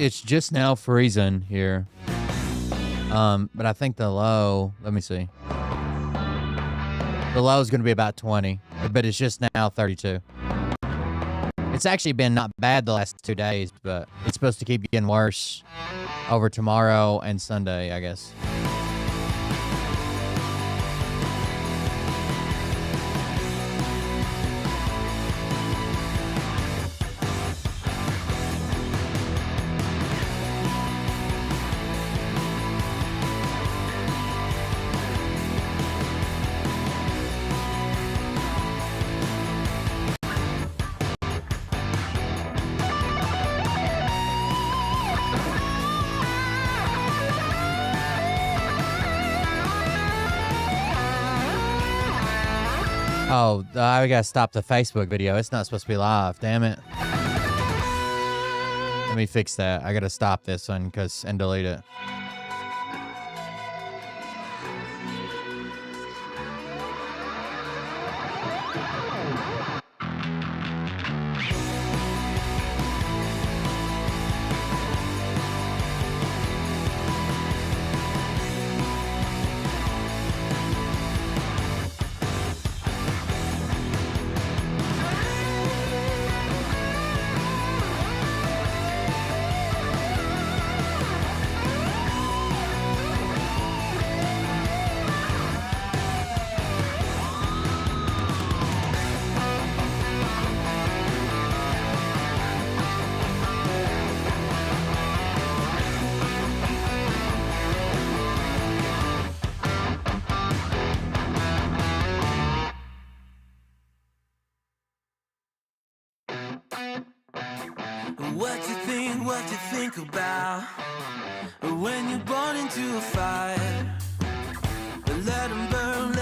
It's just now freezing here. But I think the low, let me see. The low is going to be about 20, but it's just now 32. It's actually been not bad the last 2 days, but it's supposed to keep getting worse over tomorrow and Sunday, I guess. Oh, I gotta stop the Facebook video. It's not supposed to be live. Damn it. Let me fix that. I gotta stop this one and delete it. What you think about when you're born into a fire. Let them burn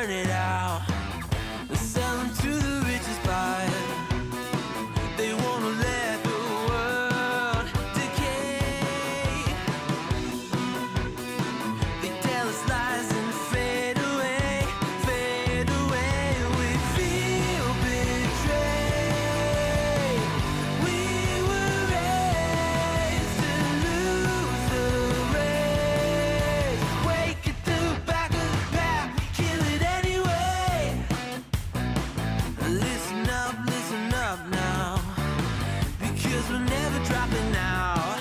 it out. Sell them to the richest buyer. They wanna let the world decay. They tell us lies and fade away, fade away. We feel betrayed. We were raised to lose the race. Wake at the back of the pack, kill it anyway. Listen up now, because we're never dropping out.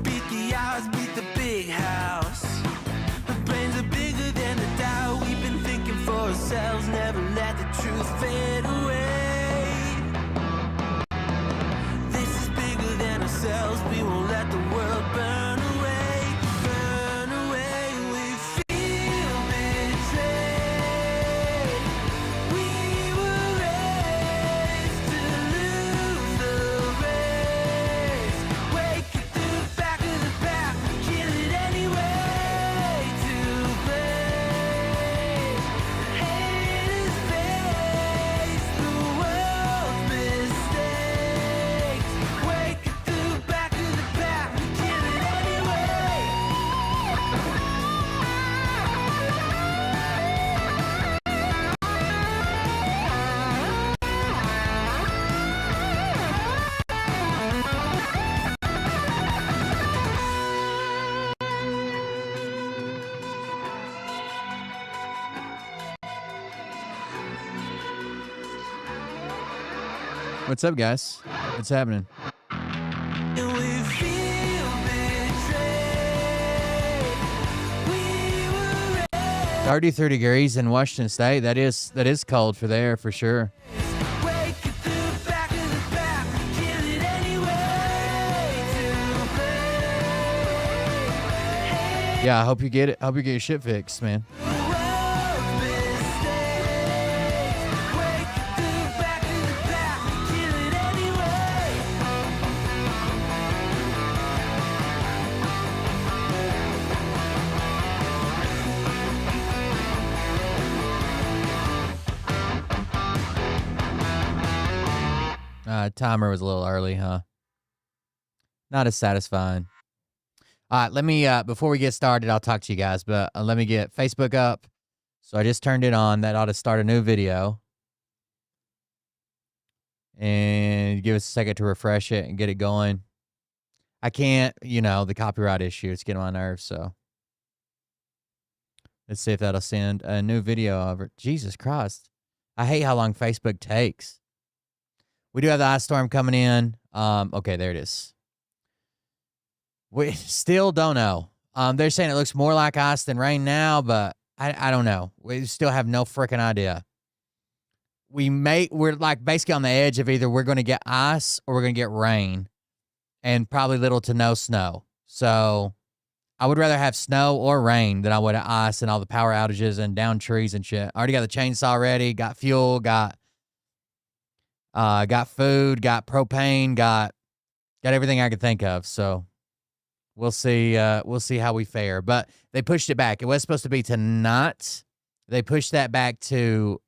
Beat the odds, beat the big house. The brains are bigger than the doubt. We've been thinking for ourselves, never let the truth fade away. This is bigger than ourselves, we won't let the world burn away, burn away. We feel betrayed. We were raised to lose the race. Wake at the back of the pack, kill it anyway. To blame, haters face the world's mistakes. Wake at the back of the pack, kill it anyway. What's up, guys? What's happening? And we feel betrayed. We were raised 33 degrees in Washington State. That is cold for there for sure. Yeah, I hope you get it. I hope you get your shit fixed, man. Timer was a little early, huh? Not as satisfying. All right, let me, before we get started, I'll talk to you guys, but let me get Facebook up. So I just turned it on. That ought to start a new video. And give us a second to refresh it and get it going. I can't, the copyright issue. It's getting on my nerves, so. Let's see if that'll send a new video over. Jesus Christ. I hate how long Facebook takes. We do have the ice storm coming in. Okay, there it is. We still don't know. They're saying it looks more like ice than rain now, but I don't know. We still have no freaking idea. We're like basically on the edge of either we're going to get ice or we're going to get rain, and probably little to no snow. So I would rather have snow or rain than I would have ice and all the power outages and down trees and shit. I already got the chainsaw ready, got fuel, got food, got propane, got everything I could think of. So we'll see how we fare. But they pushed it back. It was supposed to be tonight. They pushed that back to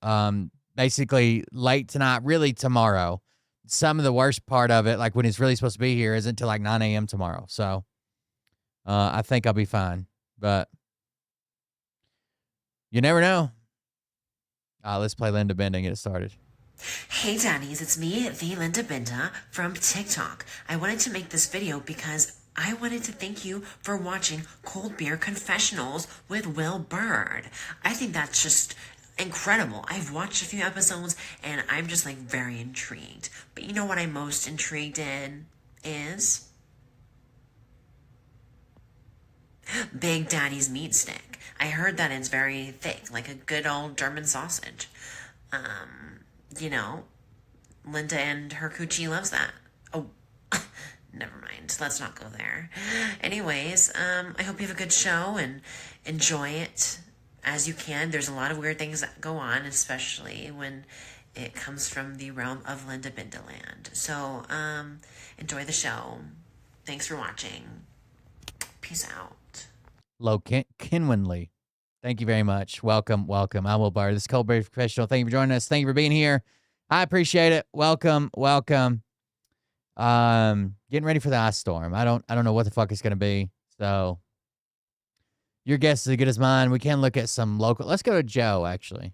basically late tonight, really tomorrow. Some of the worst part of it, like when it's really supposed to be here, isn't until like 9 a.m. tomorrow. So I think I'll be fine. But you never know. Let's play Linda Benda and get it started. Hey daddies, it's me, the Linda Binda from TikTok. I wanted to make this video because I wanted to thank you for watching Cold Beer Confessionals with Will Bird. I think that's just incredible. I've watched a few episodes and I'm just like very intrigued. But you know what I'm most intrigued in is Big Daddy's meat stick. I heard that it's very thick, like a good old German sausage. Linda and her coochie loves that. Oh, never mind. Let's not go there. Anyways, I hope you have a good show and enjoy it as you can. There's a lot of weird things that go on, especially when it comes from the realm of Linda Bindaland. So, enjoy the show. Thanks for watching. Peace out. Low Kinwinley. Thank you very much. Welcome. I'm Will Barr. This is Cold Beer Professional. Thank you for joining us. Thank you for being here. I appreciate it. Welcome. Getting ready for the ice storm. I don't know what the fuck it's gonna be. So your guess is as good as mine. We can look at some local. Let's go to Joe, actually.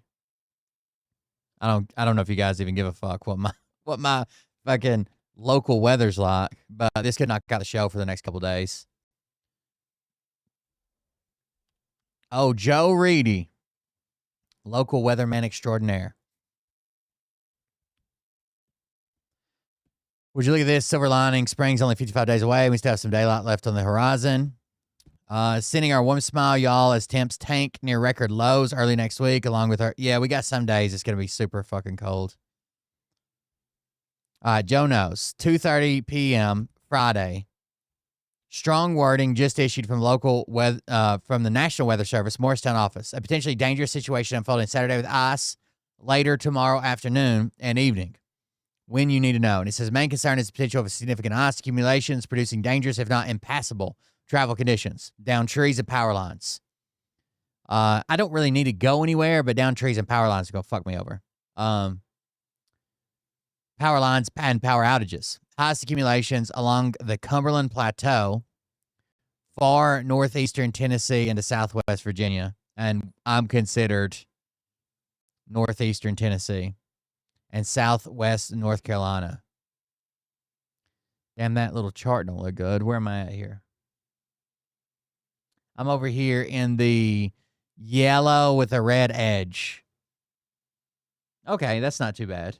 I don't know if you guys even give a fuck what my fucking local weather's like, but this could knock out the show for the next couple days. Oh, Joe Reedy, local weatherman extraordinaire. Would you look at this? Silver lining. Spring's only 55 days away. We still have some daylight left on the horizon. Sending our warm smile, y'all, as temps tank near record lows early next week, along with our... Yeah, we got some days it's going to be super fucking cold. Joe knows. 2:30 p.m. Friday. Strong wording just issued from from the National Weather Service, Morristown office. A potentially dangerous situation unfolding Saturday with ice later tomorrow afternoon and evening. When you need to know. And it says, main concern is the potential of significant ice accumulations producing dangerous, if not impassable, travel conditions. Down trees and power lines. I don't really need to go anywhere, but down trees and power lines are going to fuck me over. Power lines and power outages. Highest accumulations along the Cumberland Plateau, far northeastern Tennessee into southwest Virginia. And I'm considered northeastern Tennessee. And southwest North Carolina. Damn, that little chart don't look good. Where am I at here? I'm over here in the yellow with a red edge. Okay, that's not too bad.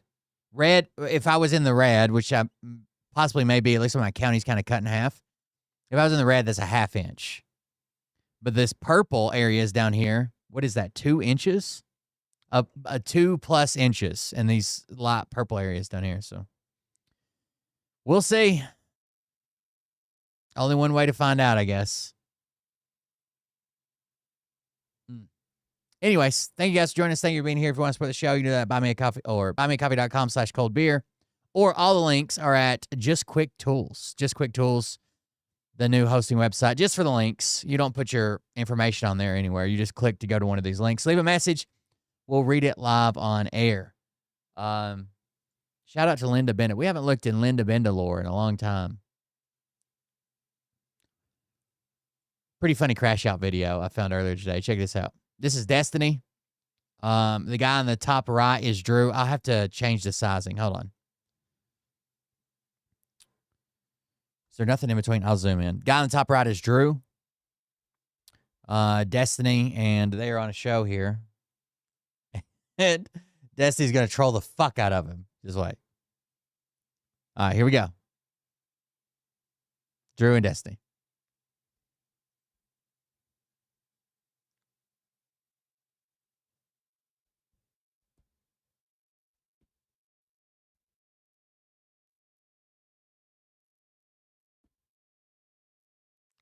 Red, if I was in the red, which I possibly may be, at least when my county's kind of cut in half. If I was in the red, that's a ½ inch. But this purple area is down here what is that, 2 inches? A 2+ inches in these light purple areas down here. So we'll see. Only one way to find out, I guess. Anyways, thank you guys for joining us. Thank you for being here. If you want to support the show, you can do that at Buy Me a Coffee or buymeacoffee.com/coldbeer. Or all the links are at Just Quick Tools. Just Quick Tools, the new hosting website. Just for the links. You don't put your information on there anywhere. You just click to go to one of these links. Leave a message. We'll read it live on air. Shout out to Linda Benda. We haven't looked in Linda Benda lore in a long time. Pretty funny crash out video I found earlier today. Check this out. This is Destiny. The guy on the top right is Drew. I'll have to change the sizing. Hold on. Is there nothing in between? I'll zoom in. Guy on the top right is Drew. Destiny, and they are on a show here. And Destiny's going to troll the fuck out of him. Just wait. All right, here we go. Drew and Destiny.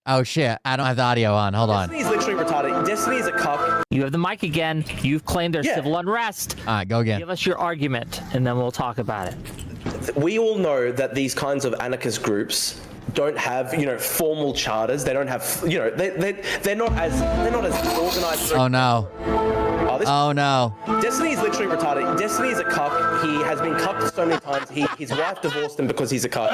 Oh, shit. I don't have the audio on. Hold on. Destiny's literally retarded. Destiny is a cuck. You have the mic again. You've claimed there's civil unrest. All right, go again. Give us your argument, and then we'll talk about it. We all know that these kinds of anarchist groups don't have, formal charters. They don't have, they're not as organized. Oh, no. Oh, no. Destiny is literally retarded. Destiny is a cuck. He has been cucked so many times. His wife divorced him because he's a cuck.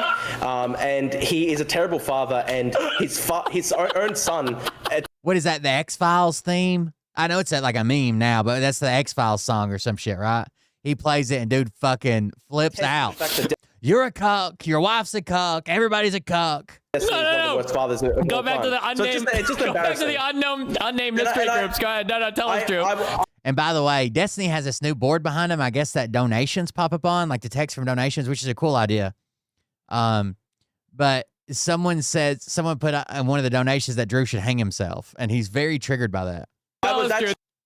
And he is a terrible father. And his own son. What is that, the X-Files theme? I know it's like a meme now, but that's the X-Files song or some shit, right? He plays it and dude fucking flips out. You're a cuck. Your wife's a cuck. Everybody's a cuck. No. Go back to the unnamed. Go back to the unnamed mystery groups. Go ahead. No, tell us, Drew. And by the way, Destiny has this new board behind him. I guess that donations pop up on, like the text from donations, which is a cool idea. But someone put on one of the donations that Drew should hang himself, and he's very triggered by that.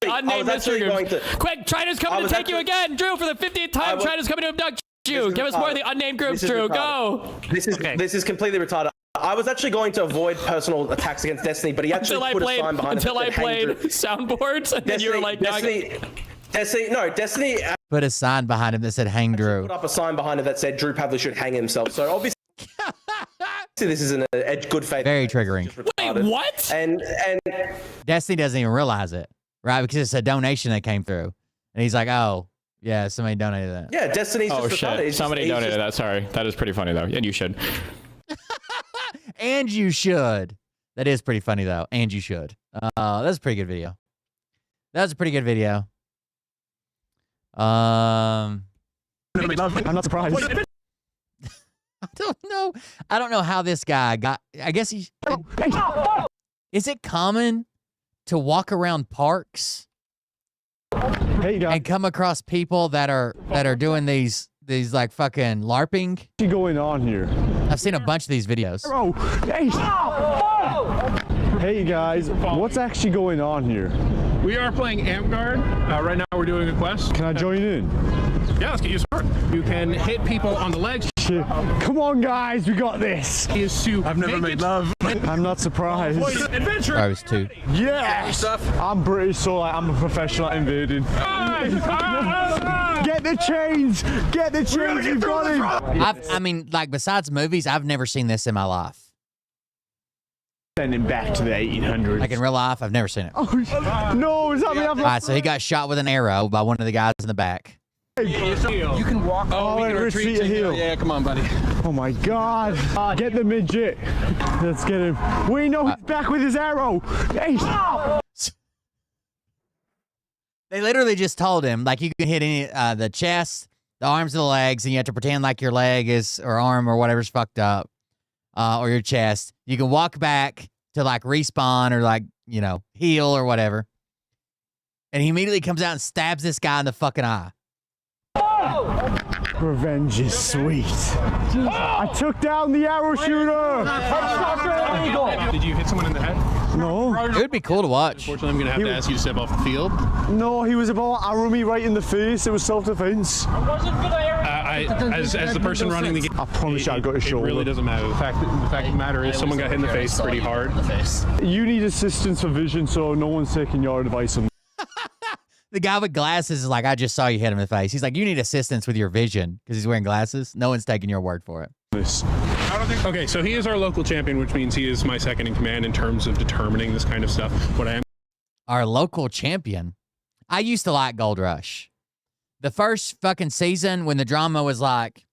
Unnamed mystery groups. Quick, China's coming to take you again, Drew, for the 50th time. China's coming to abduct you. Give us more of the unnamed groups, Drew. Go. This is completely retarded. I was actually going to avoid personal attacks against Destiny, but he actually put a sign behind until I played soundboards, and then you were like, Destiny put a sign behind him that said "Hang Drew." Put up a sign behind him that said Drew Pavlich should hang himself. So obviously, this is a good faith. Very triggering. Wait, what? And Destiny doesn't even realize it, right? Because it's a donation that came through, and he's like, "Oh, yeah, somebody donated that." Yeah, Destiny's just shit. Somebody donated that. Sorry, that is pretty funny though, and you should. And you should. That is pretty funny though. And you should. That's a pretty good video. That's a pretty good video. I'm not surprised. I don't know. I don't know how this guy got. I guess he. Is it common to walk around parks and come across people that are doing these like fucking LARPing? What's going on here? I've seen a bunch of these videos. Hey guys, what's actually going on here? We are playing Amp Guard. Right now we're doing a quest. Can I join in? Yeah, let's get you started. You can hit people on the legs. Shit. Come on guys, we got this. Is to I've never made love. I'm not surprised. Adventure. I was too. Yes! I'm British, so I'm a professional at invading. Get the chains! Get the chains! You've got him! I mean, like, besides movies, I've never seen this in my life. Sending back to the 1800s. Like in real life, I've never seen it. Oh, no, is that me? All right, so he got shot with an arrow by one of the guys in the back. You can walk. Oh, we can retreat to heal. Yeah, come on, buddy. Oh my god. Get the midget. Let's get him. We know he's back with his arrow. Hey. They literally just told him, like, you can hit any the chest, the arms, and the legs, and you have to pretend like your leg is or arm or whatever's fucked up, or your chest. You can walk back to like respawn or like heal or whatever, and he immediately comes out and stabs this guy in the fucking eye. Revenge is sweet. I took down the arrow shooter. Did you hit someone in the head? No. It would be cool to watch. Unfortunately, I'm going to have to ask you to step off the field. No, he was about to arrow me right in the face. It was self-defense. As the person running the game, I promise you I got a shoulder. It really doesn't matter. The fact of the matter is someone got hit in the face pretty hard. You need assistance for vision, so no one's taking your advice on The guy with glasses is like, I just saw you hit him in the face. He's like, you need assistance with your vision because he's wearing glasses. No one's taking your word for it. this. Okay, so he is our local champion, which means he is my second in command in terms of determining this kind of stuff. What I am Our local champion. I used to like Gold Rush. The first fucking season when the drama was like,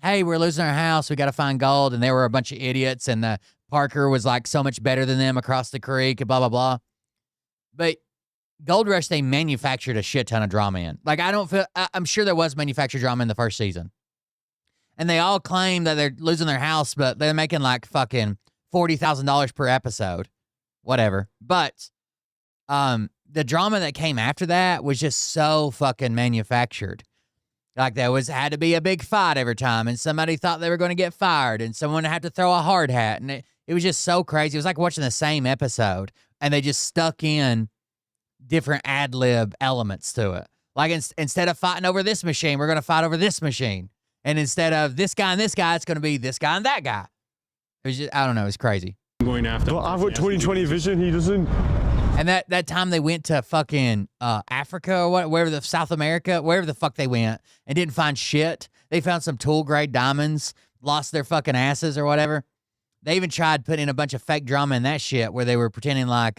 hey, we're losing our house, we got to find gold, and there were a bunch of idiots, and the Parker was like so much better than them across the creek, and blah, blah, blah. But Gold Rush, they manufactured a shit ton of drama in. Like, I'm sure there was manufactured drama in the first season. And they all claim that they're losing their house, but they're making like fucking $40,000 per episode. Whatever. But the drama that came after that was just so fucking manufactured. Like there had to be a big fight every time, and somebody thought they were going to get fired, and someone had to throw a hard hat, and it was just so crazy. It was like watching the same episode, and they just stuck in different ad-lib elements to it. Like instead of fighting over this machine, we're going to fight over this machine. And instead of this guy and this guy, it's going to be this guy and that guy. It was just, I don't know, it's crazy. going after. Well, I've got 20/20 vision, he doesn't. And that time they went to fucking Africa or wherever the South America, wherever the fuck they went, and didn't find shit. They found some tool-grade diamonds, lost their fucking asses or whatever. They even tried putting in a bunch of fake drama in that shit where they were pretending like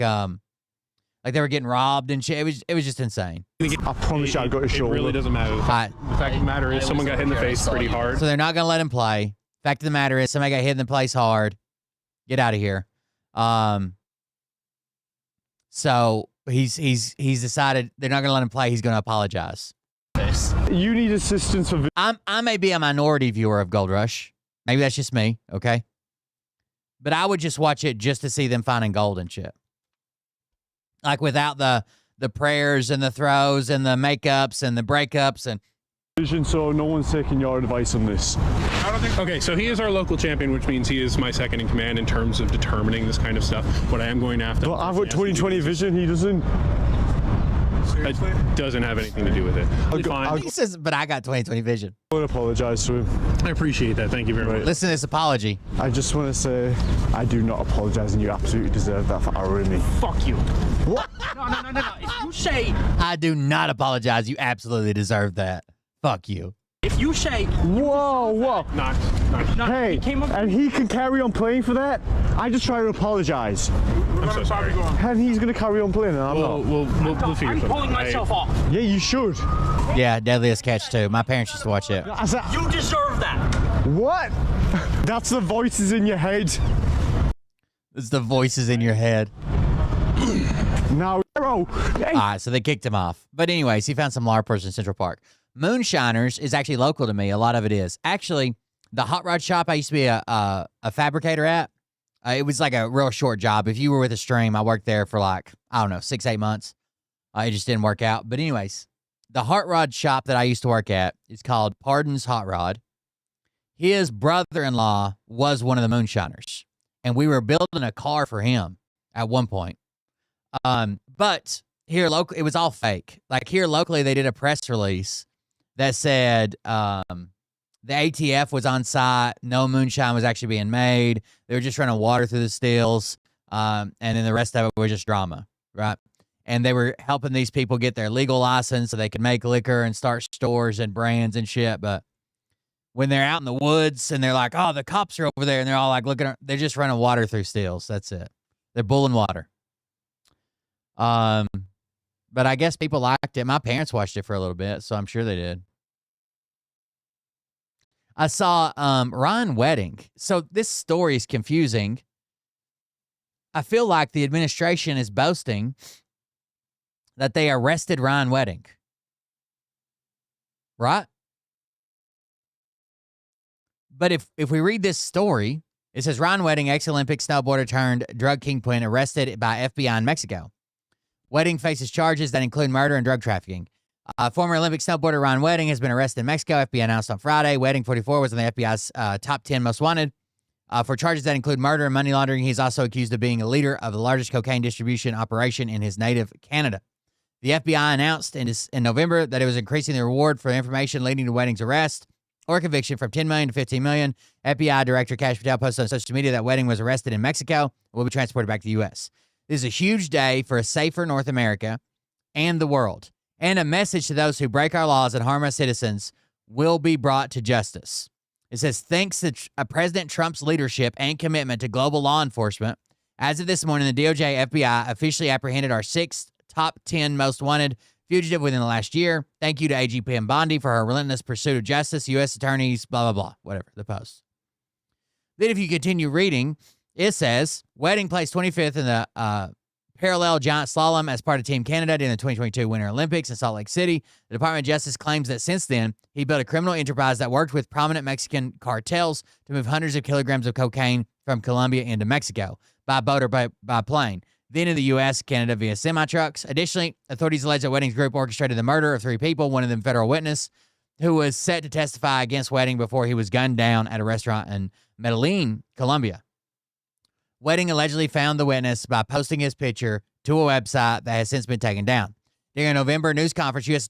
they were getting robbed and shit. It was just insane. I promise you I got a shoulder. It really doesn't matter. The fact of the matter is someone got hit in the face pretty hard. So they're not going to let him play. Fact of the matter is somebody got hit in the place hard. Get out of here. So he's decided they're not going to let him play. He's going to apologize. You need assistance for. I may be a minority viewer of Gold Rush. Maybe that's just me. Okay. But I would just watch it just to see them finding gold and shit. Like without the prayers and the throws and the makeups and the breakups and Vision, so no one's taking your advice on this. Okay, so he is our local champion, which means he is my second in command in terms of determining this kind of stuff. What I am going after. But I've got 20/20 vision, he doesn't. It doesn't have anything to do with it. Fine. he says, but I got 20/20 vision. I want to apologize to him. I appreciate that. Thank you very much. Listen to this apology. I just want to say I do not apologize, and you absolutely deserve that for arrowing me. Fuck you. What? No. If you say, I do not apologize. You absolutely deserve that. Fuck you. if you say, Whoa. Not. Hey, he came up- and he can carry on playing for that? I just try to apologize. I'm so sorry. And he's going to carry on playing, and I'm not. We'll figure I'm something pulling out. myself off. Yeah, you should. Yeah, Deadliest Catch 2. My parents used to watch it. I said, You deserve that. what? That's the voices in your head. It's the voices in your head. Now, arrow. Hey. All right, so they kicked him off. But anyways, he found some LARPers in Central Park. Moonshiners is actually local to me. A lot of it is. Actually, the hot rod shop I used to be a fabricator at, it was like a real short job. If you were with a stream, I worked there for like, I don't know, 6-8 months. It just didn't work out. But anyways, the hot rod shop that I used to work at is called Pardon's Hot Rod. His brother-in-law was one of the Moonshiners, and we were building a car for him at one point. But here local, it was all fake. Like here locally, they did a press release that said the ATF was on site. No moonshine was actually being made. They were just running water through the stills. And then the rest of it was just drama, right? And they were helping these people get their legal license so they could make liquor and start stores and brands and shit. But when they're out in the woods and they're like, oh, the cops are over there, and they're all like looking, they're just running water through stills. That's it. They're bulling water. But I guess people liked it. My parents watched it for a little bit, so I'm sure they did. I saw Ryan Wedding. So this story is confusing. I feel like the administration is boasting that they arrested Ryan Wedding. Right? But if we read this story, it says Ryan Wedding, ex-Olympic snowboarder turned drug kingpin, arrested by FBI in Mexico. Wedding faces charges that include murder and drug trafficking. Former Olympic snowboarder Ryan Wedding has been arrested in Mexico. FBI announced on Friday. Wedding, 44, was on the FBI's top 10 most wanted for charges that include murder and money laundering. He's also accused of being a leader of the largest cocaine distribution operation in his native Canada. The FBI announced in November that it was increasing the reward for information leading to Wedding's arrest or conviction from $10 million to $15 million. FBI Director Kash Patel posted on social media that Wedding was arrested in Mexico and will be transported back to the U.S. This is a huge day for a safer North America and the world, and a message to those who break our laws and harm our citizens will be brought to justice. It says, thanks to President Trump's leadership and commitment to global law enforcement, as of this morning, the DOJ FBI officially apprehended our 6th top 10 most wanted fugitive within the last year. Thank you to AG Pam Bondi for her relentless pursuit of justice, U.S. attorneys, blah, blah, blah, whatever, the post. Then if you continue reading, it says, Wedding placed 25th in the parallel giant slalom as part of Team Canada during the 2022 Winter Olympics in Salt Lake City. The Department of Justice claims that since then, he built a criminal enterprise that worked with prominent Mexican cartels to move hundreds of kilograms of cocaine from Colombia into Mexico by boat or by plane, then in the U.S., Canada via semi-trucks. Additionally, authorities allege that Wedding's group orchestrated the murder of 3 people, one of them federal witness, who was set to testify against Wedding before he was gunned down at a restaurant in Medellin, Colombia. Wedding allegedly found the witness by posting his picture to a website that has since been taken down. During a November news conference, U.S.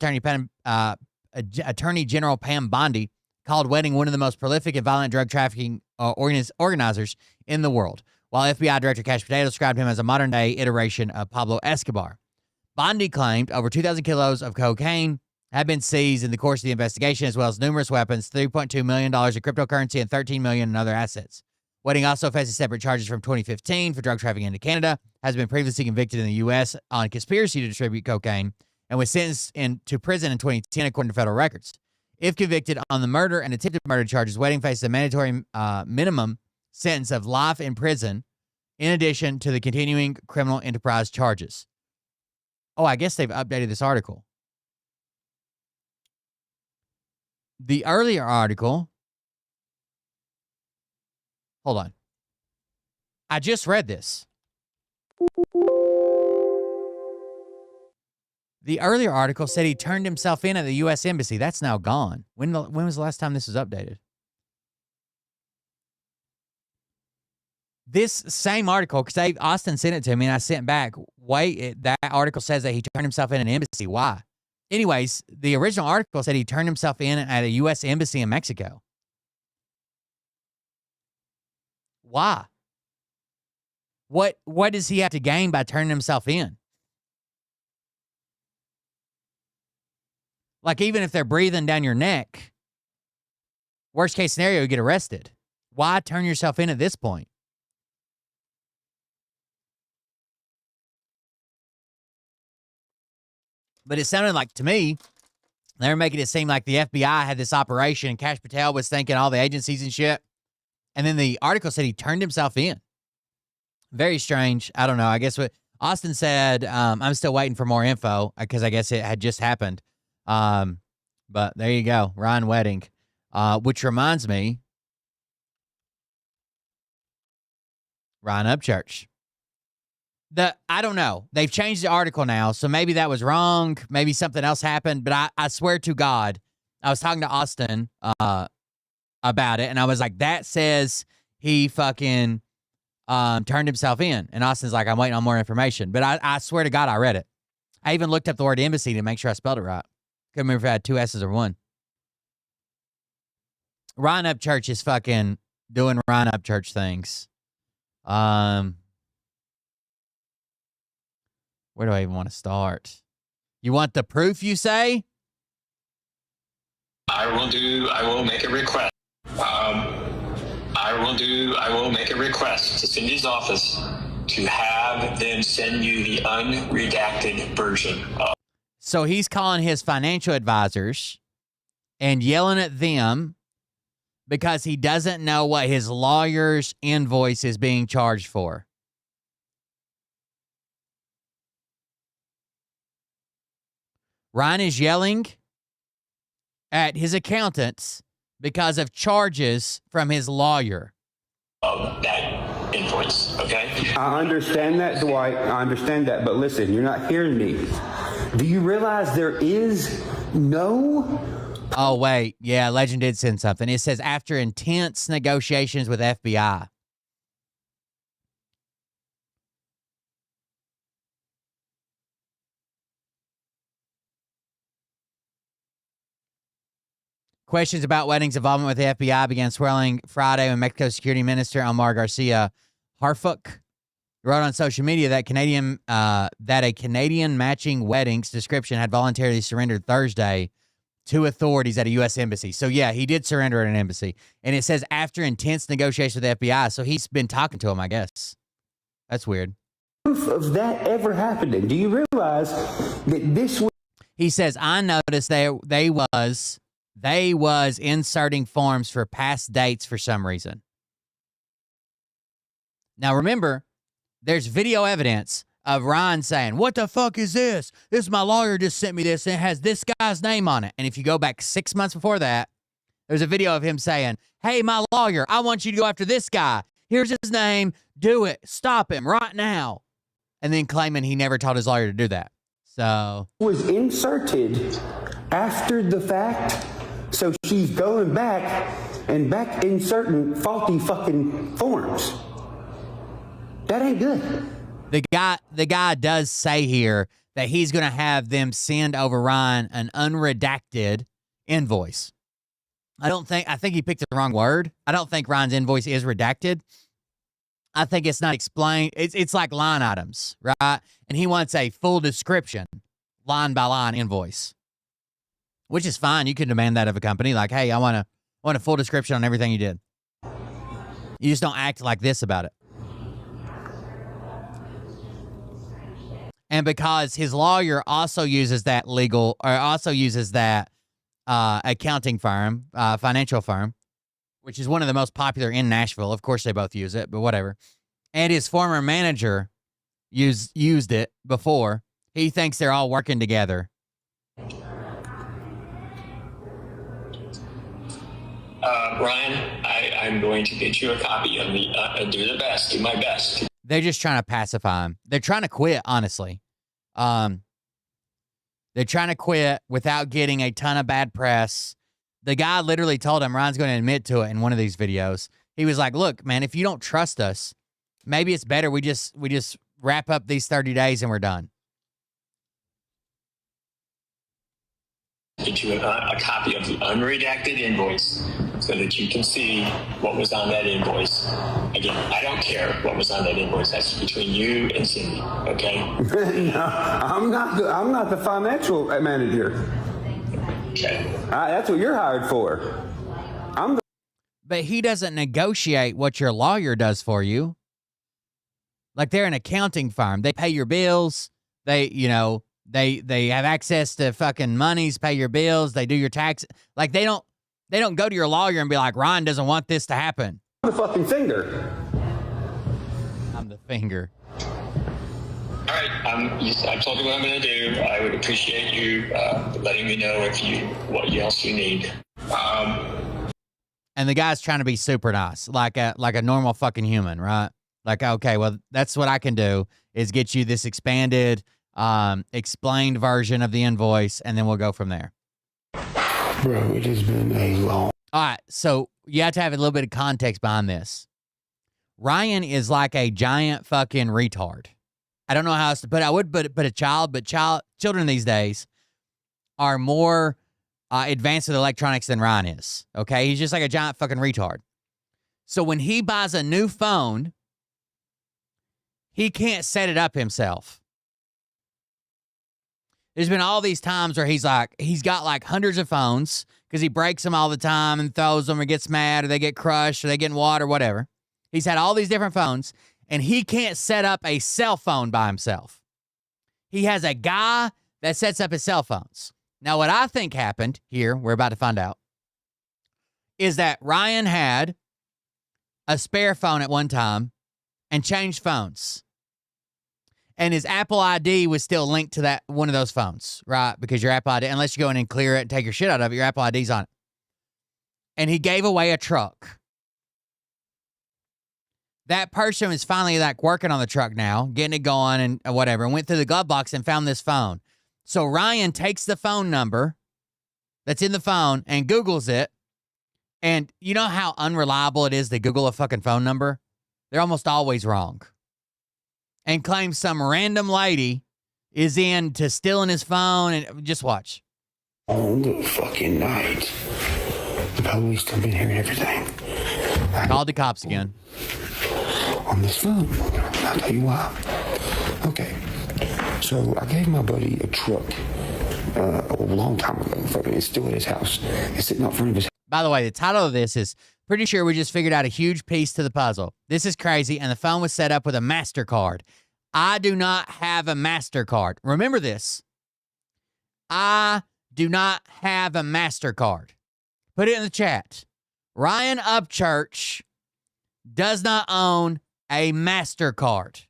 Attorney General Pam Bondi called Wedding one of the most prolific and violent drug trafficking organizers in the world, while FBI Director Kash Patel described him as a modern-day iteration of Pablo Escobar. Bondi claimed over 2,000 kilos of cocaine had been seized in the course of the investigation, as well as numerous weapons, $3.2 million in cryptocurrency, and $13 million in other assets. Wedding also faces separate charges from 2015 for drug trafficking into Canada, has been previously convicted in the U.S. on conspiracy to distribute cocaine, and was sentenced to prison in 2010 according to federal records. If convicted on the murder and attempted murder charges, Wedding faces a mandatory minimum sentence of life in prison, in addition to the continuing criminal enterprise charges. Oh, I guess they've updated this article. The earlier article... Hold on. I just read this. The earlier article said he turned himself in at the U.S. Embassy. That's now gone. When was the last time this was updated? This same article, because Austin sent it to me and I sent back, that article says that he turned himself in at an embassy. Why? Anyways, the original article said he turned himself in at a U.S. Embassy in Mexico. Why? What does he have to gain by turning himself in? Like, even if they're breathing down your neck, worst case scenario, you get arrested. Why turn yourself in at this point? But it sounded like, to me, they were making it seem like the FBI had this operation and Kash Patel was thanking all the agencies and shit. And then the article said he turned himself in. Very strange. I don't know. I guess what Austin said, I'm still waiting for more info because I guess it had just happened. But there you go. Ryan Wedding. Which reminds me, Ryan Upchurch. I don't know. They've changed the article now, so maybe that was wrong. Maybe something else happened. But I swear to God, I was talking to Austin about it, and I was like, that says he fucking turned himself in. And Austin's like, I'm waiting on more information. But I swear to God, I read it. I even looked up the word embassy to make sure I spelled it right. Couldn't remember if I had 2 S's or 1. Ryan Upchurch is fucking doing Ryan Upchurch things. Where do I even want to start? You want the proof, you say? I will make a request. I will make a request to Cindy's office to have them send you the unredacted version of. So he's calling his financial advisors and yelling at them because he doesn't know what his lawyer's invoice is being charged for. Ryan is yelling at his accountants because of charges from his lawyer. Of that invoice, okay? I understand that, Dwight. I understand that. But listen, you're not hearing me. Do you realize there is no... Oh, wait. Yeah, Legend did send something. It says, after intense negotiations with FBI. Questions about Wedding's involvement with the FBI began swirling Friday when Mexico Security Minister Omar Garcia Harfuch wrote on social media that a Canadian matching wedding's description had voluntarily surrendered Thursday to authorities at a U.S. embassy. So, yeah, he did surrender at an embassy. And it says after intense negotiations with the FBI, so he's been talking to him, I guess. That's weird. Proof of that ever happening. Do you realize that this... He says, I noticed they was inserting forms for past dates for some reason. Now, remember, there's video evidence of Ryan saying, what the fuck is this? My lawyer just sent me this, and it has this guy's name on it. And if you go back 6 months before that, there's a video of him saying, hey, my lawyer, I want you to go after this guy. Here's his name. Do it. Stop him right now. And then claiming he never told his lawyer to do that. So... was inserted after the fact, so she's going back and back inserting faulty fucking forms. That ain't good. The guy does say here that he's going to have them send over Ryan an unredacted invoice. I think he picked the wrong word. I don't think Ryan's invoice is redacted. I think it's not explained. It's like line items, right? And he wants a full description, line by line invoice, which is fine. You can demand that of a company. Like, hey, I want a full description on everything you did. You just don't act like this about it. And because his lawyer also uses that accounting firm, financial firm, which is one of the most popular in Nashville. Of course, they both use it, but whatever. And his former manager used it before. He thinks they're all working together. Ryan, I'm going to get you a copy of do my best. They're just trying to pacify him. They're trying to quit, honestly. They're trying to quit without getting a ton of bad press. The guy literally told him, Ryan's going to admit to it in one of these videos. He was like, look, man, if you don't trust us, maybe it's better we just wrap up these 30 days and we're done. Get you a copy of the unredacted invoice so that you can see what was on that invoice. Again, I don't care what was on that invoice. That's between you and Cindy, okay? No, I'm not the financial manager. Okay. That's what you're hired for. But he doesn't negotiate what your lawyer does for you. Like, they're an accounting firm. They pay your bills. They have access to fucking monies, pay your bills. They do your taxes. Like, they don't go to your lawyer and be like, Ryan doesn't want this to happen. I'm the fucking finger. I'm the finger. All right, I told you what I'm going to do. I would appreciate you letting me know what else you need. And the guy's trying to be super nice, like a normal fucking human, right? Like, okay, well, that's what I can do is get you this expanded, explained version of the invoice, and then we'll go from there. Bro, it has been a long... All right, so you have to have a little bit of context behind this. Ryan is like a giant fucking retard. I don't know how else to put it. I would put a child, but children these days are more advanced with electronics than Ryan is, okay? He's just like a giant fucking retard. So when he buys a new phone, he can't set it up himself. There's been all these times where he's got like hundreds of phones because he breaks them all the time and throws them or gets mad or they get crushed or they get in water, whatever. He's had all these different phones and he can't set up a cell phone by himself. He has a guy that sets up his cell phones. Now, what I think happened here, we're about to find out, is that Ryan had a spare phone at one time and changed phones. And his Apple ID was still linked to that one of those phones, right? Because your Apple ID, unless you go in and clear it and take your shit out of it, your Apple ID's on it. And he gave away a truck. That person was finally like working on the truck now, getting it going and whatever, and went through the glove box and found this phone. So Ryan takes the phone number that's in the phone and Googles it. And you know how unreliable it is to Google a fucking phone number? They're almost always wrong. And claims some random lady is into stealing his phone and just watch. On the fucking night The police have been hearing everything. Called the cops again. On this phone. I'll tell you why. Okay. So I gave my buddy a truck a long time ago. It's still at his house. It's sitting out front of his house. By the way, the title of this is pretty sure we just figured out a huge piece to the puzzle. This is crazy, and the phone was set up with a MasterCard. I do not have a MasterCard. Remember this. I do not have a MasterCard. Put it in the chat. Ryan Upchurch does not own a MasterCard.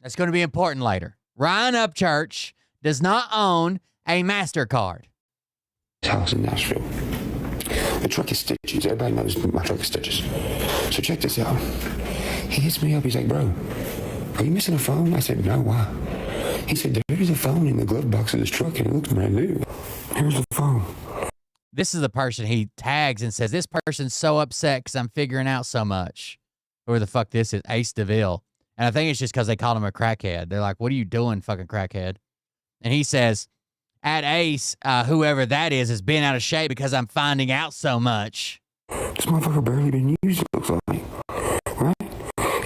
That's going to be important later. Ryan Upchurch does not own a MasterCard. House in Nashville. The truck is Stitches. Everybody knows my truck is Stitches. So check this out. He hits me up. He's like, bro, are you missing a phone? I said, no, why? He said, there's a phone in the glove box of this truck and it looks brand new. Here's the phone. This is the person he tags and says, this person's so upset because I'm figuring out so much. Whoever the fuck this is, Ace DeVille. And I think it's just because they called him a crackhead. They're like, what are you doing, fucking crackhead? And he says, at Ace, whoever that is been out of shape because I'm finding out so much. This motherfucker barely been used, it looks like. Right?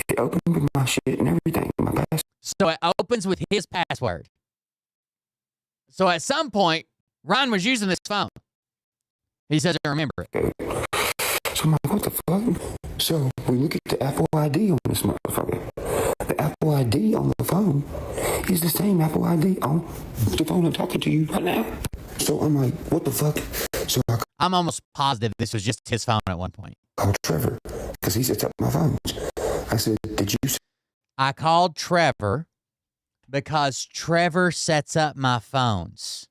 It opened with my shit and everything. My password. So it opens with his password. So at some point, Ryan was using this phone. He says, I remember it. So I'm like, what the fuck? So we look at the Apple ID on this motherfucker. The Apple ID on the phone is the same Apple ID on the phone I'm talking to you right now. So I'm like, what the fuck? So I'm almost positive this was just his phone at one point. I called Trevor because he sets up my phones. I said, did you? I called Trevor because Trevor sets up my phones.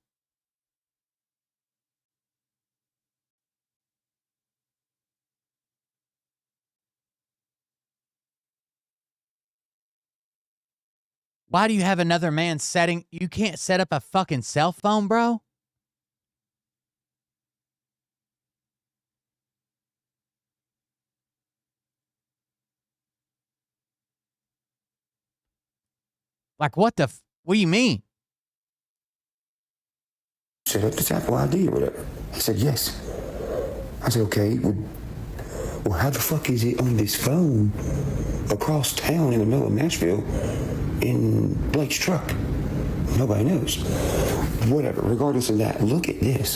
Why do you have another man setting? You can't set up a fucking cell phone, bro? Like, what the? What do you mean? Set up this Apple ID or whatever. He said, yes. I said, okay, well, how the fuck is it on this phone across town in the middle of Nashville in Blake's truck? Nobody knows. Whatever, regardless of that, look at this.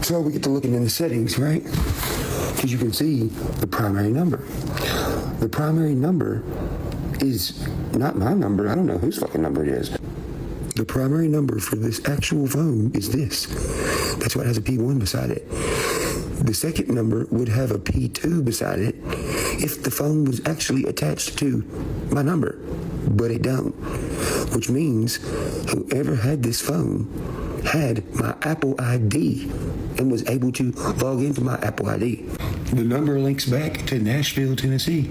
So we get to looking in the settings, right? Because you can see the primary number. The primary number is not my number. I don't know whose fucking number it is. The primary number for this actual phone is this. That's why it has a P1 beside it. The second number would have a P2 beside it if the phone was actually attached to my number, but it don't. Which means whoever had this phone had my Apple ID and was able to log into my Apple ID. The number links back to Nashville, Tennessee.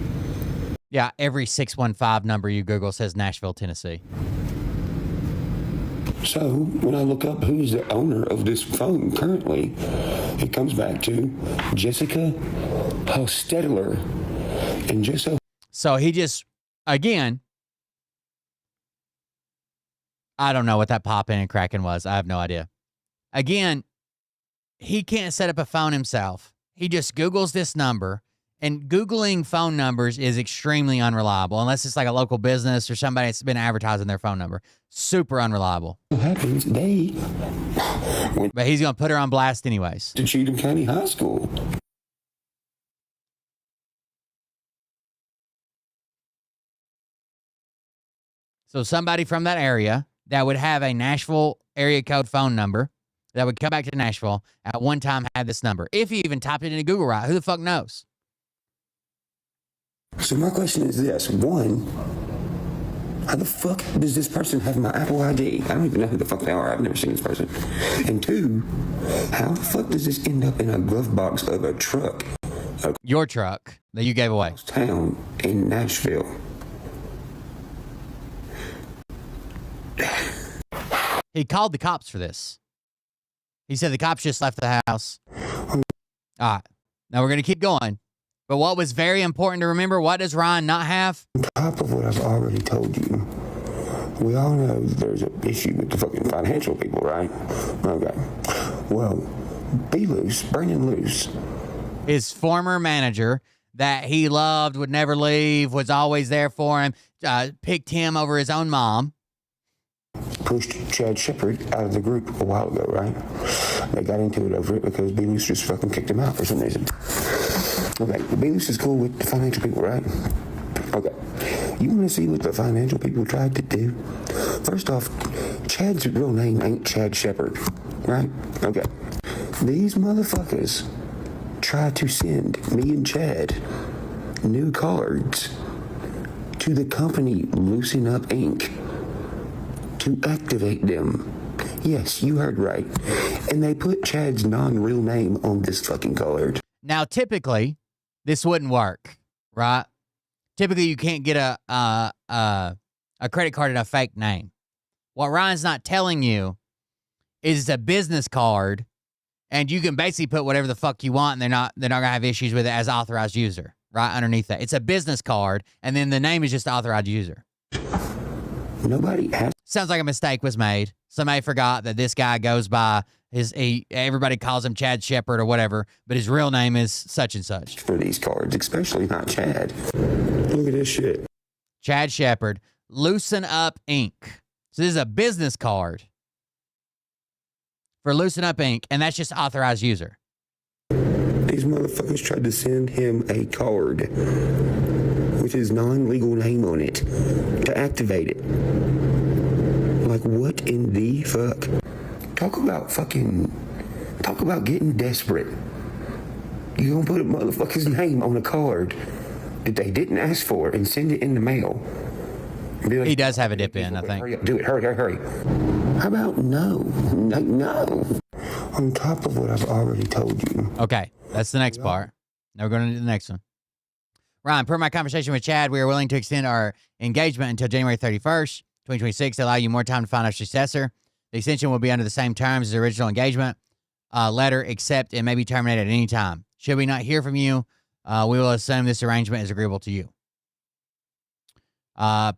Yeah, every 615 number you Google says Nashville, Tennessee. So when I look up who's the owner of this phone currently, it comes back to Jessica Hostetler. And just so he just, again, I don't know what that popping and cracking was. I have no idea. Again, he can't set up a phone himself. He just Googles this number. And Googling phone numbers is extremely unreliable, unless it's like a local business or somebody that's been advertising their phone number. Super unreliable. What happens, they but he's going to put her on blast anyways. To Cheatham County High School. So somebody from that area that would have a Nashville area code phone number that would come back to Nashville at one time had this number. If you even typed it into Google right, who the fuck knows? So my question is this. One, how the fuck does this person have my Apple ID? I don't even know who the fuck they are. I've never seen this person. And two, how the fuck does this end up in a glove box of a truck? Your truck that you gave away. Town in Nashville. He called the cops for this. He said the cops just left the house. All right. Now we're going to keep going. But what was very important to remember, what does Ryan not have? On top of what I've already told you, We all know there's an issue with the fucking financial people, right? Okay. Well, be loose, Brandon Loose. His former manager that he loved, would never leave, was always there for him, picked him over his own mom. Pushed Chad Shepard out of the group a while ago, right? They got into it over it because B. Loose just fucking kicked him out for some reason. Okay, B. Loose is cool with the financial people, right? Okay. You want to see what the financial people tried to do? First off, Chad's real name ain't Chad Shepard, right? Okay. These motherfuckers tried to send me and Chad new cards to the company Loosen Up Inc. to activate them. Yes, you heard right. And they put Chad's non-real name on this fucking card. Now, typically, this wouldn't work, right? Typically, you can't get a credit card in a fake name. What Ryan's not telling you is it's a business card, and you can basically put whatever the fuck you want, and they're not gonna have issues with it as authorized user, right underneath that. It's a business card, and then the name is just authorized user. Nobody has. Sounds like a mistake was made. Somebody forgot that this guy goes by everybody calls him Chad Shepard or whatever, but his real name is such and such. For these cards, especially not Chad. Look at this shit. Chad Shepard, Loosen Up Inc. So this is a business card for Loosen Up Inc., and that's just authorized user. These motherfuckers tried to send him a card with his non-legal name on it to activate it. Like, what in the fuck? Talk about getting desperate. You gonna put a motherfucker's name on a card that they didn't ask for and send it in the mail. Like, he does have a dip in, I think. Hurry up, do it, hurry. How about no? Like, no. On top of what I've already told you. Okay, that's the next part. Now we're going to do the next one. Ryan, per my conversation with Chad, we are willing to extend our engagement until January 31st, 2026 to allow you more time to find our successor. The extension will be under the same terms as the original engagement letter, except it may be terminated at any time. Should we not hear from you, we will assume this arrangement is agreeable to you.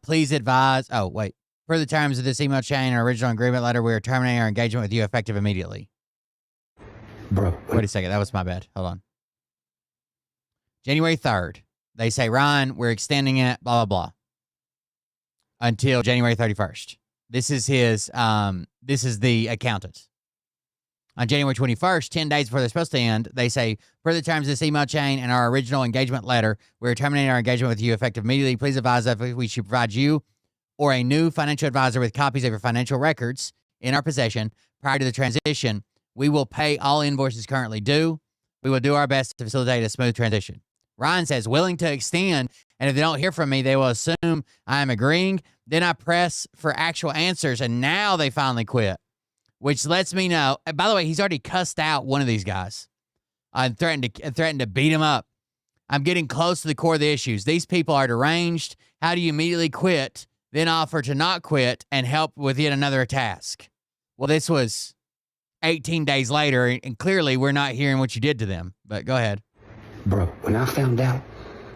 Please advise. Oh, wait. Per the terms of this email chain or original agreement letter, we are terminating our engagement with you effective immediately. Bro. Wait a second. That was my bad. Hold on. January 3rd. They say, Ryan, we're extending it, blah, blah, blah, until January 31st. This is this is the accountant. On January 21st, 10 days before they're supposed to end, they say, per the terms of this email chain and our original engagement letter, we're terminating our engagement with you effective immediately. Please advise if we should provide you or a new financial advisor with copies of your financial records in our possession prior to the transition. We will pay all invoices currently due. We will do our best to facilitate a smooth transition. Ryan says, willing to extend, and if they don't hear from me, they will assume I am agreeing. Then I press for actual answers, and now they finally quit, which lets me know. By the way, he's already cussed out one of these guys and threatened to beat him up. I'm getting close to the core of the issues. These people are deranged. How do you immediately quit, then offer to not quit and help with yet another task? Well, this was 18 days later, and clearly we're not hearing what you did to them. But go ahead. Bro, when I found out.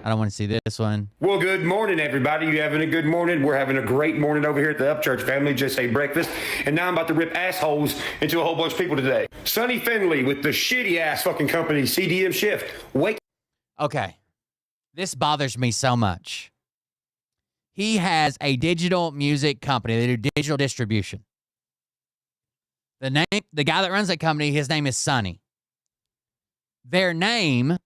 I don't want to see this one. Well, good morning, everybody. You having a good morning? We're having a great morning over here at the Upchurch family. Just ate breakfast. And now I'm about to rip assholes into a whole bunch of people today. Sonny Finley with the shitty-ass fucking company, CDM Shift. Wake. Okay. This bothers me so much. He has a digital music company. They do digital distribution. The guy that runs that company, his name is Sonny. Their name,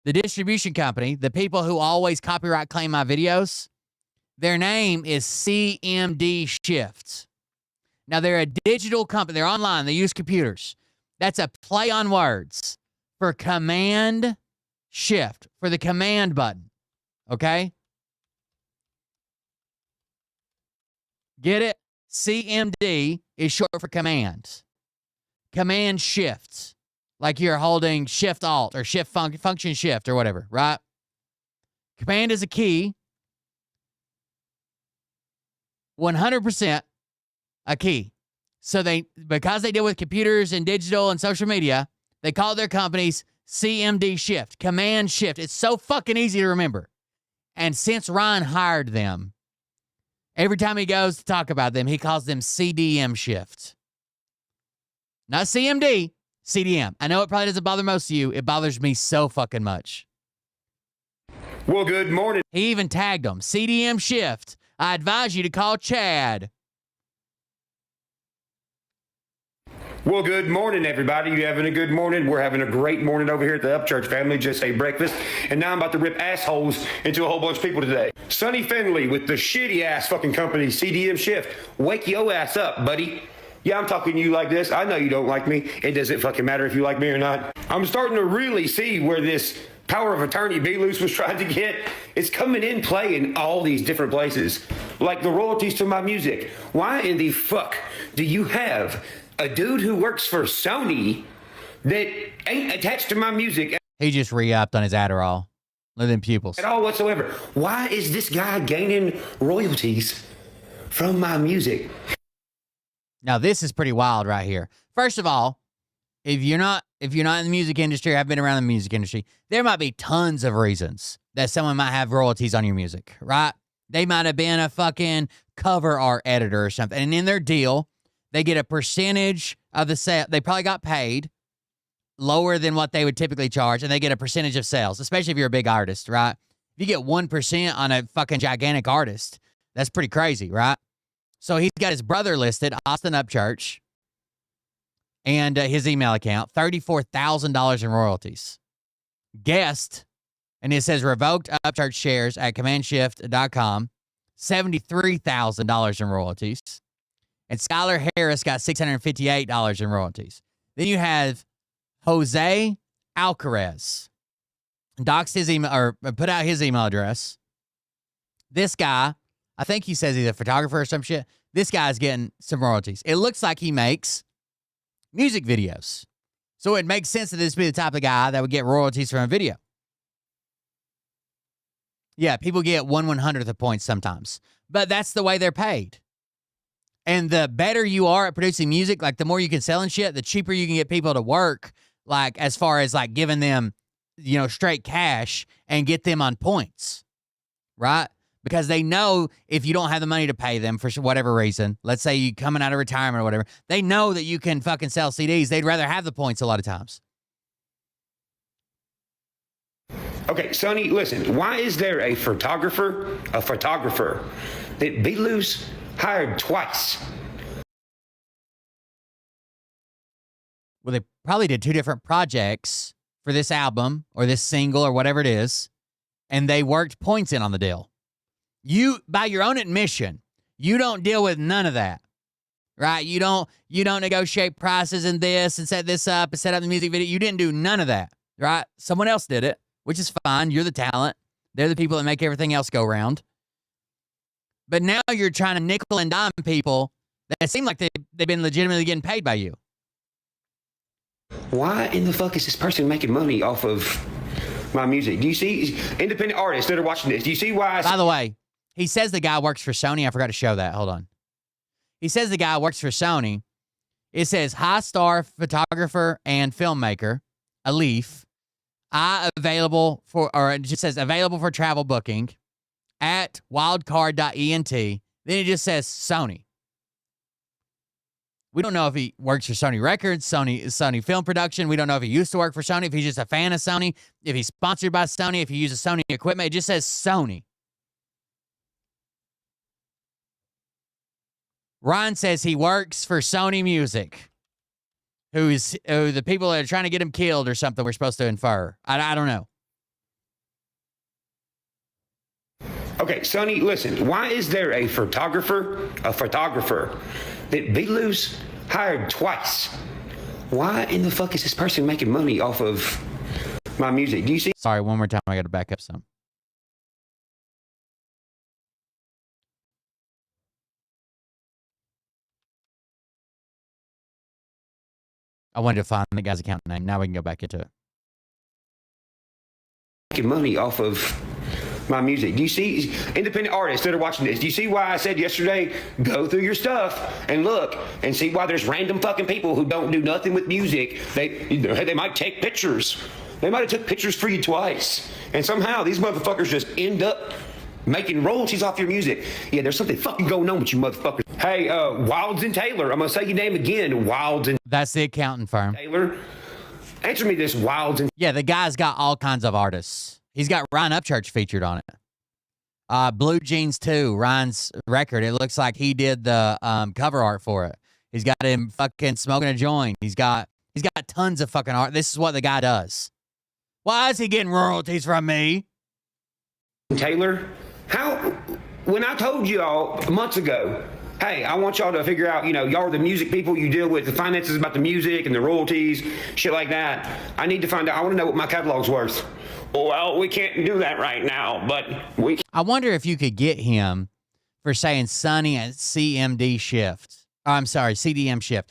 the distribution company, the people who always copyright claim my videos, their name is CMD Shift. Now, they're a digital company. They're online. They use computers. That's a play on words for Command Shift, for the command button. Okay? Get it? CMD is short for command. Command Shift. Like you're holding Shift Alt or Shift Function Shift or whatever, right? Command is a key. 100% a key. So because they deal with computers and digital and social media, they call their companies CMD Shift, Command Shift. It's so fucking easy to remember. And since Ryan hired them Every time he goes to talk about them, he calls them CDM shift. Not CMD, CDM. I know it probably doesn't bother most of you. It bothers me so fucking much. Well, good morning. He even tagged them. CDM shift. I advise you to call Chad. Well, good morning, everybody. You having a good morning? We're having a great morning over here at the Upchurch family. Just ate breakfast. And now I'm about to rip assholes into a whole bunch of people today. Sonny Finley with the shitty ass fucking company, CDM shift. Wake your ass up, buddy. Yeah, I'm talking to you like this. I know you don't like me. It doesn't fucking matter if you like me or not. I'm starting to really see where this power of attorney B-Loose was trying to get. It's coming in play in all these different places. Like the royalties to my music. Why in the fuck do you have a dude who works for Sony that ain't attached to my music He just re-upped on his Adderall. Look at them pupils. at all whatsoever? Why is this guy gaining royalties from my music? Now, this is pretty wild right here. First of all, if you're not in the music industry or have been around the music industry, there might be tons of reasons that someone might have royalties on your music, right? They might have been a fucking cover art editor or something. And in their deal, they get a percentage of the sale. They probably got paid lower than what they would typically charge, and they get a percentage of sales, especially if you're a big artist, right? If you get 1% on a fucking gigantic artist, that's pretty crazy, right? So he's got his brother listed, Austin Upchurch, and his email account, $34,000 in royalties. Guest, and it says revoked Upchurch shares at commandshift.com, $73,000 in royalties. And Skylar Harris got $658 in royalties. Then you have Jose Alcarez. Doxed his email, or put out his email address. This guy, I think he says he's a photographer or some shit. This guy's getting some royalties. It looks like he makes music videos. So it makes sense that this would be the type of guy that would get royalties from a video. Yeah, people get 1/100th of points sometimes. But that's the way they're paid. And the better you are at producing music, like the more you can sell and shit, the cheaper you can get people to work, like as far as like giving them, straight cash and get them on points, right? Because they know if you don't have the money to pay them for whatever reason, let's say you coming out of retirement or whatever, they know that you can fucking sell CDs. They'd rather have the points a lot of times. Okay, Sonny, listen, why is there a photographer that B-Loose hired twice? Well, they probably did 2 different projects for this album or this single or whatever it is, and they worked points in on the deal. You, by your own admission, you don't deal with none of that, right? You don't negotiate prices and this and set this up and set up the music video. You didn't do none of that, right? Someone else did it, which is fine. You're the talent. They're the people that make everything else go round. But now you're trying to nickel and dime people that seem like they've been legitimately getting paid by you. Why in the fuck is this person making money off of my music? Do you see independent artists that are watching this? Do you see why? By the way, he says the guy works for Sony. I forgot to show that. Hold on. He says the guy works for Sony. It says high star photographer and filmmaker, Alif. Available for, or it just says available for travel booking at wildcard.ent. Then it just says Sony. We don't know if he works for Sony Records, Sony Film Production. We don't know if he used to work for Sony, if he's just a fan of Sony, if he's sponsored by Sony, if he uses Sony equipment. It just says Sony. Ryan says he works for Sony Music. Who the people that are trying to get him killed or something we're supposed to infer. I don't know. Okay, Sonny, listen, why is there a photographer that B-Loose hired twice? Why in the fuck is this person making money off of my music? Do you see? Sorry, one more time. I got to back up some. I wanted to find the guy's account name. Now we can go back into it. Making money off of my music. Do you see independent artists that are watching this? Do you see why I said yesterday, go through your stuff and look and see why there's random fucking people who don't do nothing with music. They might take pictures. They might have took pictures for you twice. And somehow these motherfuckers just end up making royalties off your music. Yeah, there's something fucking going on with you motherfuckers. Hey, Wilds and Taylor. I'm gonna say your name again. Wilds and That's the accounting firm. Taylor. Answer me this, Wilds and... Yeah, the guy's got all kinds of artists. He's got Ryan Upchurch featured on it. Blue Jeans 2, Ryan's record. It looks like he did the cover art for it. He's got him fucking smoking a joint. He's got tons of fucking art. This is what the guy does. Why is he getting royalties from me? Taylor, when I told y'all months ago, hey, I want y'all to figure out, y'all are the music people, you deal with the finances about the music and the royalties, shit like that. I need to find out, I want to know what my catalog's worth. Well, we can't do that right now, but we... I wonder if you could get him for saying Sonny at CMD shift. Oh, I'm sorry, CDM shift.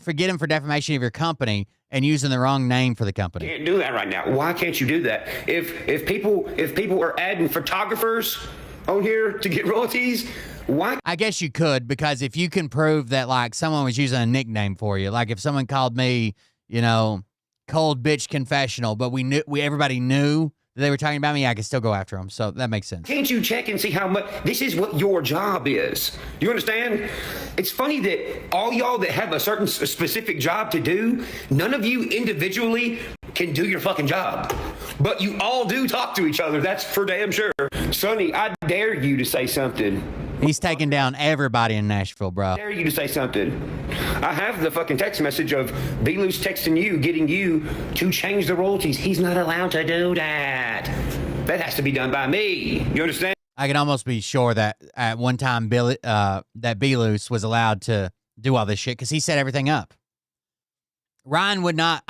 Forget him for defamation of your company and using the wrong name for the company. Can't do that right now. Why can't you do that? If people are adding photographers on here to get royalties, why? I guess you could, because if you can prove that like someone was using a nickname for you, like if someone called me, Cold Bitch Confessional, but everybody knew that they were talking about me, I could still go after them. So that makes sense. Can't you check and see how much? This is what your job is. Do you understand? It's funny that all y'all that have a certain specific job to do, none of you individually can do your fucking job. But you all do talk to each other. That's for damn sure. Sonny, I dare you to say something. He's taking down everybody in Nashville, bro. I dare you to say something. I have the fucking text message of B Loose texting you, getting you to change the royalties. He's not allowed to do that. That has to be done by me. You understand? I can almost be sure that at one time that B Loose was allowed to do all this shit because he set everything up. Ryan would not.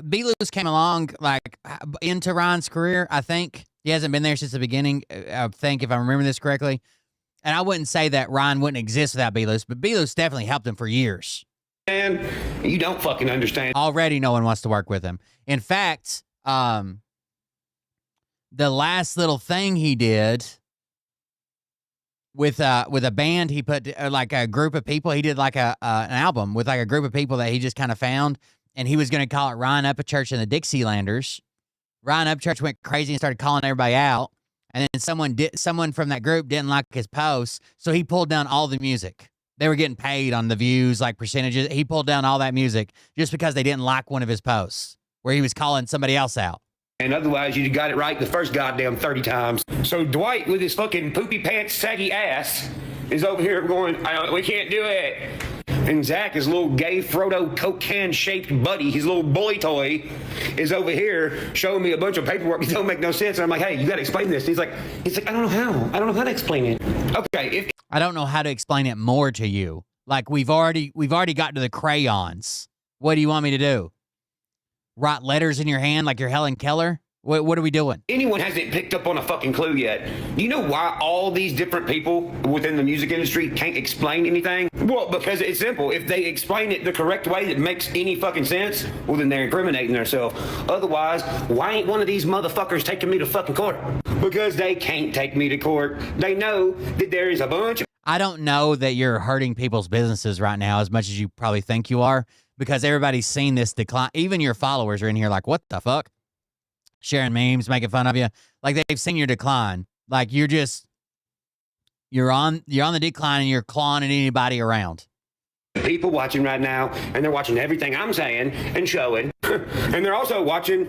B Loose came along like into Ryan's career. I think he hasn't been there since the beginning. I think, if I remember this correctly. And I wouldn't say that Ryan wouldn't exist without B Loose, but B Loose definitely helped him for years. And you don't fucking understand. Already, no one wants to work with him. In fact, the last little thing he did with a band, he put like a group of people. He did like an album with like a group of people that he just kind of found, and he was going to call it Ryan Upchurch and the Dixielanders. Ryan Upchurch went crazy and started calling everybody out. And then someone from that group didn't like his posts, so he pulled down all the music. They were getting paid on the views, like percentages. He pulled down all that music just because they didn't like one of his posts where he was calling somebody else out. And otherwise, you got it right the first goddamn 30 times. So Dwight, with his fucking poopy pants, saggy ass, is over here going, we can't do it. And Zach, his little gay Frodo Coke can-shaped buddy, his little boy toy, is over here showing me a bunch of paperwork that don't make no sense. And I'm like, hey, you got to explain this. And he's like, I don't know how. I don't know how to explain it. Okay. I don't know how to explain it more to you. Like, we've already got to the crayons. What do you want me to do? Write letters in your hand like you're Helen Keller? What are we doing? Anyone hasn't picked up on a fucking clue yet. Do you know why all these different people within the music industry can't explain anything? Well, because it's simple. If they explain it the correct way that makes any fucking sense, well, then they're incriminating themselves. Otherwise, why ain't one of these motherfuckers taking me to fucking court? Because they can't take me to court. They know that there is a bunch of... I don't know that you're hurting people's businesses right now as much as you probably think you are, because everybody's seen this decline. Even your followers are in here like, what the fuck? Sharing memes, making fun of you. Like, they've seen your decline. Like, you're on the decline and you're clawing at anybody around. People watching right now, and they're watching everything I'm saying and showing. And they're also watching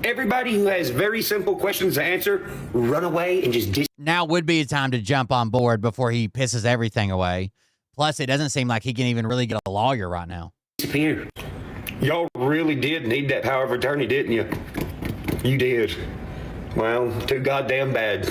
everybody who has very simple questions to answer run away and just... Now would be a time to jump on board before he pisses everything away. Plus, it doesn't seem like he can even really get a lawyer right now. Disappear. Y'all really did need that power of attorney, didn't you? You did. Well, too goddamn bad.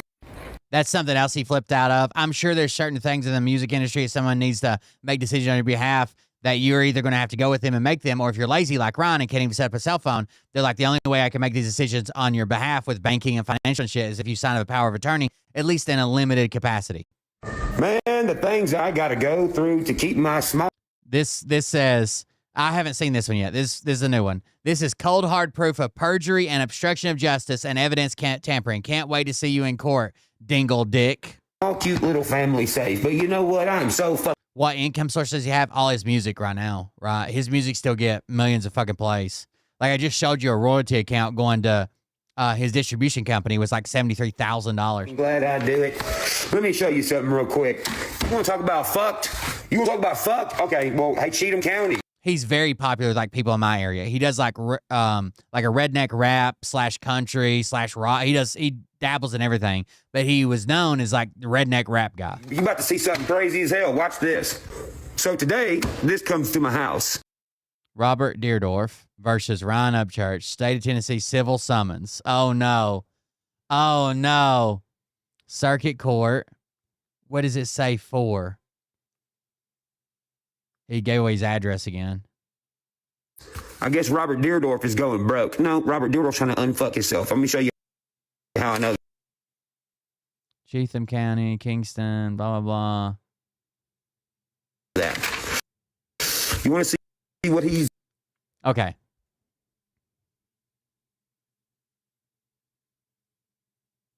That's something else he flipped out of. I'm sure there's certain things in the music industry if someone needs to make decisions on your behalf that you're either going to have to go with them and make them, or if you're lazy like Ryan and can't even set up a cell phone, they're like, the only way I can make these decisions on your behalf with banking and financial shit is if you sign up a power of attorney, at least in a limited capacity. Man, the things I got to go through to keep my small... This says... I haven't seen this one yet. This is a new one. This is cold hard proof of perjury and obstruction of justice and evidence tampering. Can't wait to see you in court, dingle dick. All cute little family safe, but you know what? I'm so What income source does he have? All his music right now, right? His music still get millions of fucking plays. Like, I just showed you a royalty account going to his distribution company was like $73,000. I'm glad I do it. Let me show you something real quick. You want to talk about fucked? You want to talk about fucked? Okay, well, hey, Cheatham County. He's very popular with like people in my area. He does like a redneck rap / country / rock. He dabbles in everything, but he was known as like the redneck rap guy. You about to see something crazy as hell. Watch this. So today, this comes to my house. Robert Deerdorf versus Ryan Upchurch, State of Tennessee civil summons. Oh no. Oh no. Circuit Court. What does it say for? He gave away his address again. I guess Robert Deerdorf is going broke. No, Robert Deerdorf's trying to unfuck himself. Let me show you how I know. Cheatham County, Kingston, blah, blah, blah. That. You want to see what he's... Okay.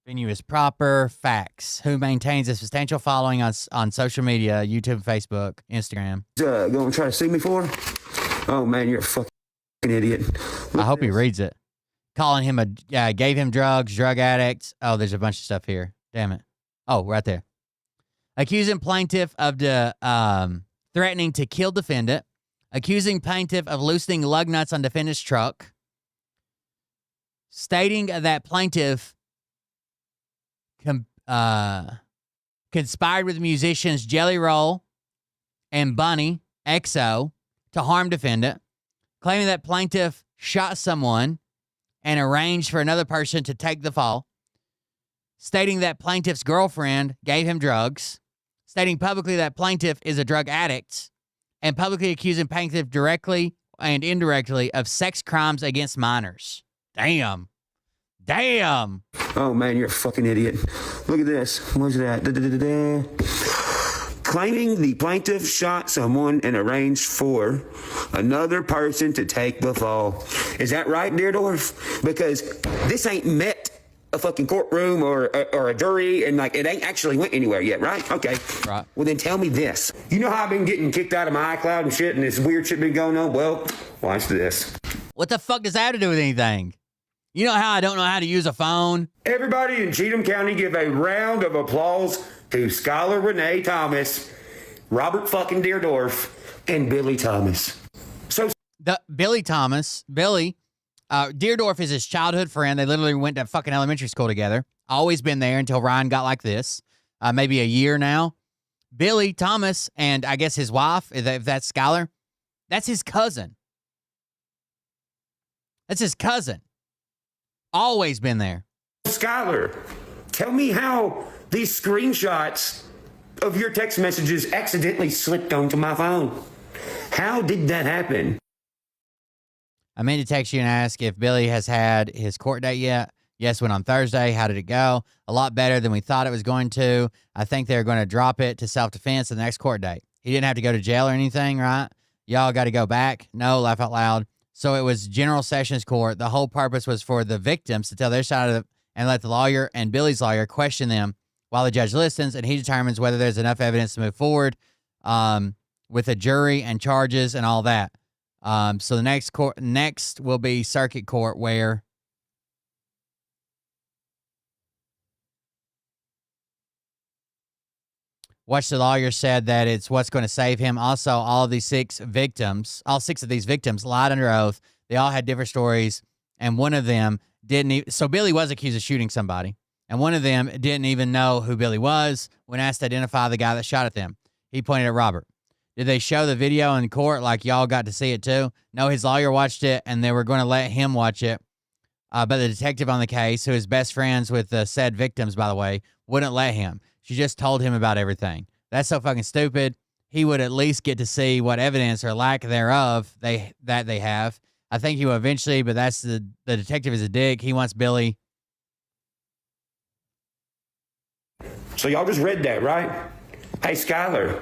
Venue is proper. Facts. Who maintains a substantial following on social media, YouTube, Facebook, Instagram. Going to try to sue me for? Oh, man, you're a fucking idiot. I hope he reads it. Calling him gave him drugs, drug addict. Oh, there's a bunch of stuff here. Damn it. Oh, right there. Accusing plaintiff of threatening to kill defendant. Accusing plaintiff of loosening lug nuts on defendant's truck. Stating that plaintiff conspired with musicians Jelly Roll and Bunny XO to harm defendant, claiming that plaintiff shot someone and arranged for another person to take the fall, stating that plaintiff's girlfriend gave him drugs, stating publicly that plaintiff is a drug addict, and publicly accusing plaintiff directly and indirectly of sex crimes against minors. Damn. Damn. Oh, man, you're a fucking idiot. Look at this. What's that? Claiming the plaintiff shot someone and arranged for another person to take the fall. Is that right, Deerdorf? Because this ain't met a fucking courtroom or a jury, and like it ain't actually went anywhere yet, right? Okay. Right. Well, then tell me this. You know how I've been getting kicked out of my iCloud and shit, and this weird shit been going on? Well, watch this. What the fuck does that have to do with anything? You know how I don't know how to use a phone? Everybody in Cheatham County give a round of applause to Skylar Renee Thomas, Robert fucking Deerdorf, and Billy Thomas. So Billy, Deerdorf is his childhood friend. They literally went to fucking elementary school together. Always been there until Ryan got like this. Maybe a year now. Billy Thomas and I guess his wife, if that's Skylar, that's his cousin. That's his cousin. Always been there. Skylar, tell me how these screenshots of your text messages accidentally slipped onto my phone. How did that happen? I meant to text you and ask if Billy has had his court date yet. Yes, went on Thursday. How did it go? A lot better than we thought it was going to. I think they're going to drop it to self-defense at the next court date. He didn't have to go to jail or anything, right? Y'all got to go back? No, laugh out loud. So it was General Sessions Court. The whole purpose was for the victims to tell their side of it and let the lawyer and Billy's lawyer question them while the judge listens, and he determines whether there's enough evidence to move forward with a jury and charges and all that. So the next will be Circuit Court, where the lawyer said that it's what's going to save him. Also, all 6 of these victims lied under oath. They all had different stories, and one of them didn't even... So Billy was accused of shooting somebody, and one of them didn't even know who Billy was when asked to identify the guy that shot at them. He pointed at Robert. Did they show the video in court like y'all got to see it too? No, his lawyer watched it, and they were going to let him watch it. But the detective on the case, who is best friends with the said victims, by the way, wouldn't let him. She just told him about everything. That's so fucking stupid. He would at least get to see what evidence or lack thereof they have. I think he will eventually, but that's the detective is a dick. He wants Billy. So y'all just read that, right? Hey, Skylar,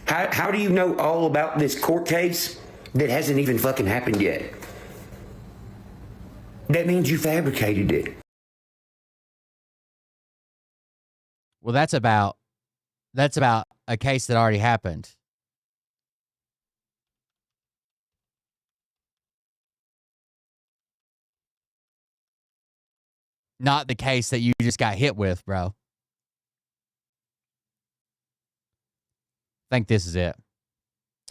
how do you know all about this court case that hasn't even fucking happened yet? That means you fabricated it. Well, that's about a case that already happened. not the case that you just got hit with, bro. I think this is it.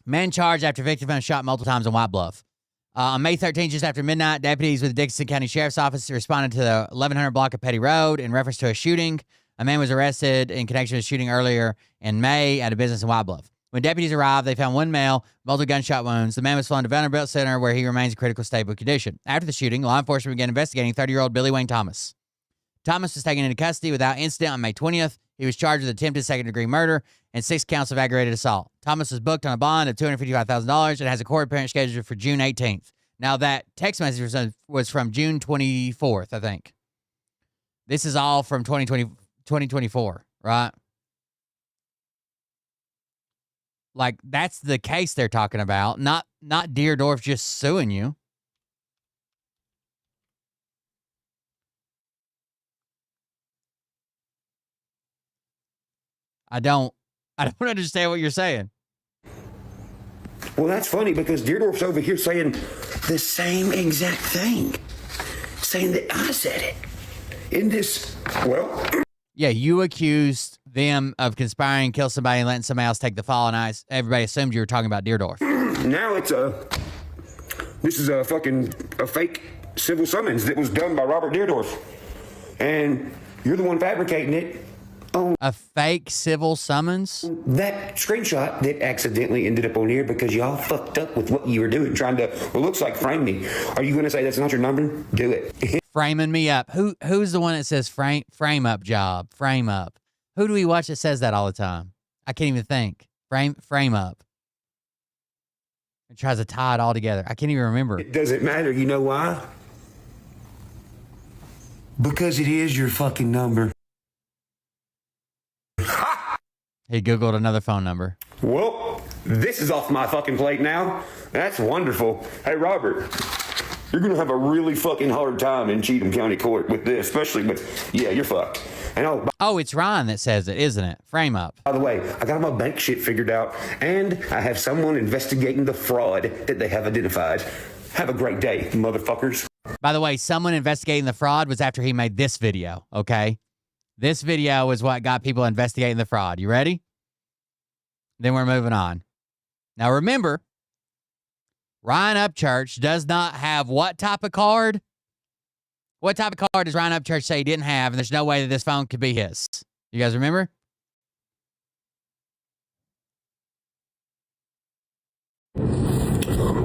Man charged after victim found shot multiple times in White Bluff. On May 13th, just after midnight, deputies with the Dixon County Sheriff's Office responded to the 1100 block of Petty Road in reference to a shooting. A man was arrested in connection with a shooting earlier in May at a business in White Bluff. When deputies arrived, they found one male, multiple gunshot wounds. The man was flown to Vanderbilt Center, where he remains in critical stable condition. After the shooting, law enforcement began investigating 30-year-old Billy Wayne Thomas. Thomas was taken into custody without incident on May 20th. He was charged with attempted second-degree murder and 6 counts of aggravated assault. Thomas was booked on a bond of $255,000 and has a court appearance scheduled for June 18th. Now, that text message was from June 24th, I think. This is all from 2024, right? Like, that's the case they're talking about, not Deerdorf just suing you. I don't understand what you're saying. Well, that's funny because Deerdorf's over here saying the same exact thing, saying that I said it in this. Well, yeah, you accused them of conspiring, kill somebody, and letting somebody else take the fall, and everybody assumed you were talking about Deerdorf. Now this is a fake civil summons that was done by Robert Deerdorf, and you're the one fabricating it. A fake civil summons? That screenshot that accidentally ended up on here because y'all fucked up with what you were doing, trying to, well, looks like frame me. Are you going to say that's not your number? Do it. Framing me up. Who's the one that says frame up job? Frame up. Who do we watch that says that all the time? I can't even think. Frame up. It tries to tie it all together. I can't even remember. It doesn't matter. You know why? Because it is your fucking number. He Googled another phone number. Well, this is off my fucking plate now. That's wonderful. Hey, Robert, you're going to have a really fucking hard time in Cheatham County Court with this, especially with, yeah, you're fucked. And it's Ryan that says it, isn't it? Frame up. By the way, I got my bank shit figured out, and I have someone investigating the fraud that they have identified. Have a great day, motherfuckers. By the way, someone investigating the fraud was after he made this video, okay? This video was what got people investigating the fraud. You ready? Then we're moving on. Now remember, Ryan Upchurch does not have what type of card? What type of card does Ryan Upchurch say he didn't have, and there's no way that this phone could be his? You guys remember?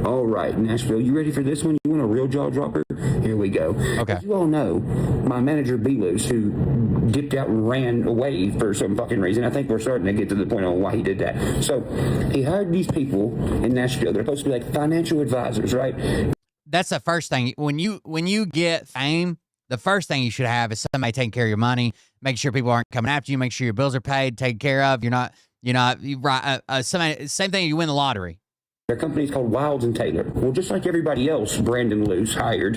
All right, Nashville, you ready for this one? You want a real jaw dropper? Here we go. Okay. As you all know, my manager, Belus, who dipped out and ran away for some fucking reason. I think we're starting to get to the point on why he did that. So he hired these people in Nashville. They're supposed to be like financial advisors, right? That's the first thing. When you get fame, the first thing you should have is somebody taking care of your money, make sure people aren't coming after you, make sure your bills are paid, taken care of. Same thing you win the lottery. Their company's called Wilds and Taylor. Well, just like everybody else Brandon Luce hired,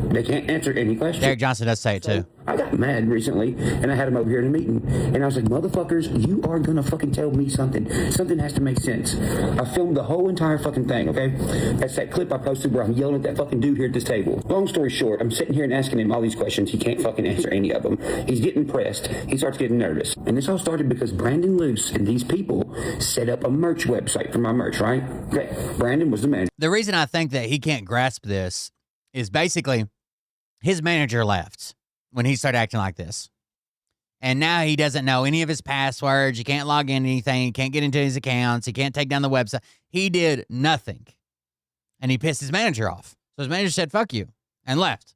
they can't answer any questions. Derek Johnson does say it too. I got mad recently, and I had him over here in a meeting, and I was like, motherfuckers, you are gonna fucking tell me something. Something has to make sense. I filmed the whole entire fucking thing, okay? That's that clip I posted where I'm yelling at that fucking dude here at this table. Long story short, I'm sitting here and asking him all these questions. He can't fucking answer any of them. He's getting pressed. He starts getting nervous. And this all started because Brandon Luce and these people set up a merch website for my merch, right? Okay, Brandon was the manager. The reason I think that he can't grasp this is basically his manager left when he started acting like this. And now he doesn't know any of his passwords. He can't log in anything. He can't get into his accounts. He can't take down the website. He did nothing. And he pissed his manager off. So his manager said, fuck you, and left.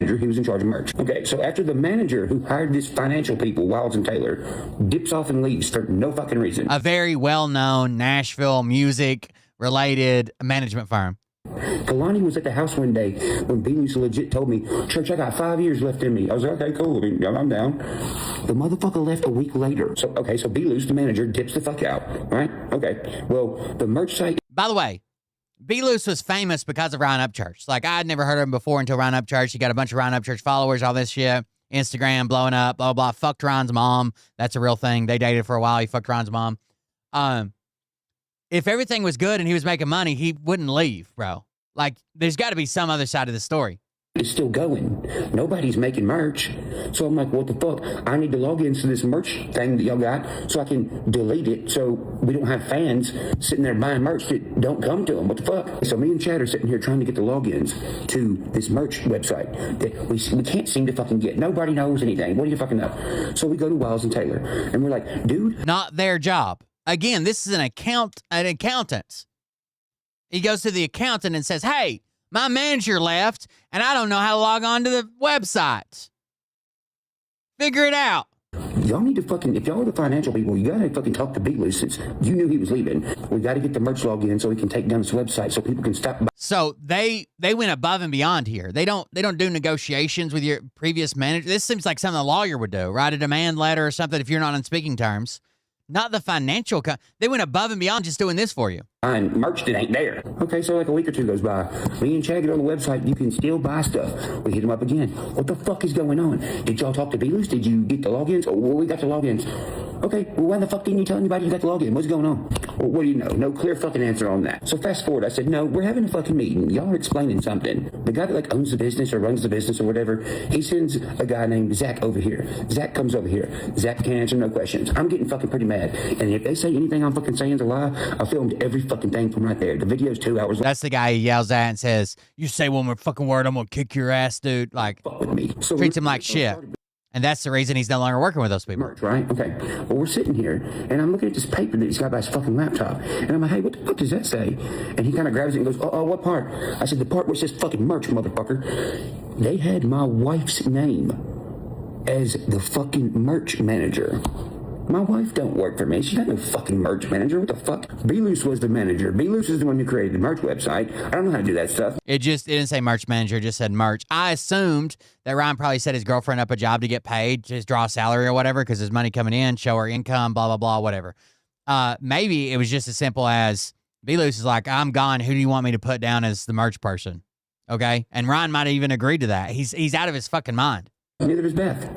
He was in charge of merch. Okay, so after the manager who hired these financial people, Wilds and Taylor, dips off and leaves for no fucking reason. A very well-known Nashville music-related management firm. Kalani was at the house one day when Belus legit told me, Church, I got 5 years left in me. I was like, okay, cool. I mean, I'm down. The motherfucker left a week later. So Belus, the manager, dips the fuck out, right? Okay, well, the merch site... By the way, Belus was famous because of Ryan Upchurch. Like, I had never heard of him before until Ryan Upchurch. He got a bunch of Ryan Upchurch followers, all this shit. Instagram blowing up, blah, blah, blah. Fucked Ryan's mom. That's a real thing. They dated for a while. He fucked Ryan's mom. If everything was good and he was making money, he wouldn't leave, bro. Like, there's got to be some other side of the story. is still going. Nobody's making merch. So I'm like, what the fuck? I need to log into this merch thing that y'all got so I can delete it so we don't have fans sitting there buying merch that don't come to them. What the fuck? So me and Chad are sitting here trying to get the logins to this merch website that we can't seem to fucking get. Nobody knows anything. What do you fucking know? So we go to Wiles and Taylor and we're like, dude. Not their job. Again, this is an accountant. He goes to the accountant and says, hey, my manager left, and I don't know how to log on to the website. Figure it out. Y'all need to fucking, if y'all are the financial people, you gotta fucking talk to Beatley since you knew he was leaving. We gotta get the merch login so we can take down this website so people can stop. So they went above and beyond here. They don't do negotiations with your previous manager. This seems like something a lawyer would do. Write a demand letter or something if you're not on speaking terms. Not the financial they went above and beyond just doing this for you. And merch that ain't there. Okay, so like a week or two goes by. Me and Chad get on the website. You can still buy stuff. We hit them up again. What the fuck is going on? Did y'all talk to Bealus? Did you get the logins? Oh, well, we got the logins. Okay, well, why the fuck didn't you tell anybody you got the login? What's going on? Well, what do you know? No clear fucking answer on that. So fast forward, I said, no, we're having a fucking meeting. Y'all are explaining something. The guy that like owns the business or runs the business or whatever, he sends a guy named Zach over here. Zach comes over here. Zach can't answer no questions. I'm getting fucking pretty mad. And if they say anything I'm fucking saying is a lie, I filmed every fucking thing from right there. The video's 2 hours long. That's the guy he yells at and says, you say one more fucking word, I'm gonna kick your ass, dude. Like, fuck with me. So treats him like shit. And that's the reason he's no longer working with those people. Merch, right? Okay. Well, we're sitting here, and I'm looking at this paper that he's got by his fucking laptop. And I'm like, hey, what the fuck does that say? And he kind of grabs it and goes, oh, what part? I said, the part where it says fucking merch, motherfucker. They had my wife's name as the fucking merch manager. My wife don't work for me. She's not no fucking merch manager. What the fuck? Bealus was the manager. Bealus is the one who created the merch website. I don't know how to do that stuff. It didn't say merch manager. It just said merch. I assumed that Ryan probably set his girlfriend up a job to get paid, just draw a salary or whatever, because there's money coming in, show her income, blah, blah, blah, whatever. Maybe it was just as simple as Bealus is like, I'm gone. Who do you want me to put down as the merch person? Okay? And Ryan might have even agreed to that. He's out of his fucking mind. Neither is Beth.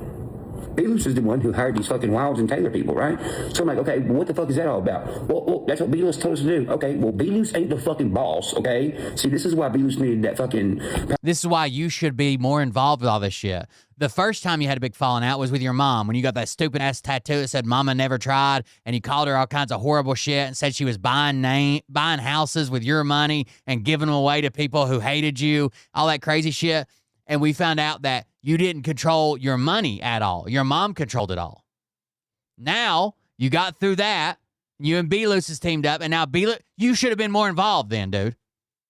Bealus is the one who hired these fucking Wiles and Taylor people, right? So I'm like, okay, what the fuck is that all about? Well, that's what Bealus told us to do. Okay, well, Bealus ain't the fucking boss, okay? See, this is why Bealus needed that fucking... This is why you should be more involved with all this shit. The first time you had a big falling out was with your mom when you got that stupid-ass tattoo that said Mama Never Tried, and you called her all kinds of horrible shit and said she was buying houses with your money and giving them away to people who hated you, all that crazy shit. And we found out that you didn't control your money at all. Your mom controlled it all. Now, you got through that. You and Bealus has teamed up, and now Bealus, you should have been more involved then, dude.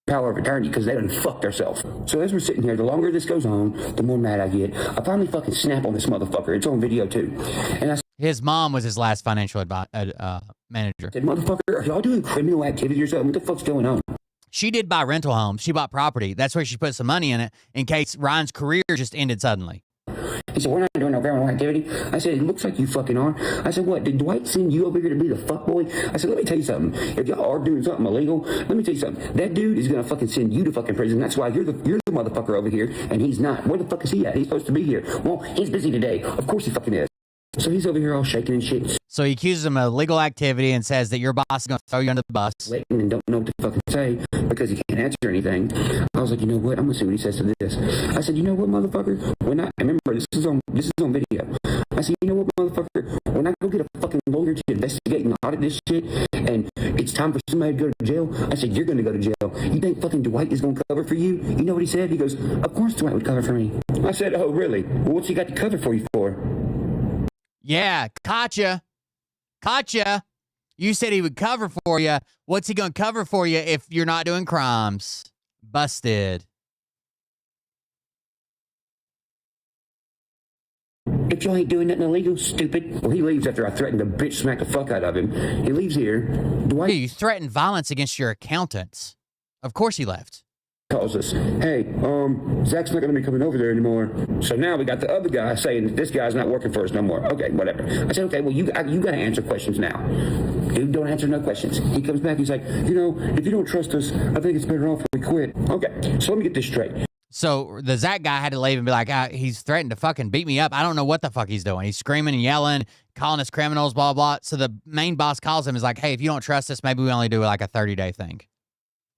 Power of attorney because they done fucked themselves. So as we're sitting here, the longer this goes on, the more mad I get. I finally fucking snap on this motherfucker. It's on video too. And his mom was his last financial manager. I said, motherfucker, are y'all doing criminal activity or something? What the fuck's going on? She did buy rental homes. She bought property. That's where she put some money in it in case Ryan's career just ended suddenly. He said, we're not doing no criminal activity. I said, it looks like you fucking are. I said, what, did Dwight send you over here to be the fuckboy? I said, let me tell you something. If y'all are doing something illegal, let me tell you something. That dude is going to fucking send you to fucking prison. That's why you're the motherfucker over here, and he's not. Where the fuck is he at? He's supposed to be here. Well, he's busy today. Of course he fucking is. So he's over here all shaking and shit. So he accuses him of illegal activity and says that your boss is going to throw you under the bus. And don't know what to fucking say because he can't answer anything. I was like, you know what? I'm going to see what he says to this. I said, you know what, motherfucker? Remember, this is on video. I said, you know what, motherfucker? When I go get a fucking lawyer to investigate and audit this shit, and it's time for somebody to go to jail, I said, you're going to go to jail. You think fucking Dwight is going to cover for you? You know what he said? He goes, of course Dwight would cover for me. I said, oh, really? Well, what's he got to cover for you for? Yeah, gotcha. You said he would cover for you. What's he going to cover for you if you're not doing crimes? Busted. If y'all ain't doing nothing illegal, stupid. Well, he leaves after I threatened to bitch smack the fuck out of him. He leaves here. Dwight... Yeah, you threatened violence against your accountants. Of course he left. Calls us, hey, Zach's not going to be coming over there anymore. So now we got the other guy saying that this guy's not working for us no more. Okay, whatever. I said, okay, well, you got to answer questions now. Dude, don't answer no questions. He comes back, he's like, you know, if you don't trust us, I think it's better off if we quit. Okay, so let me get this straight. So the Zach guy had to leave and be like, he's threatened to fucking beat me up. I don't know what the fuck he's doing. He's screaming and yelling, calling us criminals, blah, blah. So the main boss calls him, is like, hey, if you don't trust us, maybe we only do like a 30-day thing.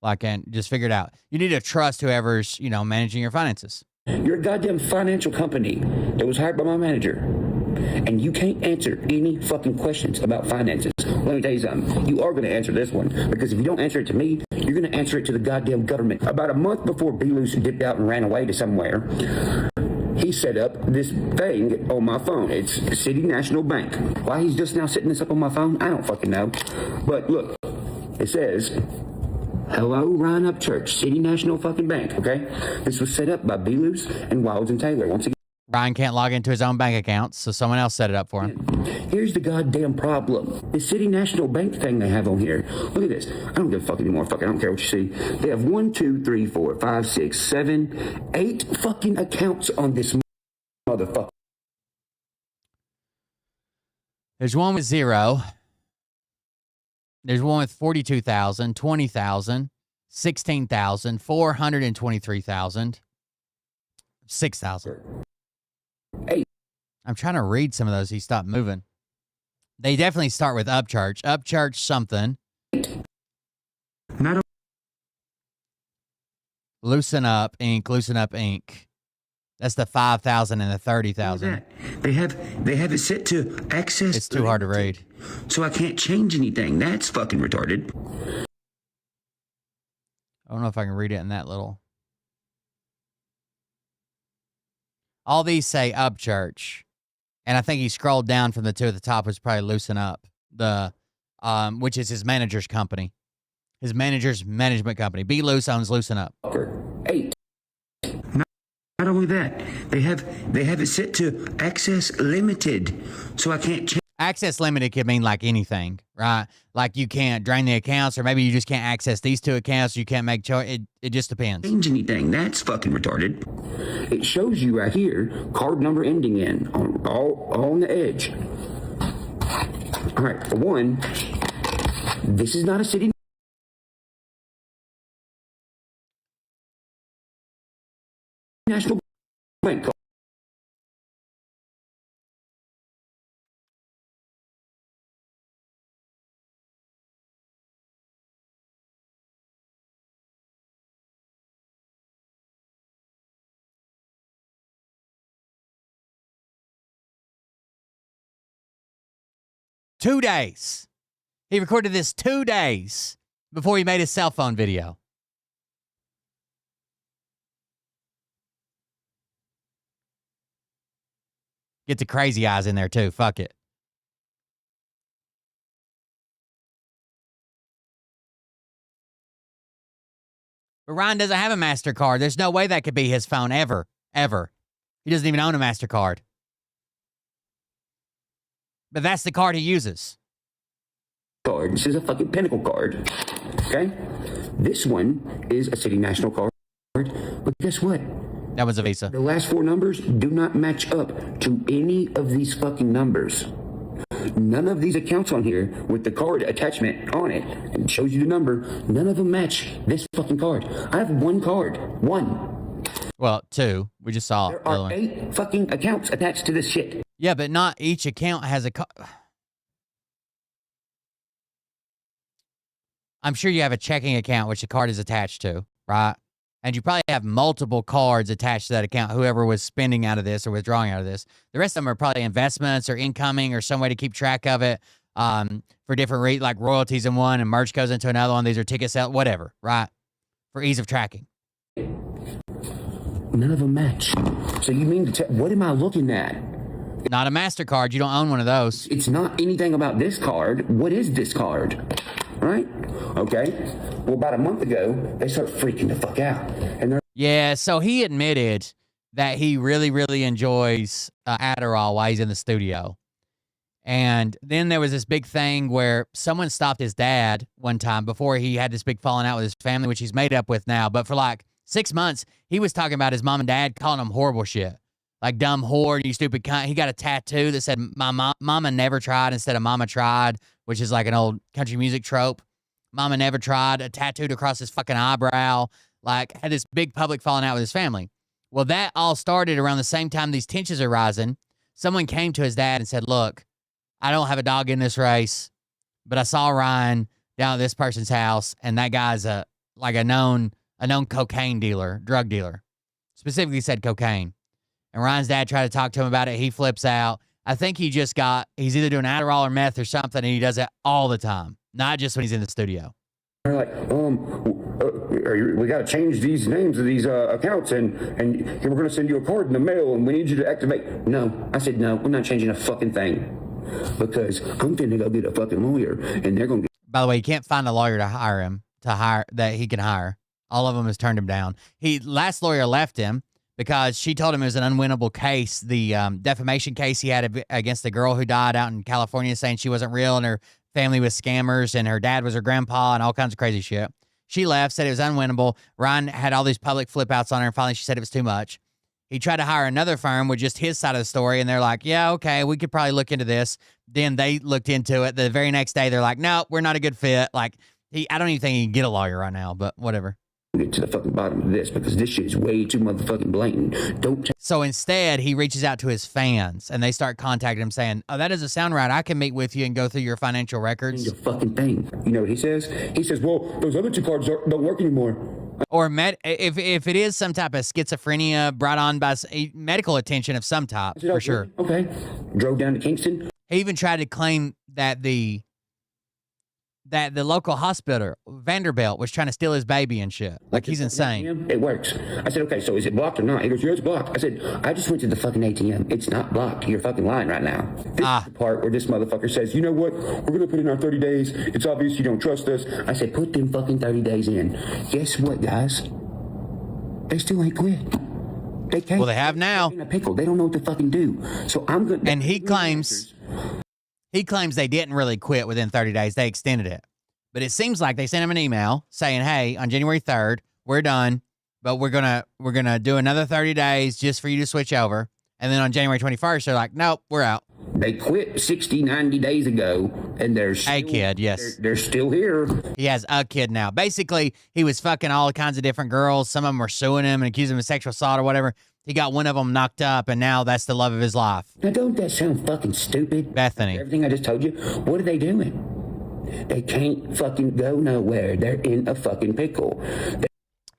Like, and just figure it out. You need to trust whoever's, managing your finances. You're a goddamn financial company that was hired by my manager. And you can't answer any fucking questions about finances. Let me tell you something. You are going to answer this one. Because if you don't answer it to me, you're going to answer it to the goddamn government. About a month before B-Loose dipped out and ran away to somewhere, he set up this thing on my phone. It's City National Bank. Why he's just now setting this up on my phone, I don't fucking know. But look, it says, hello, Ryan Upchurch, City National fucking Bank, okay? This was set up by B-Loose and Wilds and Taylor. Once again, Ryan can't log into his own bank accounts, so someone else set it up for him. here's the goddamn problem. The City National Bank thing they have on here. Look at this. I don't give a fuck anymore. Fuck it. I don't care what you see. They have 1, 2, 3, 4, 5, 6, 7, 8 fucking accounts on this motherfucker. There's one with 0. There's one with 42,000, 20,000, 16,000, 423,000, 6,000. Hey. I'm trying to read some of those. He stopped moving. They definitely start with Upchurch. Upchurch something. Not Loosen Up Inc. Loosen Up Inc. That's the 5,000 and the 30,000. They have it set to access. It's too hard to read. So I can't change anything. That's fucking retarded. I don't know if I can read it in that little. All these say Upchurch. And I think he scrolled down from the two at the top, was probably Loosen Up, which is his manager's company. His manager's management company. Be Loose owns Loosen Up. 8. Not only that, they have it set to access limited, so I can't change. Access limited could mean like anything, right? Like you can't drain the accounts, or maybe you just can't access these two accounts. You can't make choice. It just depends. Change anything. That's fucking retarded. It shows you right here, card number ending in on the edge. All right, for one, this is not a City National Bank card. Two days. He recorded this 2 days before he made his cell phone video. Get the crazy eyes in there too. Fuck it. But Ryan doesn't have a MasterCard. There's no way that could be his phone ever. Ever. He doesn't even own a MasterCard. But that's the card he uses. Card. This is a fucking Pinnacle card. Okay? This one is a City National card. But guess what? That was a Visa. The last 4 numbers do not match up to any of these fucking numbers. None of these accounts on here with the card attachment on it and shows you the number, none of them match this fucking card. I have 1 card. 1. Well, 2. We just saw There are 8 fucking accounts attached to this shit. Yeah, but not each account has a card. I'm sure you have a checking account which the card is attached to, right? And you probably have multiple cards attached to that account, whoever was spending out of this or withdrawing out of this. The rest of them are probably investments or incoming or some way to keep track of it for different reasons, like royalties in one and merch goes into another one. These are ticket sales, whatever, right? For ease of tracking. None of them match. So you mean to tell, what am I looking at? Not a MasterCard. You don't own one of those. It's not anything about this card. What is this card? Right? Okay. Well, about a month ago, they start freaking the fuck out. And they're yeah, so he admitted that he really, really enjoys Adderall while he's in the studio. And then there was this big thing where someone stopped his dad one time before he had this big falling out with his family, which he's made up with now. But for like 6 months, he was talking about his mom and dad calling him horrible shit. Like dumb whore, you stupid cunt. He got a tattoo that said mama never tried instead of mama tried, which is like an old country music trope. Mama never tried, tattooed across his fucking eyebrow. Like had this big public falling out with his family. Well, that all started around the same time these tensions are rising. Someone came to his dad and said, look, I don't have a dog in this race, but I saw Ryan down at this person's house, and that guy's a known cocaine dealer, drug dealer. specifically said cocaine. And Ryan's dad tried to talk to him about it. He flips out. I think he's either doing Adderall or meth or something, and he does it all the time, not just when he's in the studio. They're like, we got to change these names of these accounts, and we're going to send you a card in the mail, and we need you to activate. No, I said, no, we're not changing a fucking thing, because I'm going to go get a fucking lawyer, and they're going to. By the way, you can't find a lawyer that he can hire. All of them has turned him down. Last lawyer left him because she told him it was an unwinnable case. The defamation case he had against the girl who died out in California, saying she wasn't real and her family was scammers and her dad was her grandpa and all kinds of crazy shit. She left, said it was unwinnable. Ryan had all these public flip outs on her, and finally she said it was too much. He tried to hire another firm with just his side of the story, and they're like, yeah, okay, we could probably look into this. Then they looked into it. The very next day, they're like, no, we're not a good fit. Like, I don't even think he can get a lawyer right now, but whatever. Get to the fucking bottom of this, because this shit is way too motherfucking blatant. So instead, he reaches out to his fans, and they start contacting him saying, oh, that doesn't sound right. I can meet with you and go through your financial records. Your fucking thing. You know what he says? He says, well, those other 2 cards don't work anymore. Or if it is some type of schizophrenia brought on by medical attention of some type, for sure. Okay. Drove down to Kingston. He even tried to claim that the local hospital, Vanderbilt, was trying to steal his baby and shit. Like, he's insane. It works. I said, okay, so is it blocked or not? He goes, yeah, it's blocked. I said, I just went to the fucking ATM. It's not blocked. You're fucking lying right now. This is the part where this motherfucker says, you know what? We're going to put in our 30 days. It's obvious you don't trust us. I said, put them fucking 30 days in. Guess what, guys? They still ain't quit. They can't. Well, they have now. In a pickle. They don't know what to fucking do. So I'm going to. And he claims they didn't really quit within 30 days. They extended it. But it seems like they sent him an email saying, hey, on January 3rd, we're done, but we're gonna do another 30 days just for you to switch over. And then on January 21st, they're like, nope, we're out. They quit 60, 90 days ago, and they're still, a kid, yes. They're still here. He has a kid now. Basically, he was fucking all kinds of different girls. Some of them were suing him and accusing him of sexual assault or whatever. He got one of them knocked up, and now that's the love of his life. Now, don't that sound fucking stupid? Bethany. Everything I just told you, what are they doing? They can't fucking go nowhere. They're in a fucking pickle.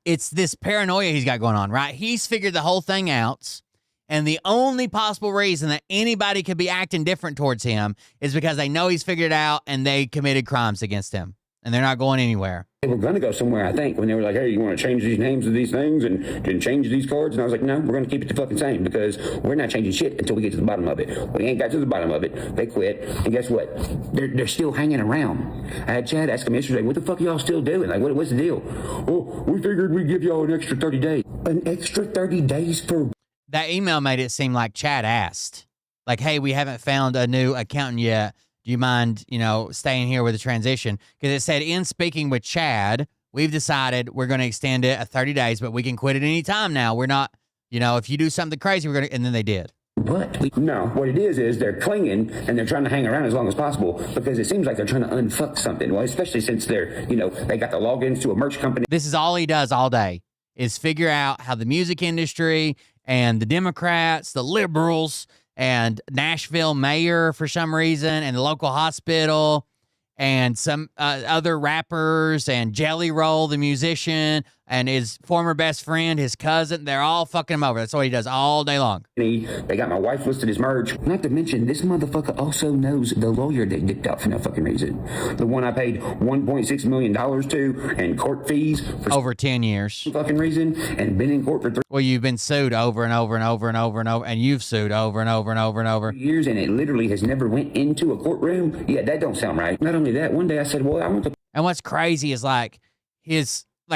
It's this paranoia he's got going on, right? He's figured the whole thing out, and the only possible reason that anybody could be acting different towards him is because they know he's figured it out and they committed crimes against him, and they're not going anywhere. They were going to go somewhere, I think, when they were like, hey, you want to change these names of these things and change these cards? And I was like, no, we're going to keep it the fucking same, because we're not changing shit until we get to the bottom of it. We ain't got to the bottom of it. They quit. And guess what? They're still hanging around. I had Chad ask him yesterday, what the fuck are y'all still doing? Like, what's the deal? Oh, we figured we'd give y'all an extra 30 days. An extra 30 days for... That email made it seem like Chad asked. Like, hey, we haven't found a new accountant yet. Do you mind, staying here with the transition? Because it said, in speaking with Chad, we've decided we're going to extend it 30 days, but we can quit at any time now. We're not, if you do something crazy, we're going to, and then they did. What? No, what it is they're clinging and they're trying to hang around as long as possible because it seems like they're trying to unfuck something. Well, especially since they're, they got the logins to a merch company. This is all he does all day is figure out how the music industry and the Democrats, the liberals, and Nashville mayor for some reason, and the local hospital, and some other rappers, and Jelly Roll, the musician, and his former best friend, his cousin, they're all fucking him over. That's what he does all day long. They got my wife listed as merge. Not to mention, this motherfucker also knows the lawyer they dicked out for no fucking reason. The one I paid $1.6 million to and court fees for over 10 years. Fucking reason, and been in court for 3 Well, you've been sued over and over and over and over and over, and you've sued over and over and over and over. years, and it literally has never went into a courtroom. Yeah, that don't sound right. Not only that, one day I said, well, I want to... And what's crazy is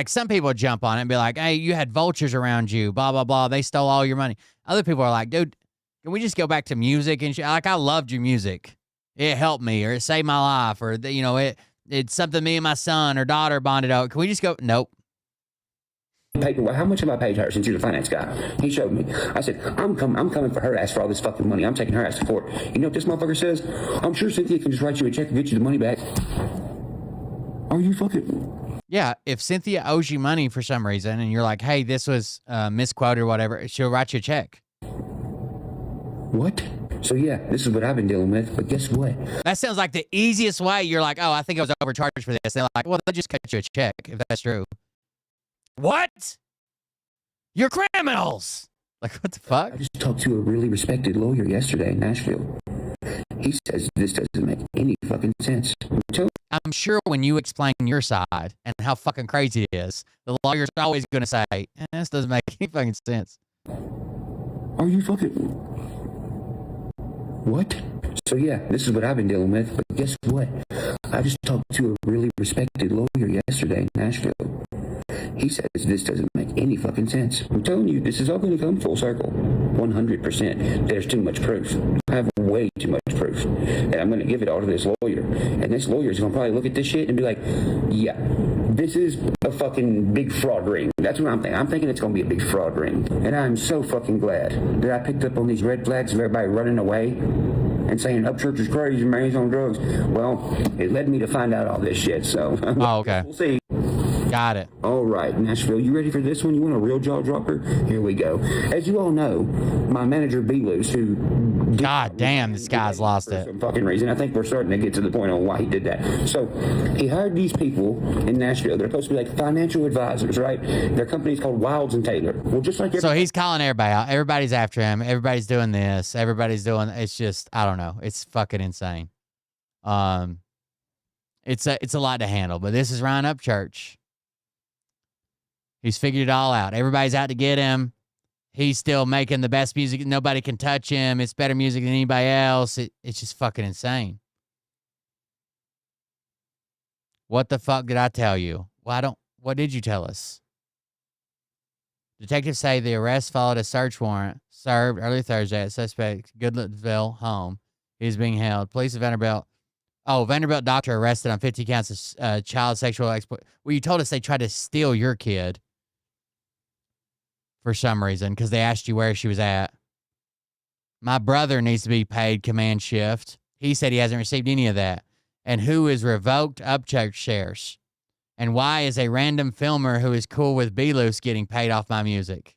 some people jump on it and be like, hey, you had vultures around you, blah, blah, blah. They stole all your money. Other people are like, dude, can we just go back to music and shit? Like, I loved your music. It helped me, or it saved my life, or, it's something me and my son or daughter bonded over. Can we just go? Nope. Well, how much have I paid her since you're the finance guy? He showed me. I said, I'm coming for her ass for all this fucking money. I'm taking her ass to court. You know what this motherfucker says? I'm sure Cynthia can just write you a check and get you the money back. Are you fucking... Yeah, if Cynthia owes you money for some reason and you're like, hey, this was misquoted or whatever, she'll write you a check. What? So, yeah, this is what I've been dealing with, but guess what? That sounds like the easiest way. You're like, oh, I think I was overcharged for this. They're like, well, they'll just cut you a check if that's true. What? You're criminals. Like, what the fuck? I just talked to a really respected lawyer yesterday in Nashville. He says this doesn't make any fucking sense. I'm sure when you explain your side and how fucking crazy it is, the lawyer's always going to say, this doesn't make any fucking sense. Are you fucking... What? So yeah, this is what I've been dealing with, but guess what? I just talked to a really respected lawyer yesterday in Nashville. He says this doesn't make any fucking sense. I'm telling you, this is all going to come full circle. 100%. There's too much proof. I have way too much proof. And I'm going to give it all to this lawyer. And this lawyer's going to probably look at this shit and be like, yeah, this is a fucking big fraud ring. That's what I'm thinking. I'm thinking it's going to be a big fraud ring. And I'm so fucking glad that I picked up on these red flags of everybody running away and saying Upchurch is crazy, man, he's on drugs. Well, it led me to find out all this shit, so. Oh, okay. We'll see. Got it. All right, Nashville, you ready for this one? You want a real jaw dropper? Here we go. As you all know, my manager B-Loose, who... God damn, this guy's lost it. For some fucking reason. I think we're starting to get to the point on why he did that. So, he hired these people in Nashville. They're supposed to be like financial advisors, right? Their company's called Wilds and Taylor. Well, just like... So he's calling everybody out. Everybody's after him. Everybody's doing this. Everybody's doing... It's just, I don't know. It's fucking insane. It's a lot to handle, but this is Ryan Upchurch. He's figured it all out. Everybody's out to get him. He's still making the best music. Nobody can touch him. It's better music than anybody else. It's just fucking insane. What the fuck did I tell you? What did you tell us? Detectives say the arrest followed a search warrant served early Thursday at suspect Goodlettsville home. He is being held. Police of Vanderbilt. Oh, Vanderbilt doctor arrested on 50 counts of child sexual exploit. Well, you told us they tried to steal your kid for some reason because they asked you where she was at. My brother needs to be paid command shift. He said he hasn't received any of that. And who is revoked Upchurch shares? And why is a random filmer who is cool with B-Loose getting paid off my music?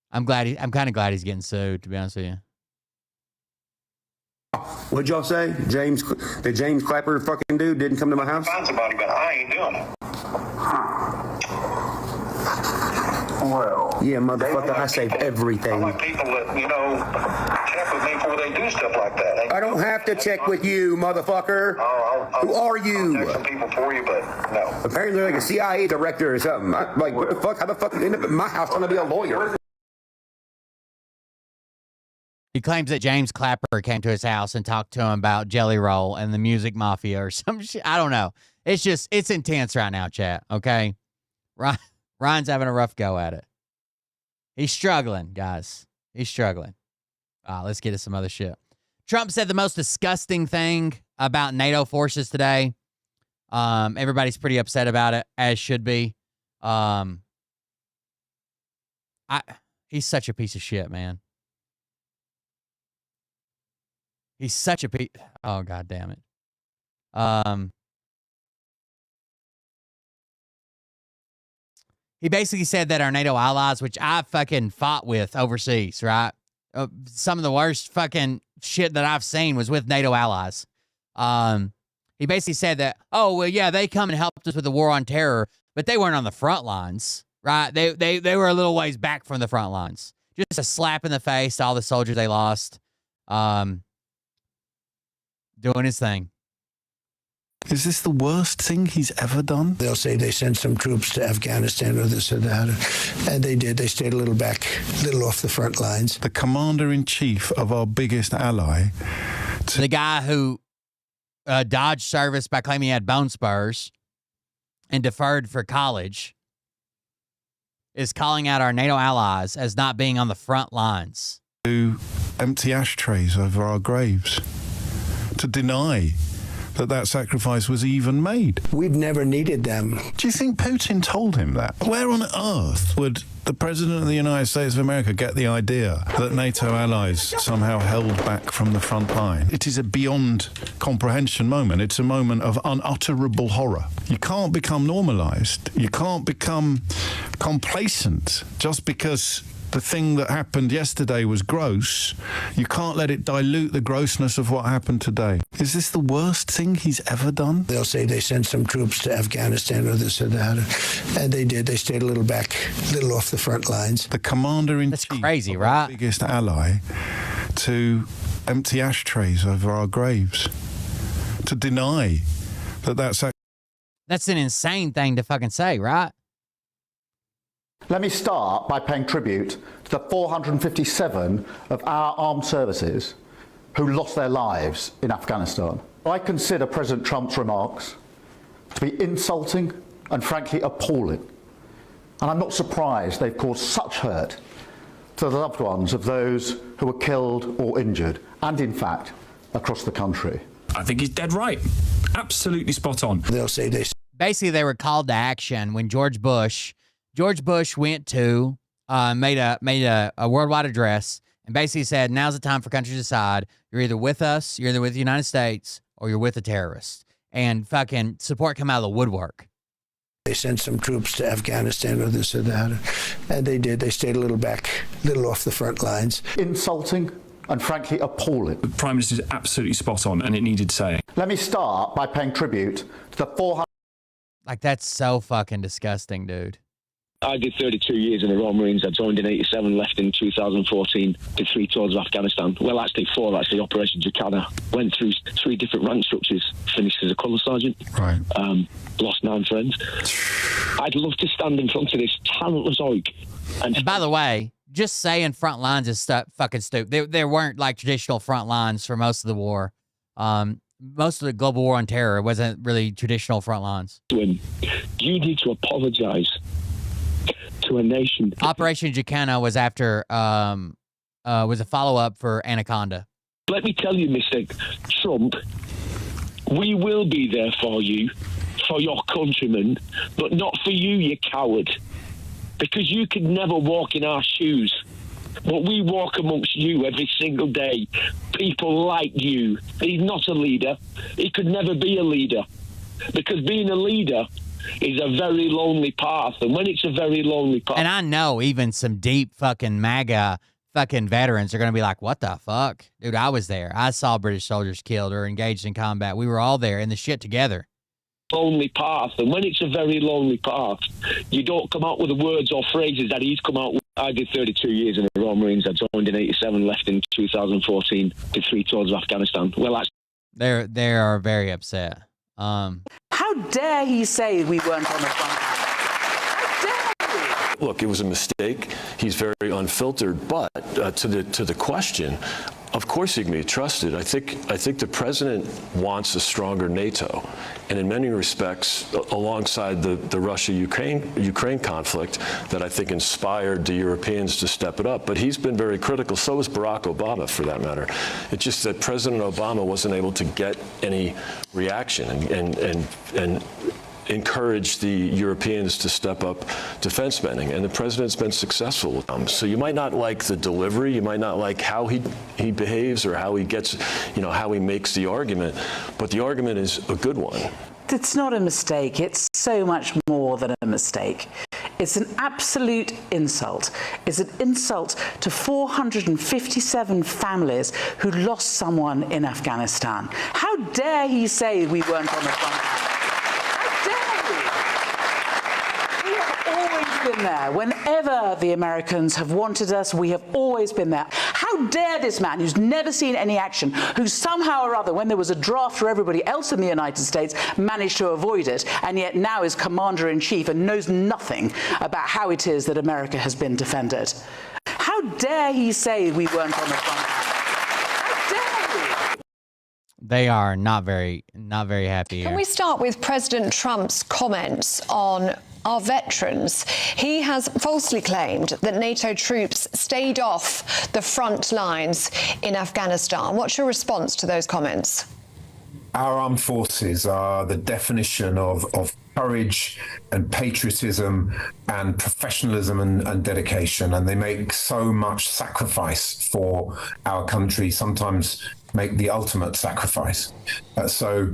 I'm kind of glad he's getting sued, to be honest with you. What'd y'all say? The James Clapper fucking dude didn't come to my house? Found somebody, but I ain't doing it. Well, yeah, motherfucker, I save everything. I like people that, check with me before they do stuff like that. I don't have to check with you, motherfucker. Who are you? I'll check some people for you, but no. Apparently like a CIA director or something. What the fuck? How the fuck did you end up at my house trying to be a lawyer? He claims that James Clapper came to his house and talked to him about Jelly Roll and the Music Mafia or some shit. I don't know. It's intense right now, chat, okay? Ryan's having a rough go at it. He's struggling, guys. He's struggling. Let's get to some other shit. Trump said the most disgusting thing about NATO forces today. Everybody's pretty upset about it, as should be. He's such a piece of shit, man. He's such a piece. Oh, God damn it. He basically said that our NATO allies, which I fucking fought with overseas, right? Some of the worst fucking shit that I've seen was with NATO allies. He basically said that, oh, well, yeah, they come and helped us with the war on terror, but they weren't on the front lines, right? They were a little ways back from the front lines. Just a slap in the face to all the soldiers they lost. Doing his thing. Is this the worst thing he's ever done? They'll say they sent some troops to Afghanistan or this or that. And they did. They stayed a little off the front lines. The commander-in-chief of our biggest ally. The guy who dodged service by claiming he had bone spurs and deferred for college is calling out our NATO allies as not being on the front lines. To empty ashtrays over our graves. To deny that sacrifice was even made. We've never needed them. Do you think Putin told him that? Where on earth would the President of the United States of America get the idea that NATO allies somehow held back from the front line? It is a beyond comprehension moment. It's a moment of unutterable horror. You can't become normalized. You can't become complacent just because the thing that happened yesterday was gross, you can't let it dilute the grossness of what happened today. Is this the worst thing he's ever done? They'll say they sent some troops to Afghanistan or this or that, and they did. They stayed a little back, a little off the front lines. The commander-in-chief, that's crazy, right? Biggest ally, to empty ashtrays over our graves, to deny that that's an insane thing to fucking say, right? Let me start by paying tribute to the 457 of our armed services who lost their lives in Afghanistan. I consider President Trump's remarks to be insulting and frankly appalling. And I'm not surprised they've caused such hurt to the loved ones of those who were killed or injured, and in fact, across the country. I think he's dead right. Absolutely spot on. They'll say they... Basically, they were called to action when George Bush went to, made a worldwide address and basically said, now's the time for countries to decide. You're either with us, you're either with the United States, or you're with the terrorists. And fucking support come out of the woodwork. They sent some troops to Afghanistan or this or that, and they did. They stayed a little back, a little off the front lines. Insulting and frankly appalling. The Prime Minister's absolutely spot on, and it needed saying. Let me start by paying tribute to the 400... Like, that's so fucking disgusting, dude. I did 32 years in the Royal Marines. I joined in 87, left in 2014, did 3 tours of Afghanistan. Well, actually 4, Operation Jacana. Went through 3 different rank structures, finished as a colour sergeant. Right. Lost 9 friends. I'd love to stand in front of this talentless oik. And by the way, just saying front lines is fucking stupid. There weren't like traditional front lines for most of the war. Most of the global war on terror wasn't really traditional front lines. You need to apologise to a nation. Operation Jacana was after was a follow-up for Anaconda. Let me tell you, Mr. Trump, we will be there for you, for your countrymen, but not for you, you coward. Because you could never walk in our shoes. But we walk amongst you every single day. People like you. He's not a leader. He could never be a leader. Because being a leader is a very lonely path. And when it's a very lonely path... And I know even some deep fucking MAGA fucking veterans are going to be like, what the fuck? Dude, I was there. I saw British soldiers killed or engaged in combat. We were all there in the shit together. Lonely path. And when it's a very lonely path, you don't come out with the words or phrases that he's come out with. I did 32 years in the Royal Marines. I joined in 87, left in 2014, did 3 tours of Afghanistan. Well, they are very upset. How dare he say we weren't on the front line? Look, it was a mistake. He's very unfiltered. But to the question, of course he can be trusted. I think the president wants a stronger NATO, and in many respects, alongside the Russia-Ukraine conflict, that I think inspired the Europeans to step it up. But he's been very critical. So was Barack Obama, for that matter. It's just that President Obama wasn't able to get any reaction and encourage the Europeans to step up defense spending, and the president's been successful with them. So you might not like the delivery, you might not like how he behaves or how he gets, how he makes the argument, but the argument is a good one. It's not a mistake. It's so much more than a mistake. It's an absolute insult. It's an insult to 457 families who lost someone in Afghanistan. How dare he say we weren't on the front line? Been there. Whenever the Americans have wanted us, we have always been there. How dare this man, who's never seen any action, who somehow or other, when there was a draft for everybody else in the United States, managed to avoid it, and yet now is commander-in-chief and knows nothing about how it is that America has been defended. How dare he say we weren't on the front line? How dare he? They are not very happy here. Can we start with President Trump's comments on our veterans? He has falsely claimed that NATO troops stayed off the front lines in Afghanistan. What's your response to those comments? Our armed forces are the definition of courage and patriotism and professionalism and dedication, and they make so much sacrifice for our country, sometimes make the ultimate sacrifice. So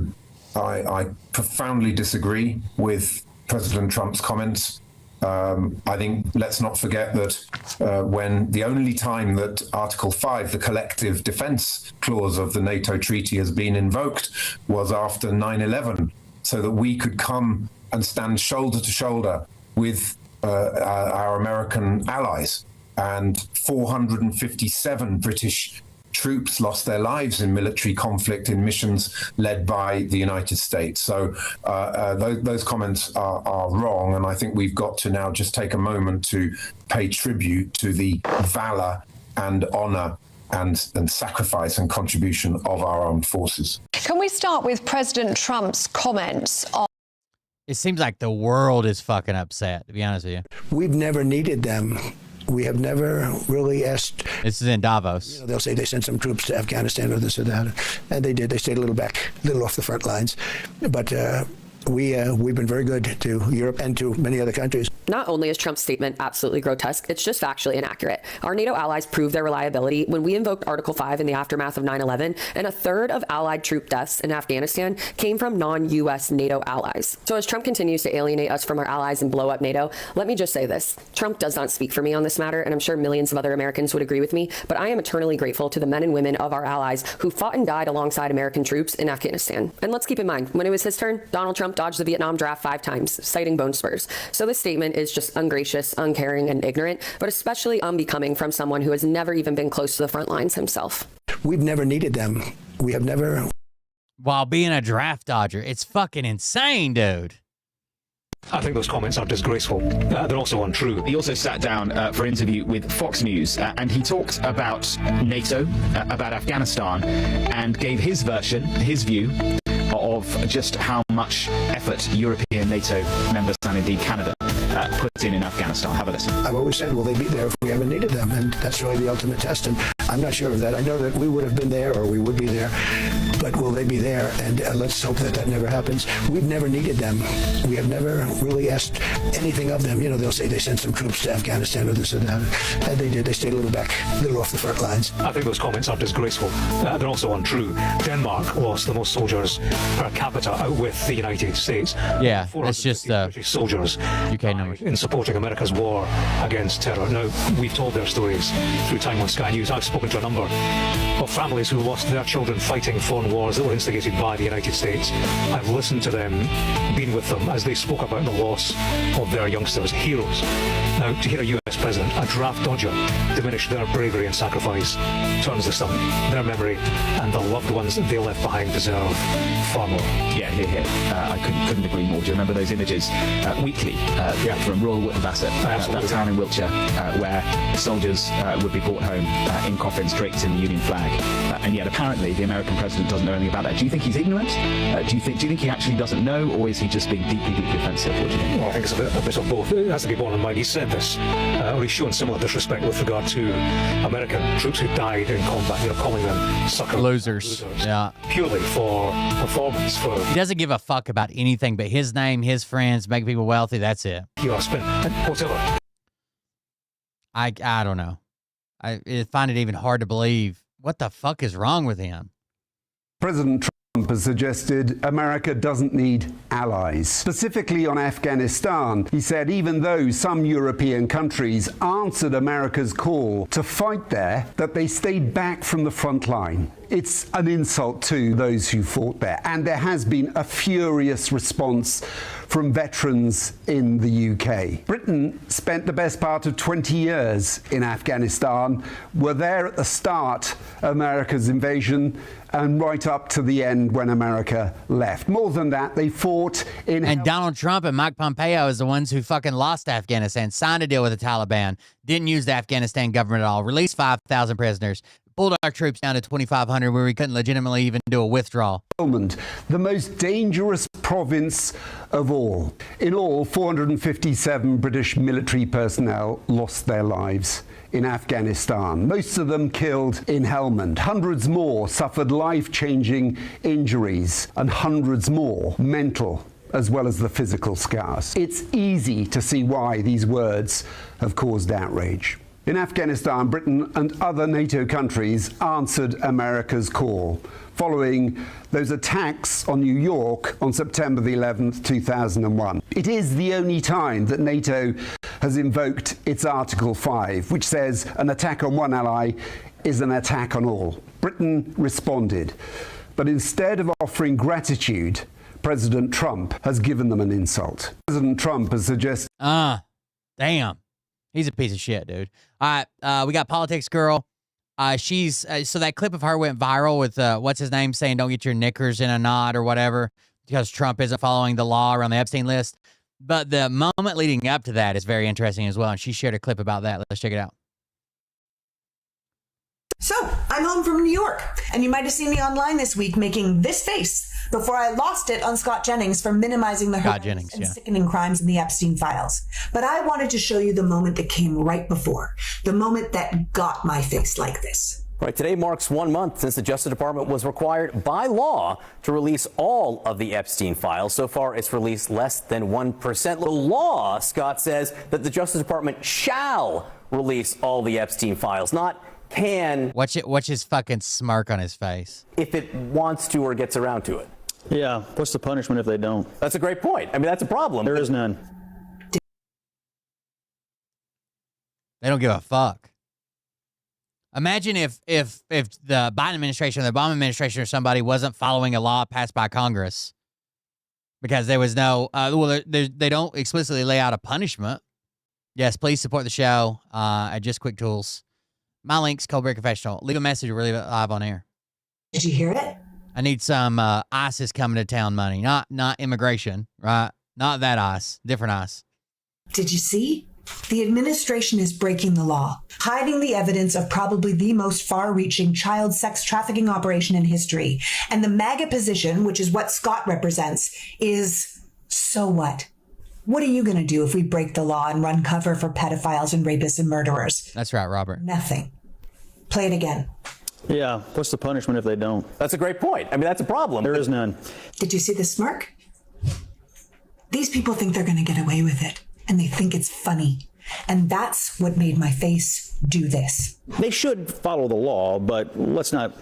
I profoundly disagree with President Trump's comments. I think let's not forget that when the only time that Article 5, the collective defense clause of the NATO treaty, has been invoked was after 9/11, so that we could come and stand shoulder to shoulder with our American allies. And 457 British troops lost their lives in military conflict in missions led by the United States. So those comments are wrong, and I think we've got to now just take a moment to pay tribute to the valor and honor and sacrifice and contribution of our armed forces. Can we start with President Trump's comments on... It seems like the world is fucking upset, to be honest with you. We've never needed them. We have never really asked. This is in Davos. They'll say they sent some troops to Afghanistan or this or that, and they did. They stayed a little back, a little off the front lines. But we've been very good to Europe and to many other countries. Not only is Trump's statement absolutely grotesque, it's just factually inaccurate. Our NATO allies proved their reliability when we invoked Article 5 in the aftermath of 9/11, and a third of allied troop deaths in Afghanistan came from non-U.S. NATO allies. So as Trump continues to alienate us from our allies and blow up NATO, let me just say this. Trump does not speak for me on this matter, and I'm sure millions of other Americans would agree with me, but I am eternally grateful to the men and women of our allies who fought and died alongside American troops in Afghanistan. And let's keep in mind, when it was his turn, Donald Trump dodged the Vietnam draft 5 times, citing bone spurs. So this statement is just ungracious, uncaring, and ignorant, but especially unbecoming from someone who has never even been close to the front lines himself. We've never needed them. We have never... While being a draft dodger. It's fucking insane, dude. I think those comments are disgraceful. They're also untrue. He also sat down for an interview with Fox News, and he talked about NATO, about Afghanistan, and gave his version, his view, of just how much effort European NATO members and indeed Canada put in Afghanistan. Have a listen. I've always said, will they be there if we haven't needed them? And that's really the ultimate test. And I'm not sure of that. I know that we would have been there or we would be there, but will they be there? And let's hope that that never happens. We've never needed them. We have never really asked anything of them. They'll say they sent some troops to Afghanistan or this or that. And they did. They stayed a little back, a little off the front lines. I think those comments are disgraceful. They're also untrue. Denmark lost the most soldiers per capita out with the United States. Yeah, it's just soldiers UK numbers in supporting America's war against terror. Now, we've told their stories through Time on Sky News. I've spoken to a number of families who lost their children fighting foreign wars that were instigated by the United States. I've listened to them, been with them as they spoke about the loss of their youngsters, heroes. Now, to hear a US president, a draft dodger, diminish their bravery and sacrifice turns the stomach. Their memory and the loved ones they left behind deserve far more. Yeah, here. I couldn't agree more. Do you remember those images weekly from Royal Wootton Bassett, that town in Wiltshire, where soldiers would be brought home in coffins draped in the Union flag, and yet apparently the American president doesn't know anything about that. Do you think he's ignorant? Do you think he actually doesn't know, or is he just being deeply defensive? What do you think? Well, I think it's a bit of both. It has to be borne in mind. He said this, or he's shown similar disrespect with regard to American troops who died in combat. Calling them sucker losers. Yeah, purely for performance. He doesn't give a fuck about anything but his name, his friends, making people wealthy. That's it. You are spent whatever. I don't know. I find it even hard to believe. What the fuck is wrong with him? President Trump has suggested America doesn't need allies. Specifically on Afghanistan, he said even though some European countries answered America's call to fight there, that they stayed back from the front line. It's an insult to those who fought there. And there has been a furious response from veterans in the UK. Britain spent the best part of 20 years in Afghanistan, were there at the start of America's invasion and right up to the end when America left. More than that, they fought in... And Donald Trump and Mike Pompeo is the ones who fucking lost Afghanistan, signed a deal with the Taliban, didn't use the Afghanistan government at all, released 5,000 prisoners, pulled our troops down to 2,500 where we couldn't legitimately even do a withdrawal. The most dangerous province of all. In all, 457 British military personnel lost their lives in Afghanistan, most of them killed in Helmand. Hundreds more suffered life-changing injuries, and hundreds more mental as well as the physical scars. It's easy to see why these words have caused outrage. In Afghanistan, Britain and other NATO countries answered America's call, following those attacks on New York on September the 11th, 2001. It is the only time that NATO has invoked its Article 5, which says an attack on one ally is an attack on all. Britain responded, but instead of offering gratitude, President Trump has given them an insult. President Trump has suggested... Damn. He's a piece of shit, dude. All right, we got Politics Girl. She's so that clip of her went viral with what's his name saying don't get your knickers in a knot or whatever because Trump isn't following the law around the Epstein list. But the moment leading up to that is very interesting as well, and she shared a clip about that. Let's check it out. So, I'm home from New York, and you might have seen me online this week making this face before I lost it on Scott Jennings for minimizing the horrendous and sickening crimes in the Epstein files. But I wanted to show you the moment that came right before, the moment that got my face like this. Right, today marks 1 month since the Justice Department was required by law to release all of the Epstein files. So far, it's released less than 1%. The law, Scott says, that the Justice Department shall release all the Epstein files, not can. Watch his fucking smirk on his face. If it wants to or gets around to it. Yeah, what's the punishment if they don't? That's a greet point. I mean, that's a problem. There is none. They don't give a fuck. Imagine if the Biden administration or the Obama administration or somebody wasn't following a law passed by Congress because there was no, they don't explicitly lay out a punishment. Yes, please support the show at Just Quick Tools. My link's Coldberry Confessional. Leave a message or leave it live on air. Did you hear it? I need some ISIS coming to town money, not immigration, right? Not that ICE, different ICE. Did you see? The administration is breaking the law, hiding the evidence of probably the most far-reaching child sex trafficking operation in history. And the MAGA position, which is what Scott represents, is so what? What are you going to do if we break the law and run cover for pedophiles and rapists and murderers? That's right, Robert. Nothing. Play it again. Yeah, what's the punishment if they don't? That's a great point. I mean, that's a problem. There is none. Did you see the smirk? These people think they're going to get away with it, and they think it's funny. And that's what made my face do this. They should follow the law, but let's not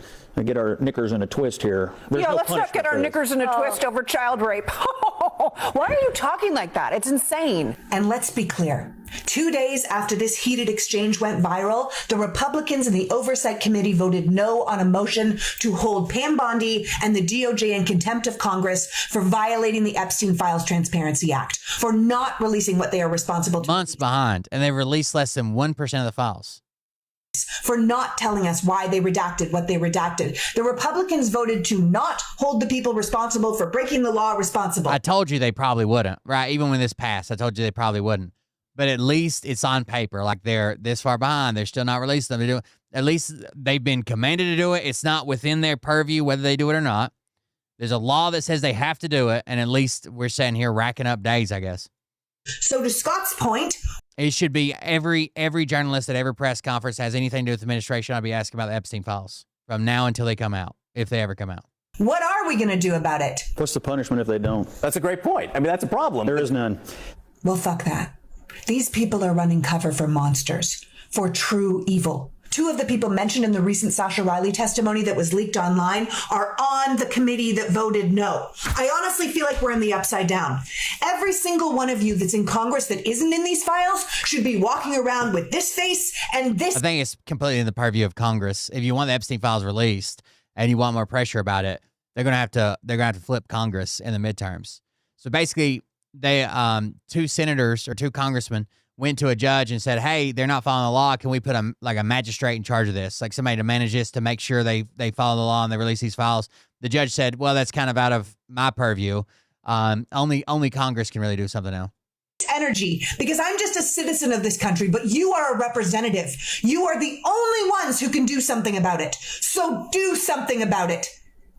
get our knickers in a twist here. There's no let's not get our knickers in a twist over child rape. Why are you talking like that? It's insane. And let's be clear. 2 days after this heated exchange went viral, the Republicans in the Oversight Committee voted no on a motion to hold Pam Bondi and the DOJ in contempt of Congress for violating the Epstein Files Transparency Act, for not releasing what they are responsible to. Months behind, and they released less than 1% of the files. For not telling us why they redacted what they redacted. The Republicans voted to not hold the people responsible for breaking the law responsible. I told you they probably wouldn't, right? Even when this passed, I told you they probably wouldn't. But at least it's on paper. Like they're this far behind. They're still not releasing them to do it. At least they've been commanded to do it. It's not within their purview whether they do it or not. There's a law that says they have to do it. And at least we're sitting here racking up days, I guess. So to Scott's point, it should be every journalist at every press conference has anything to do with the administration. I'll be asking about the Epstein files from now until they come out, if they ever come out. What are we going to do about it? What's the punishment if they don't? That's a great point. I mean, that's a problem. There is none. Well, fuck that. These people are running cover for monsters, for true evil. 2 of the people mentioned in the recent Sasha Riley testimony that was leaked online are on the committee that voted no. I honestly feel like we're in the upside down. Every single one of you that's in Congress that isn't in these files should be walking around with this face and this. I think it's completely in the purview of Congress. If you want the Epstein files released and you want more pressure about it, they're gonna have to flip Congress in the midterms. So basically, they 2 senators or 2 congressmen went to a judge and said, hey, they're not following the law. Can we put a magistrate in charge of this? Like somebody to manage this to make sure they follow the law and they release these files. The judge said, well, that's kind of out of my purview. Only Congress can really do something now. Energy, because I'm just a citizen of this country, but you are a representative. You are the only ones who can do something about it. So do something about it.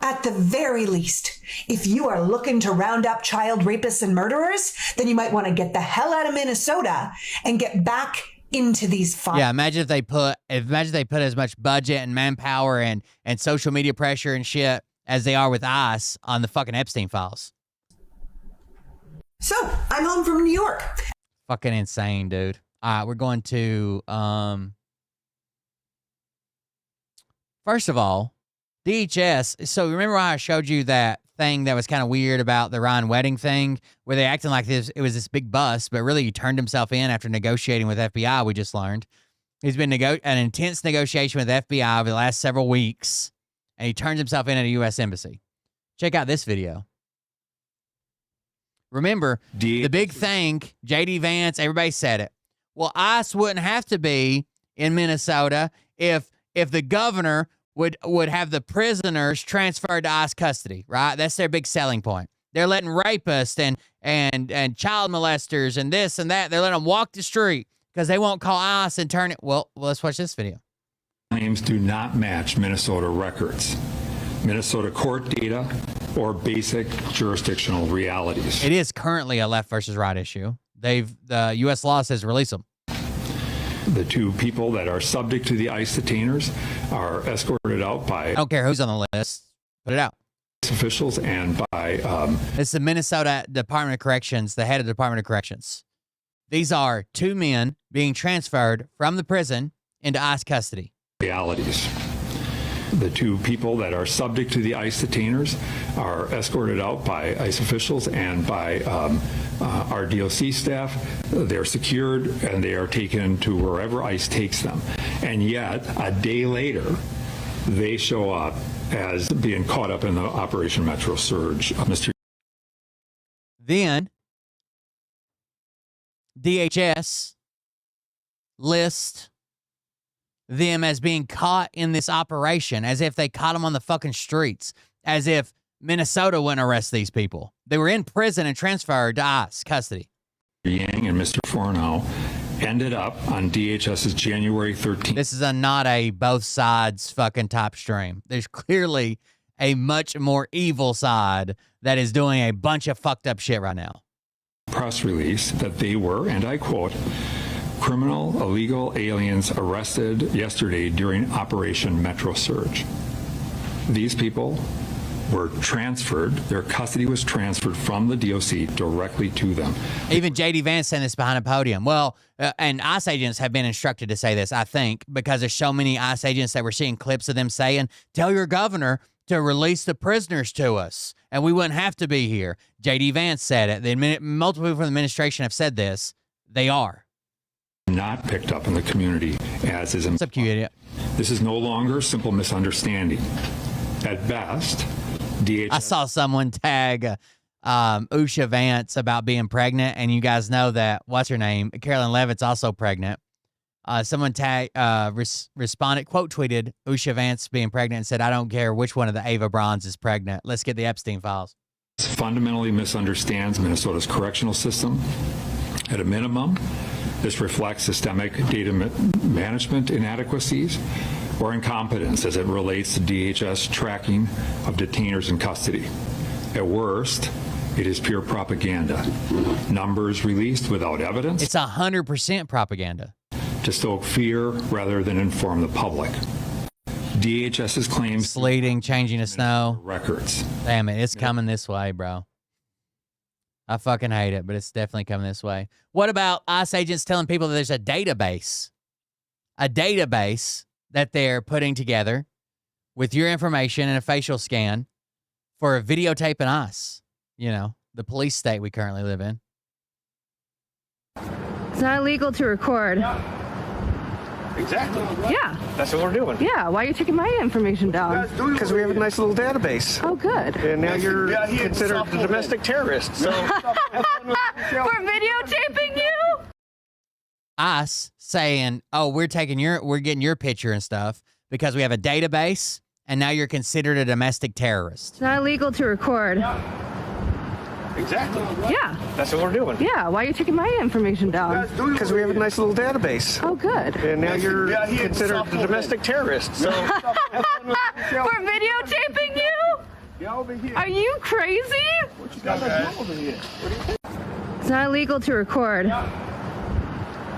At the very least, if you are looking to round up child rapists and murderers, then you might want to get the hell out of Minnesota and get back into these files. Yeah, imagine if they put as much budget and manpower and social media pressure and shit as they are with ICE on the fucking Epstein files. So, I'm home from New York. Fucking insane, dude. All right, we're going to first of all, DHS. So remember how I showed you that thing that was kind of weird about the Ryan wedding thing, where they acting like this? It was this big bust, but really he turned himself in after negotiating with FBI. We just learned he's been an intense negotiation with FBI over the last several weeks, and he turns himself in at a U.S. embassy. Check out this video. Remember, the big thing, J.D. Vance, everybody said it. Well, ICE wouldn't have to be in Minnesota if the governor would have the prisoners transferred to ICE custody, right? That's their big selling point. They're letting rapists and child molesters and this and that, they're letting them walk the street because they won't call ICE and turn it. Well, let's watch this video. Claims do not match Minnesota records, Minnesota court data, or basic jurisdictional realities. It is currently a left versus right issue. The U.S. law says release them. The two people that are subject to the ICE detainers are escorted out by... I don't care who's on the list. Put it out. ...officials and by... It's the Minnesota Department of Corrections, the head of the Department of Corrections. These are two men being transferred from the prison into ICE custody. ...realities. The two people that are subject to the ICE detainers are escorted out by ICE officials and by our DOC staff. They're secured and they are taken to wherever ICE takes them. And yet, a day later, they show up as being caught up in the Operation Metro Surge. Then, DHS lists them as being caught in this operation, as if they caught them on the fucking streets, as if Minnesota wouldn't arrest these people. They were in prison and transferred to ICE custody. Yang and Mr. Fornow ended up on DHS's January 13th. This is not a both sides fucking type stream. There's clearly a much more evil side that is doing a bunch of fucked up shit right now. Press release that they were, and I quote, criminal illegal aliens arrested yesterday during Operation Metro Surge. These people were transferred, their custody was transferred from the DOC directly to them. Even J.D. Vance saying this behind a podium. Well, and ICE agents have been instructed to say this, I think, because there's so many ICE agents that we're seeing clips of them saying, tell your governor to release the prisoners to us, and we wouldn't have to be here. J.D. Vance said it. Multiple people from the administration have said this. They are. Not picked up in the community as is. What's up, Q idiot? This is no longer a simple misunderstanding. At best, DHS... I saw someone tag Usha Vance about being pregnant, and you guys know that, what's her name? Carolyn Levitt's also pregnant. Someone responded, quote tweeted Usha Vance being pregnant and said, I don't care which one of the Ava Brauns is pregnant. Let's get the Epstein files. Fundamentally misunderstands Minnesota's correctional system. At a minimum, this reflects systemic data management inadequacies or incompetence as it relates to DHS tracking of detainers in custody. At worst, it is pure propaganda. Numbers released without evidence. It's 100% propaganda. To stoke fear rather than inform the public. DHS's claims... Sleeting, changing to snow. Records. Damn it, it's coming this way, bro. I fucking hate it, but it's definitely coming this way. What about ICE agents telling people that there's a database that they're putting together with your information and a facial scan for a videotape in ICE? You know, the police state we currently live in. It's not illegal to record. Exactly. Yeah. That's what we're doing. Yeah. Why are you taking my information down? Because we have a nice little database. Oh, good. And now you're considered a domestic terrorist. So we're videotaping you? ICE saying, oh, we're getting your picture and stuff because we have a database, and now you're considered a domestic terrorist. It's not illegal to record. Exactly. Yeah. That's what we're doing. Yeah. Why are you taking my information down? Because we have a nice little database. Oh, good. And now you're considered a domestic terrorist. So we're videotaping you? Are you crazy? What you got over here? It's not illegal to record.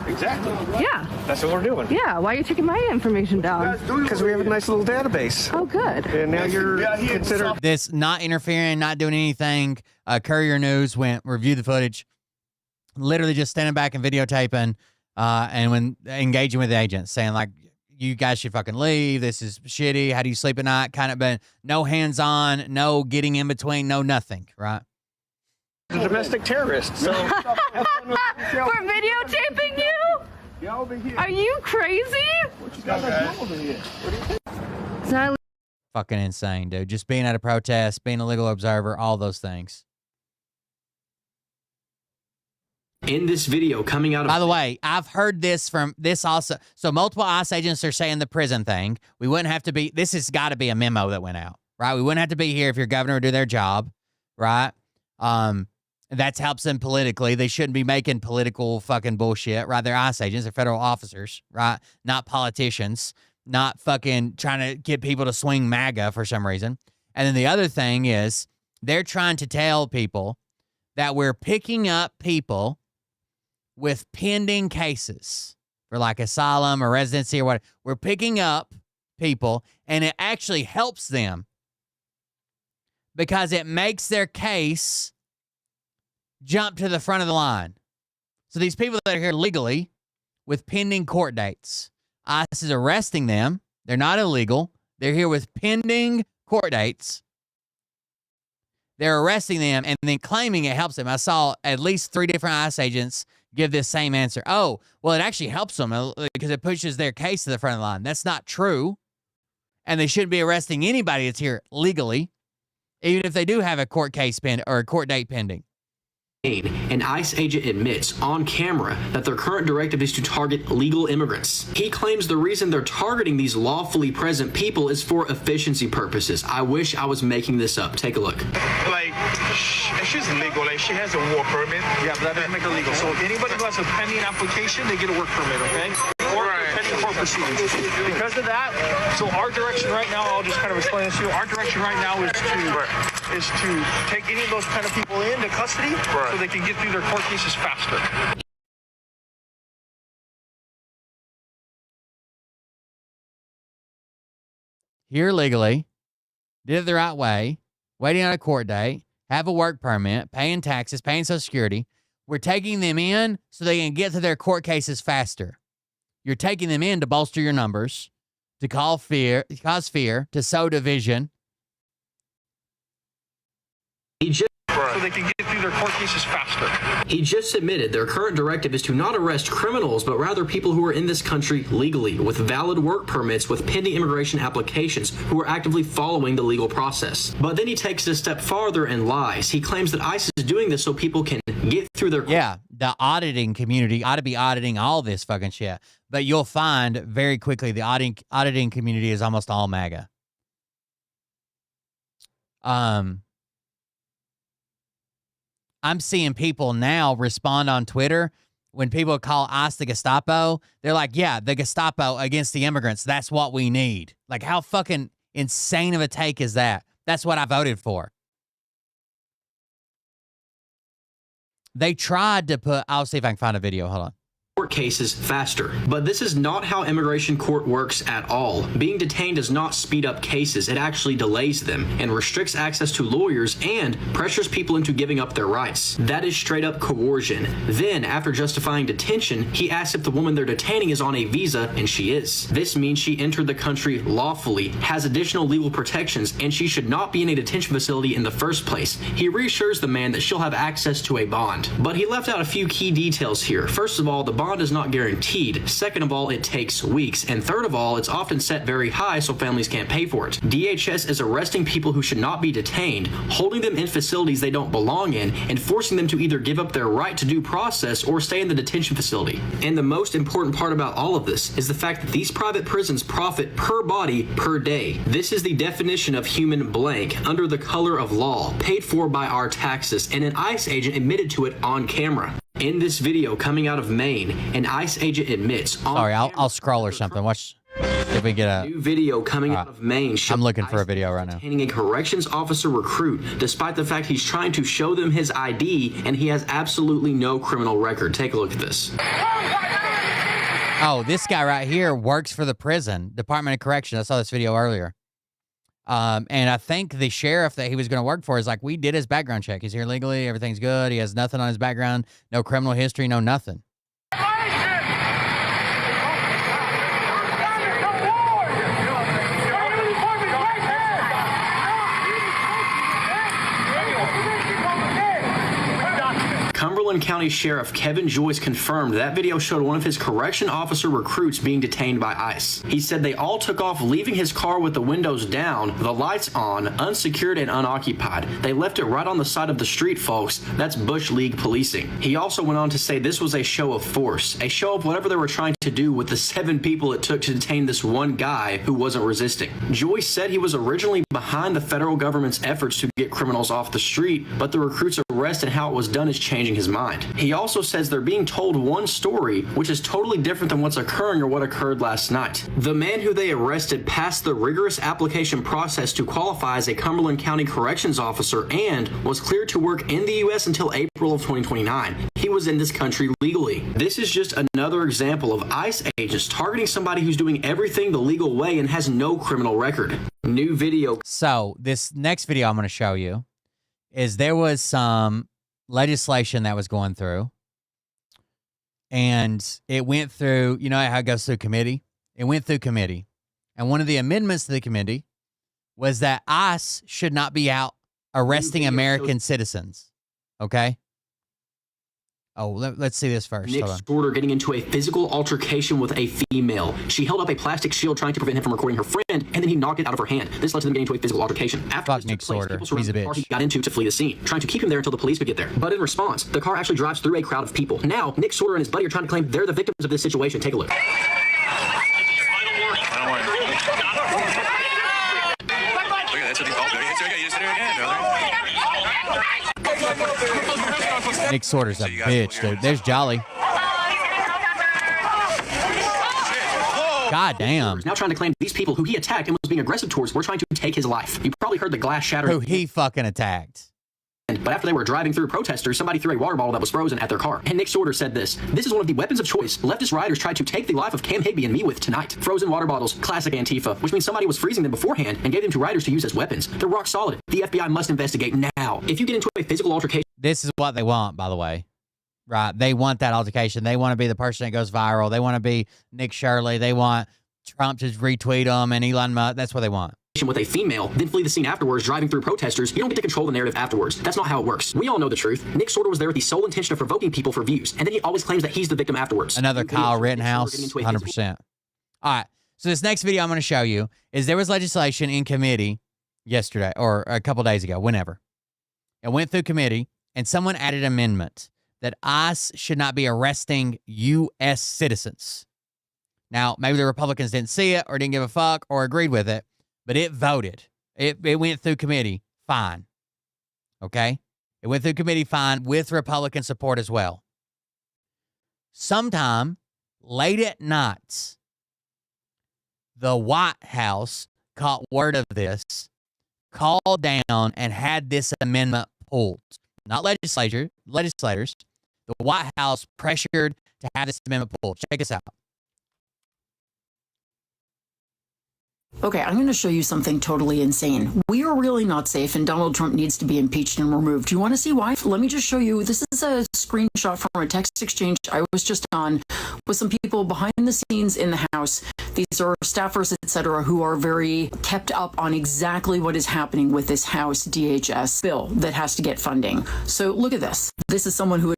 Exactly. Yeah. That's what we're doing. Yeah. Why are you taking my information down? Because we have a nice little database. Oh, good. And now you're considered... This not interfering, not doing anything. Courier News went review the footage. Literally just standing back and videotaping and when engaging with the agents, saying like, you guys should fucking leave. This is shitty. How do you sleep at night? Kind of been no hands-on, no getting in between, no nothing, right? Domestic terrorist. So For videotaping you? Yeah, over here. Are you crazy? What you got over here? It's not Fucking insane, dude. Just being at a protest, being a legal observer, all those things. In this video coming out of... By the way, I've heard this from this also. So multiple ICE agents are saying the prison thing. We wouldn't have to be, this has got to be a memo that went out, right? We wouldn't have to be here if your governor would do their job, right? That helps them politically. They shouldn't be making political fucking bullshit, right? They're ICE agents, they're federal officers, right? Not politicians, not fucking trying to get people to swing MAGA for some reason. And then the other thing is they're trying to tell people that we're picking up people with pending cases for like asylum or residency or what. We're picking up people and it actually helps them because it makes their case jump to the front of the line. So these people that are here legally with pending court dates, ICE is arresting them. They're not illegal. They're here with pending court dates. They're arresting them and then claiming it helps them. I saw at least 3 different ICE agents give this same answer. Oh, well, it actually helps them because it pushes their case to the front of the line. That's not true. And they shouldn't be arresting anybody that's here legally, even if they do have a court case or a court date pending. An ICE agent admits on camera that their current directive is to target legal immigrants. He claims the reason they're targeting these lawfully present people is for efficiency purposes. I wish I was making this up. Take a look. Like, she's legal. Like, she has a war permit. Yeah, but that doesn't make her legal. So anybody who has a pending application, they get a work permit, okay? Or pending court proceedings. Because of that, so our direction right now, I'll just kind of explain this to you. Our direction right now is to take any of those kind of people into custody so they can get through their court cases faster. Here legally, did it the right way, waiting on a court date, have a work permit, paying taxes, paying Social Security. We're taking them in so they can get to their court cases faster. You're taking them in to bolster your numbers, to cause fear, to sow division. So they can get through their court cases faster. He just admitted their current directive is to not arrest criminals, but rather people who are in this country legally, with valid work permits, with pending immigration applications, who are actively following the legal process. But then he takes it a step farther and lies. He claims that ICE is doing this so people can get through their... Yeah, the auditing community ought to be auditing all this fucking shit. But you'll find very quickly the auditing community is almost all MAGA. I'm seeing people now respond on Twitter when people call ICE the Gestapo. They're like, yeah, the Gestapo against the immigrants. That's what we need. Like, how fucking insane of a take is that? That's what I voted for. They tried to put, I'll see if I can find a video. Hold on. Court cases faster. But this is not how immigration court works at all. Being detained does not speed up cases. It actually delays them and restricts access to lawyers and pressures people into giving up their rights. That is straight up coercion. Then, after justifying detention, he asks if the woman they're detaining is on a visa, and she is. This means she entered the country lawfully, has additional legal protections, and she should not be in a detention facility in the first place. He reassures the man that she'll have access to a bond. But he left out a few key details here. First of all, the bond is not guaranteed. Second of all, it takes weeks. And third of all, it's often set very high so families can't pay for it. DHS is arresting people who should not be detained, holding them in facilities they don't belong in, and forcing them to either give up their right to due process or stay in the detention facility. And the most important part about all of this is the fact that these private prisons profit per body per day. This is the definition of human blank under the color of law, paid for by our taxes, and an ICE agent admitted to it on camera. In this video coming out of Maine, an ICE agent admits... Sorry, I'll scroll or something. Watch if we get a... New video coming out of Maine... I'm looking for a video right now. ...detaining a corrections officer recruit, despite the fact he's trying to show them his ID, and he has absolutely no criminal record. Take a look at this. Oh, this guy right here works for the prison, Department of Corrections. I saw this video earlier. And I think the sheriff that he was going to work for is like, we did his background check. He's here legally. Everything's good. He has nothing on his background. No criminal history. No nothing. County Sheriff Kevin Joyce confirmed that video showed one of his correction officer recruits being detained by ICE. He said they all took off, leaving his car with the windows down, the lights on, unsecured and unoccupied. They left it right on the side of the street, folks. That's Bush League policing. He also went on to say this was a show of force, a show of whatever they were trying to do with the 7 people it took to detain this one guy who wasn't resisting. Joyce said he was originally behind the federal government's efforts to get criminals off the street, but the recruit's arrest and how it was done is changing his mind. He also says they're being told one story, which is totally different than what's occurring or what occurred last night. The man who they arrested passed the rigorous application process to qualify as a Cumberland County Corrections Officer and was cleared to work in the U.S. until April of 2029. He was in this country legally. This is just another example of ICE agents targeting somebody who's doing everything the legal way and has no criminal record. New video. So this next video I'm going to show you is there was some legislation that was going through, and it went through, you know how it goes through committee? It went through committee. And one of the amendments to the committee was that ICE should not be out arresting American citizens. Okay? Oh, let's see this first. Nick Sorter getting into a physical altercation with a female. She held up a plastic shield trying to prevent him from recording her friend, and then he knocked it out of her hand. This led to them getting into a physical altercation. After this took place, people surrounded the car he got into to flee the scene, trying to keep him there until the police could get there. But in response, the car actually drives through a crowd of people. Now, Nick Sorter and his buddy are trying to claim they're the victims of this situation. Take a look. Nick Sorter's a bitch, dude. There's Jolly. God damn. Now trying to claim these people who he attacked and was being aggressive towards were trying to take his life. You probably heard the glass shatter. Who he fucking attacked. But after they were driving through protesters, somebody threw a water bottle that was frozen at their car. And Nick Sorter said this: "This is one of the weapons of choice leftist rioters tried to take the life of Cam Higby and me with tonight. Frozen water bottles, classic Antifa, which means somebody was freezing them beforehand and gave them to rioters to use as weapons. They're rock solid. The FBI must investigate now. If you get into a physical altercation..." This is what they want, by the way. Right? They want that altercation. They want to be the person that goes viral. They want to be Nick Shirley. They want Trump to retweet them and Elon Musk. That's what they want. With a female, then flee the scene afterwards, driving through protesters. You don't get to control the narrative afterwards. That's not how it works. We all know the truth. Nick Sorter was there with the sole intention of provoking people for views, and then he always claims that he's the victim afterwards. Another Kyle Rittenhouse, 100%. All right, so this next video I'm going to show you is there was legislation in committee yesterday, or a couple days ago, whenever. It went through committee, and someone added an amendment that ICE should not be arresting U.S. citizens. Now, maybe the Republicans didn't see it or didn't give a fuck or agreed with it, but it voted. It went through committee fine. Okay? It went through committee fine with Republican support as well. Sometime late at night, the White House caught word of this, called down, and had this amendment pulled. Not legislators. The White House pressured to have this amendment pulled. Check this out. Okay, I'm going to show you something totally insane. We are really not safe, and Donald Trump needs to be impeached and removed. Do you want to see why? Let me just show you. This is a screenshot from a text exchange I was just on with some people behind the scenes in the House. These are staffers, etc., who are very kept up on exactly what is happening with this House DHS bill that has to get funding. So look at this. This is someone who...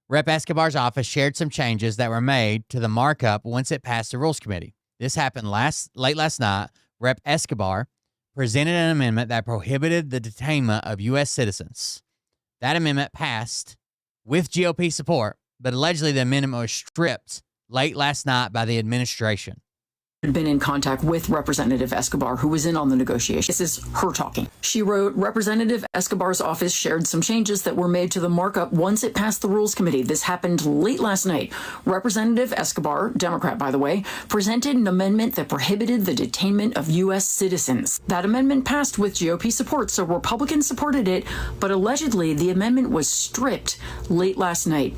Rep. Escobar's office shared some changes that were made to the markup once it passed the Rules Committee. This happened late last night. Rep. Escobar presented an amendment that prohibited the detainment of U.S. citizens. That amendment passed with GOP support, but allegedly the amendment was stripped late last night by the administration. Been in contact with Representative Escobar, who was in on the negotiation. This is her talking. She wrote, Representative Escobar's office shared some changes that were made to the markup once it passed the Rules Committee. This happened late last night. Representative Escobar, Democrat by the way, presented an amendment that prohibited the detainment of U.S. citizens. That amendment passed with GOP support, so Republicans supported it, but allegedly the amendment was stripped late last night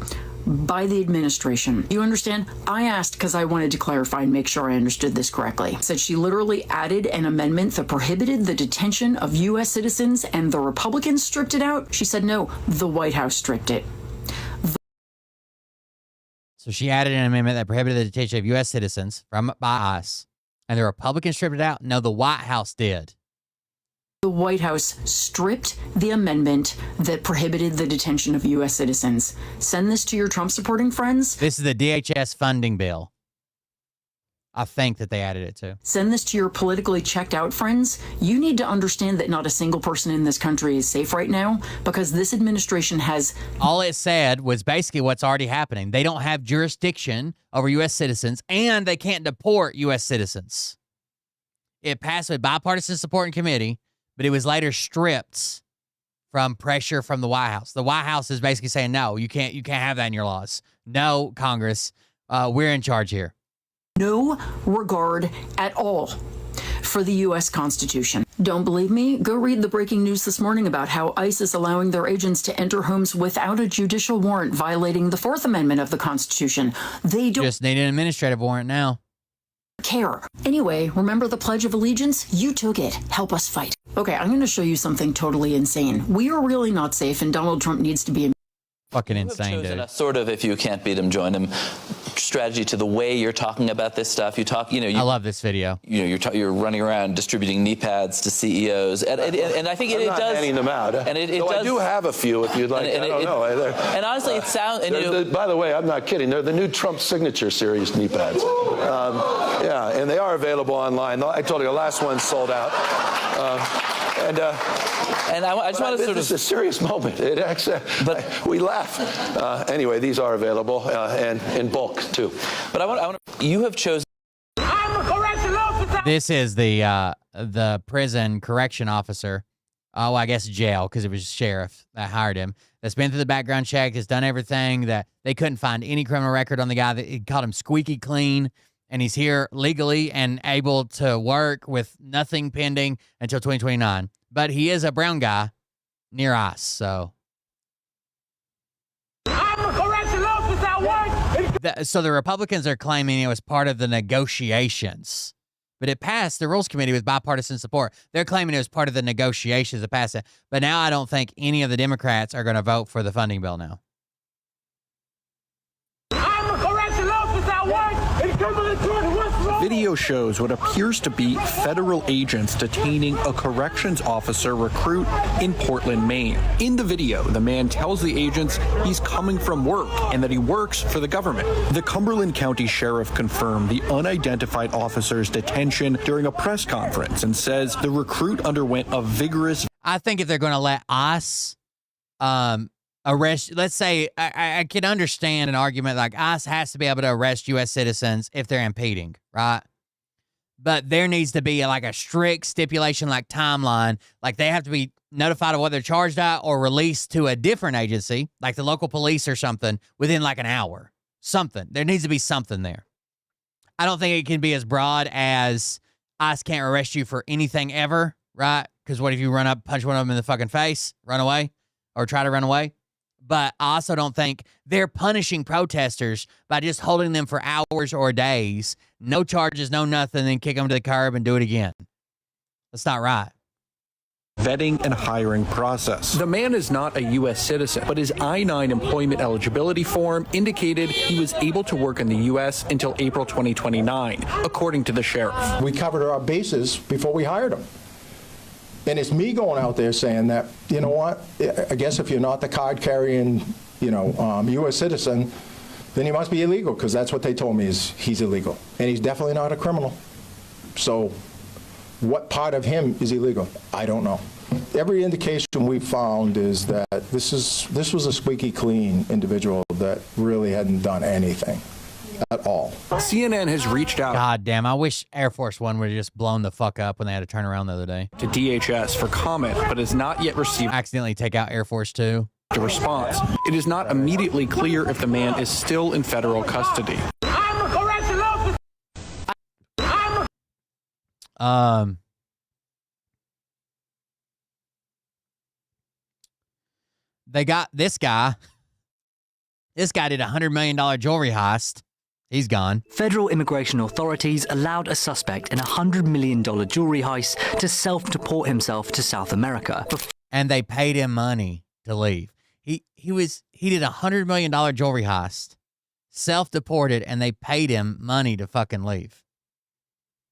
by the administration. You understand? I asked because I wanted to clarify and make sure I understood this correctly. Said she literally added an amendment that prohibited the detention of U.S. citizens and the Republicans stripped it out. She said no, the White House stripped it. So she added an amendment that prohibited the detention of U.S. citizens by ICE, and the Republicans stripped it out? No, the White House did. The White House stripped the amendment that prohibited the detention of U.S. citizens. Send this to your Trump-supporting friends. This is the DHS funding bill. I think that they added it to. Send this to your politically checked out friends. You need to understand that not a single person in this country is safe right now because this administration has... All it said was basically what's already happening. They don't have jurisdiction over U.S. citizens, and they can't deport U.S. citizens. It passed with bipartisan support in committee, but it was later stripped from pressure from the White House. The White House is basically saying, no, you can't have that in your laws. No, Congress, we're in charge here. No regard at all for the U.S. Constitution. Don't believe me? Go read the breaking news this morning about how ICE is allowing their agents to enter homes without a judicial warrant, violating the Fourth Amendment of the Constitution. They don't just need an administrative warrant now. Care. Anyway, remember the Pledge of Allegiance? You took it. Help us fight. Okay, I'm going to show you something totally insane. We are really not safe, and Donald Trump needs to be fucking insane, dude. A sort of, if you can't beat him, join him strategy to the way you're talking about this stuff. You talk, I love this video. You're running around distributing knee pads to CEOs, and I think it does. Handing them out. And it does. I do have a few, if you'd like. I don't know. And honestly, it sounds. By the way, I'm not kidding. They're the new Trump signature series knee pads. Yeah, and they are available online. I told you the last one sold out. And I just want to sort of. It's a serious moment. It actually, but we laugh. Anyway, these are available and in bulk too. But I want. You have chosen. This is the prison correction officer. Oh, I guess jail, because it was sheriff that hired him. That's been through the background check, has done everything. That they couldn't find any criminal record on the guy. That it caught him squeaky clean. And he's here legally and able to work with nothing pending until 2029. But he is a brown guy near ICE, so. So the Republicans are claiming it was part of the negotiations. But it passed the Rules Committee with bipartisan support. They're claiming it was part of the negotiations that passed it. But now I don't think any of the Democrats are going to vote for the funding bill now. Video shows what appears to be federal agents detaining a corrections officer recruit in Portland, Maine. In the video, the man tells the agents he's coming from work and that he works for the government. The Cumberland County Sheriff confirmed the unidentified officer's detention during a press conference and says the recruit underwent a vigorous... I think if they're going to let ICE arrest, let's say, I can understand an argument like ICE has to be able to arrest U.S. citizens if they're impeding, right? But there needs to be like a strict stipulation, like timeline, like they have to be notified of what they're charged at or released to a different agency, like the local police or something, within like an hour. Something. There needs to be something there. I don't think it can be as broad as ICE can't arrest you for anything ever, right? Because what if you run up, punch one of them in the fucking face, run away, or try to run away? But I also don't think they're punishing protesters by just holding them for hours or days, no charges, no nothing, then kick them to the curb and do it again. That's not right. Vetting and hiring process. The man is not a U.S. citizen, but his I-9 employment eligibility form indicated he was able to work in the U.S. until April 2029, according to the sheriff. We covered our bases before we hired him. And it's me going out there saying that, you know what, I guess if you're not the card-carrying, U.S. citizen, then he must be illegal, because that's what they told me is he's illegal. And he's definitely not a criminal. So what part of him is illegal? I don't know. Every indication we found is that this was a squeaky clean individual that really hadn't done anything at all. CNN has reached out. God damn, I wish Air Force One would have just blown the fuck up when they had to turn around the other day. To DHS for comment, but has not yet received. Accidentally take out Air Force Two. A response. It is not immediately clear if the man is still in federal custody. They got this guy. This guy did a $100 million jewelry heist. He's gone. Federal immigration authorities allowed a suspect in a $100 million jewelry heist to self-deport himself to South America. And they paid him money to leave. He did a $100 million jewelry heist, self-deported, and they paid him money to fucking leave.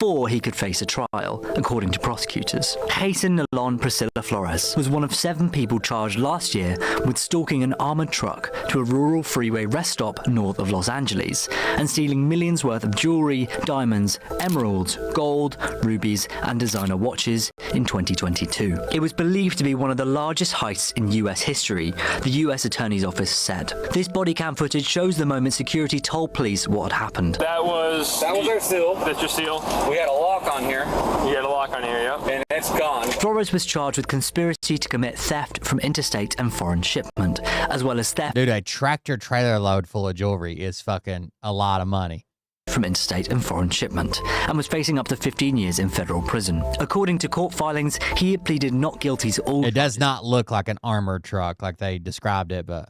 before he could face a trial, according to prosecutors. Jason Nalon Priscilla Flores was one of 7 people charged last year with stalking an armored truck to a rural freeway rest stop north of Los Angeles and stealing millions worth of jewelry, diamonds, emeralds, gold, rubies, and designer watches in 2022. It was believed to be one of the largest heists in US history, the US Attorney's Office said. This body cam footage shows the moment security told police what had happened. That was our seal. That's your seal. We had a lock on here. You had a lock on here, yeah. And it's gone. Flores was charged with conspiracy to commit theft from interstate and foreign shipment, as well as theft. Dude, a tractor trailer load full of jewelry is fucking a lot of money. From interstate and foreign shipment, and was facing up to 15 years in federal prison. According to court filings, he had pleaded not guilty to all. It does not look like an armored truck like they described it, but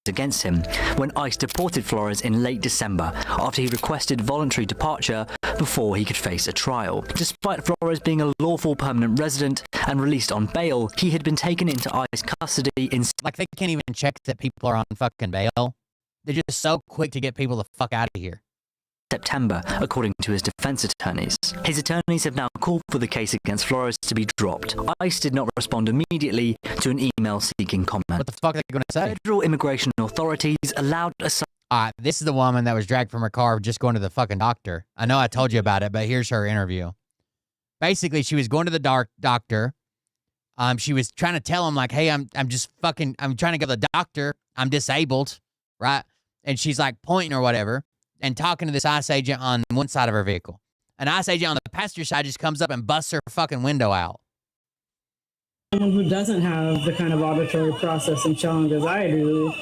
against him when ICE deported Flores in late December after he requested voluntary departure before he could face a trial. Despite Flores being a lawful permanent resident and released on bail, he had been taken into ICE custody in... Like, they can't even check that people are on fucking bail. They're just so quick to get people the fuck out of here. September, according to his defense attorneys. His attorneys have now called for the case against Flores to be dropped. ICE did not respond immediately to an email seeking comment. What the fuck are they going to say? Federal immigration authorities allowed this is the woman that was dragged from her car just going to the fucking doctor. I know I told you about it, but here's her interview. Basically, she was going to the doctor. She was trying to tell him, like, hey, I'm trying to go to the doctor. I'm disabled, right? And she's like pointing or whatever and talking to this ICE agent on one side of her vehicle. An ICE agent on the passenger side just comes up and busts her fucking window out. Someone who doesn't have the kind of auditory processing challenges I do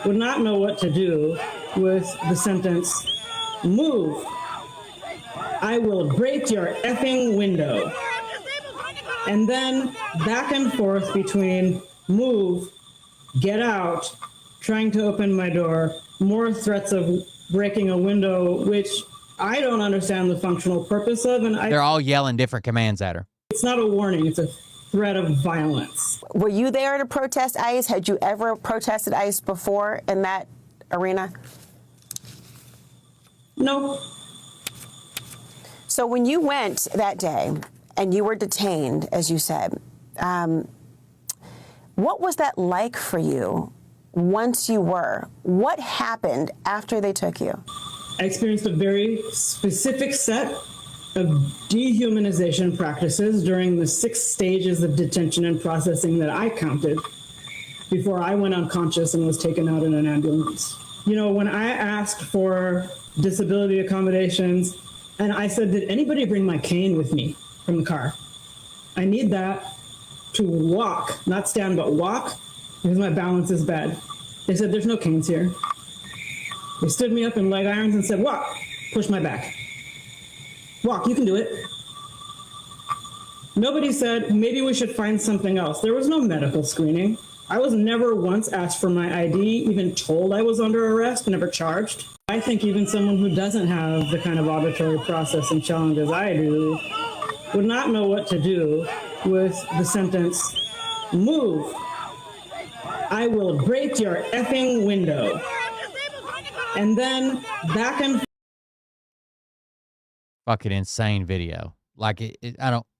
would not know what to do with the sentence, move. I will break your effing window. And then back and forth between move, get out, trying to open my door, more threats of breaking a window, which I don't understand the functional purpose of. And they're all yelling different commands at her. It's not a warning, it's a threat of violence. Were you there to protest ICE? Had you ever protested ICE before in that arena? No. So when you went that day and you were detained, as you said, what was that like for you once you were? What happened after they took you? I experienced a very specific set of dehumanization practices during the 6 stages of detention and processing that I counted before I went unconscious and was taken out in an ambulance. You know, when I asked for disability accommodations, and I said, did anybody bring my cane with me from the car? I need that to walk, not stand, but walk, because my balance is bad. They said, there's no canes here. They stood me up in leg irons and said, walk, push my back. Walk, you can do it. Nobody said, maybe we should find something else. There was no medical screening. I was never once asked for my ID, even told I was under arrest, never charged. I think even someone who doesn't have the kind of auditory processing challenges I do would not know what to do with the sentence, move. I will break your effing window. And then back and forth. Fucking insane video. Like,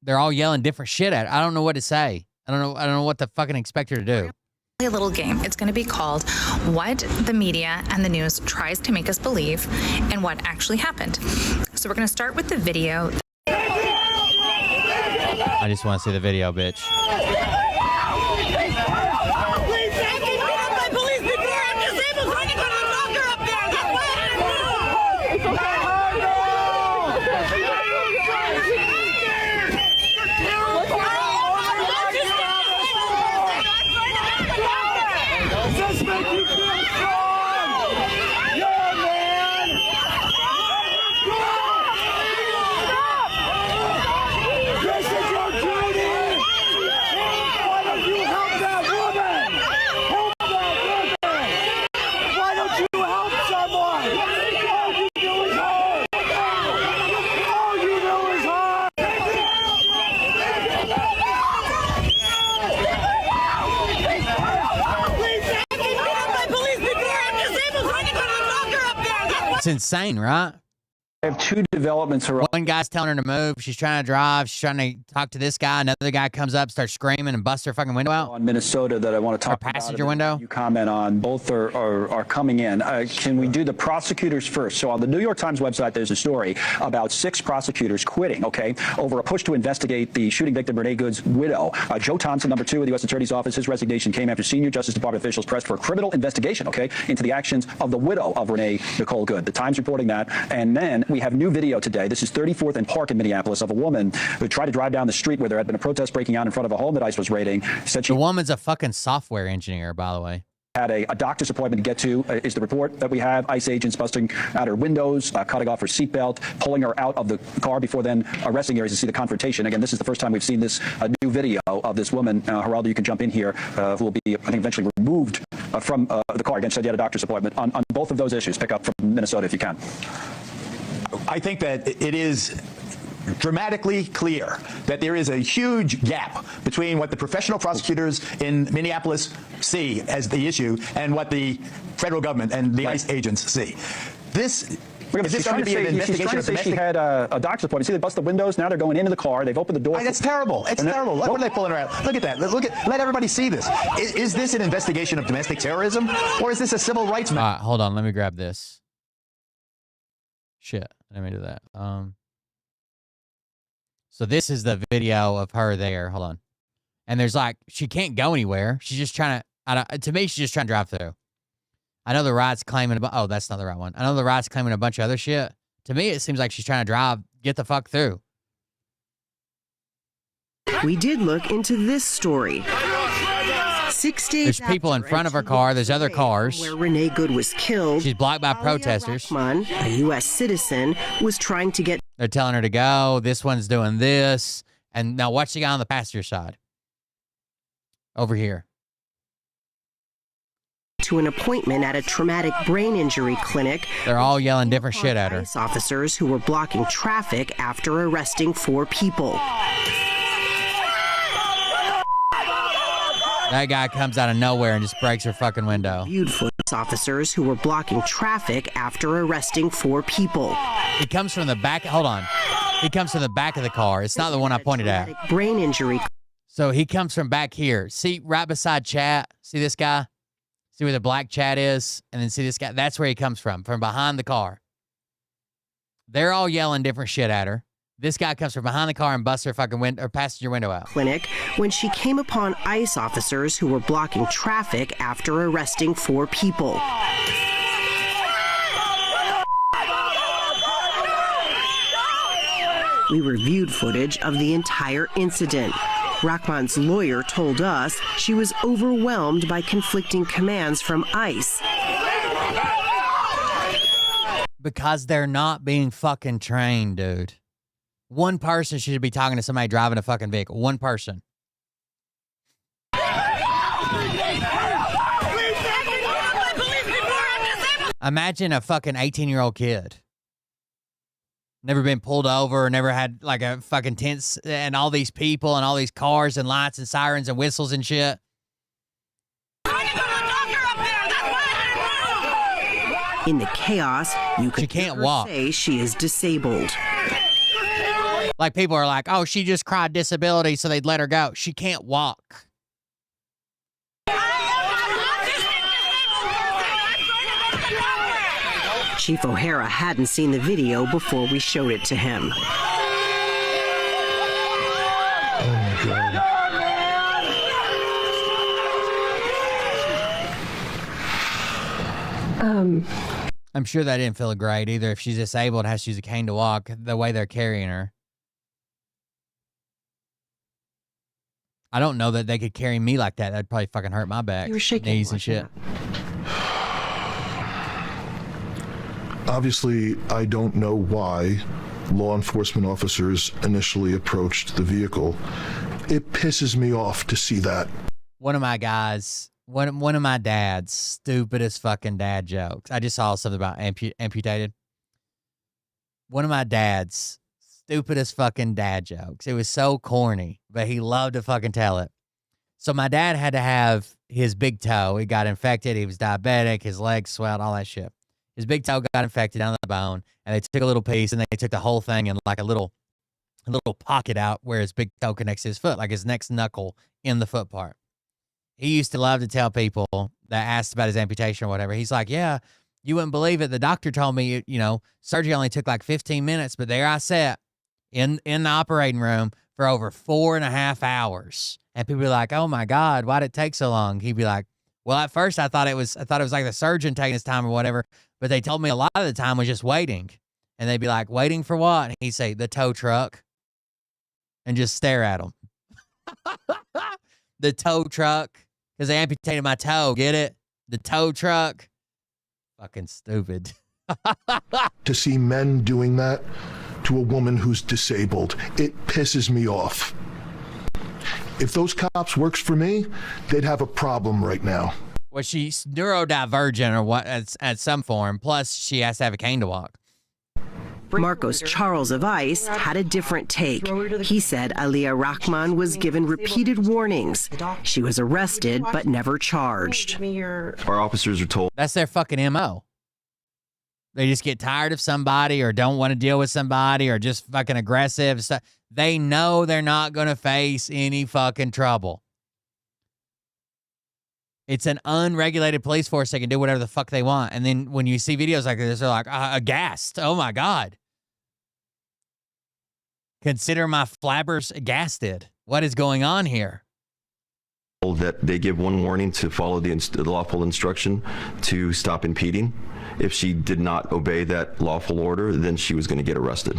they're all yelling different shit at her. I don't know what to say. I don't know what to fucking expect her to do. A little game. It's going to be called What the Media and the News Tries to Make Us Believe and What Actually Happened. So we're going to start with the video. I just want to see the video, bitch. It's insane, right? I have two developments around. One guy's telling her to move. She's trying to drive. She's trying to talk to this guy. Another guy comes up, starts screaming, and busts her fucking window out. On Minnesota that I want to talk about. Passenger window. You comment on both are coming in. Can we do the prosecutors first? So on the New York Times website, there's a story about 6 prosecutors quitting, okay, over a push to investigate the shooting victim Renee Good's widow. Joe Thompson, number 2 of the U.S. Attorney's Office, his resignation came after senior Justice Department officials pressed for a criminal investigation, okay, into the actions of the widow of Renee Nicole Good. The Times reporting that. And then we have new video today. This is 34th and Park in Minneapolis of a woman who tried to drive down the street where there had been a protest breaking out in front of a home that ICE was raiding. Said the woman's a fucking software engineer, by the way. Had a doctor's appointment to get to, is the report that we have. ICE agents busting out her windows, cutting off her seatbelt, pulling her out of the car before then arresting her as you see the confrontation. Again, this is the first time we've seen this new video of this woman. Geraldo, you can jump in here, who will be, I think, eventually removed from the car. Again, said you had a doctor's appointment. On both of those issues, pick up from Minnesota if you can. I think that it is dramatically clear that there is a huge gap between what the professional prosecutors in Minneapolis see as the issue and what the federal government and the ICE agents see. Is this going to be an investigation of domestic? She had a doctor's appointment. See, they bust the windows. Now they're going into the car. They've opened the door. That's terrible. It's terrible. What are they pulling around? Look at that. Let everybody see this. Is this an investigation of domestic terrorism, or is this a civil rights matter? All right, hold on. Let me grab this. Shit. Let me do that. So this is the video of her there. Hold on. And there's like, she can't go anywhere. She's just trying to me, she's just trying to drive through. I know the right's claiming, oh, that's not the right one. I know the right's claiming a bunch of other shit. To me, it seems like she's trying to drive, get the fuck through. We did look into this story. 6 days There's people in front of her car. There's other cars. Where Renee Good was killed. She's blocked by protesters. Rahman, a U.S. citizen, was trying to get. They're telling her to go. This one's doing this. And now watch the guy on the passenger side. Over here. To an appointment at a traumatic brain injury clinic. They're all yelling different shit at her. ICE officers who were blocking traffic after arresting 4 people. That guy comes out of nowhere and just breaks her fucking window. Viewed footage officers who were blocking traffic after arresting 4 people. He comes from the back. Hold on. He comes from the back of the car. It's not the one I pointed at. Brain injury. So he comes from back here. See, right beside Chat. See this guy? See where the black Chat is? And then see this guy? That's where he comes from behind the car. They're all yelling different shit at her. This guy comes from behind the car and busts her fucking passenger window out. Clinic when she came upon ICE officers who were blocking traffic after arresting 4 people. We reviewed footage of the entire incident. Rahman's lawyer told us she was overwhelmed by conflicting commands from ICE. Because they're not being fucking trained, dude. One person should be talking to somebody driving a fucking vehicle. One person. Imagine a fucking 18-year-old kid. Never been pulled over, never had like a fucking tent and all these people and all these cars and lights and sirens and whistles and shit. In the chaos, you could she can't walk. Say she is disabled. Like people are like, oh, she just cried disability, so they'd let her go. She can't walk. Chief O'Hara hadn't seen the video before we showed it to him. Oh my God. I'm sure that didn't feel great either. If she's disabled, has to use a cane to walk, the way they're carrying her. I don't know that they could carry me like that. That'd probably fucking hurt my back, knees and shit. Obviously, I don't know why law enforcement officers initially approached the vehicle. It pisses me off to see that. One of my guys, one of my dad's stupidest fucking dad jokes. I just saw something about amputated. One of my dad's stupidest fucking dad jokes. It was so corny, but he loved to fucking tell it. So my dad had to have his big toe. He got infected. He was diabetic. His legs swelled, all that shit. His big toe got infected down the bone, and they took a little piece and they took the whole thing and like a little pocket out where his big toe connects to his foot, like his next knuckle in the foot part. He used to love to tell people that asked about his amputation or whatever. He's like, yeah, you wouldn't believe it. The doctor told me, surgery only took like 15 minutes, but there I sat in the operating room for over 4.5 hours. And people be like, oh my God, why'd it take so long? He'd be like, well, at first I thought it was like the surgeon taking his time or whatever, but they told me a lot of the time was just waiting. And they'd be like, waiting for what? And he'd say, the tow truck. And just stare at them. The tow truck. Because they amputated my toe, get it? The tow truck. Fucking stupid. To see men doing that to a woman who's disabled, it pisses me off. If those cops works for me, they'd have a problem right now. Well, she's neurodivergent or what at some form. Plus, she has to have a cane to walk. Marcos Charles of ICE had a different take. He said Aliyah Rahman was given repeated warnings. She was arrested but never charged. Our officers are told. That's their fucking MO. They just get tired of somebody or don't want to deal with somebody or just fucking aggressive stuff. They know they're not going to face any fucking trouble. It's an unregulated police force. They can do whatever the fuck they want. And then when you see videos like this, they're like, aghast. Oh my God. Consider my flabbers aghasted. What is going on here? That they give one warning to follow the lawful instruction to stop impeding. If she did not obey that lawful order, then she was going to get arrested.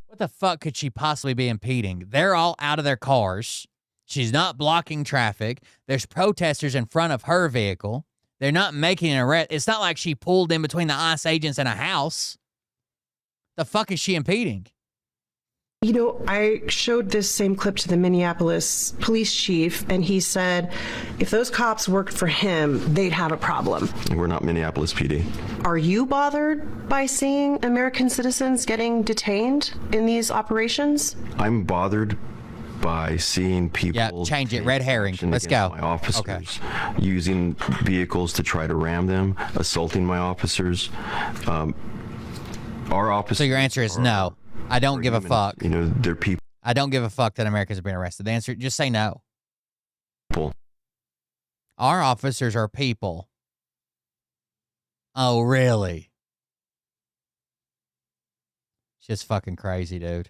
What the fuck could she possibly be impeding? They're all out of their cars. She's not blocking traffic. There's protesters in front of her vehicle. They're not making an arrest. It's not like she pulled in between the ICE agents and a house. The fuck is she impeding? You know, I showed this same clip to the Minneapolis police chief, and he said if those cops worked for him, they'd have a problem. We're not Minneapolis PD. Are you bothered by seeing American citizens getting detained in these operations? I'm bothered by seeing people. Yeah, change it. Red herring. Let's go. My officers using vehicles to try to ram them, assaulting my officers. Our officers. So your answer is no. I don't give a fuck. You know, they're people. I don't give a fuck that Americans are being arrested. The answer, just say no. Our officers are people. Oh, really? It's just fucking crazy, dude.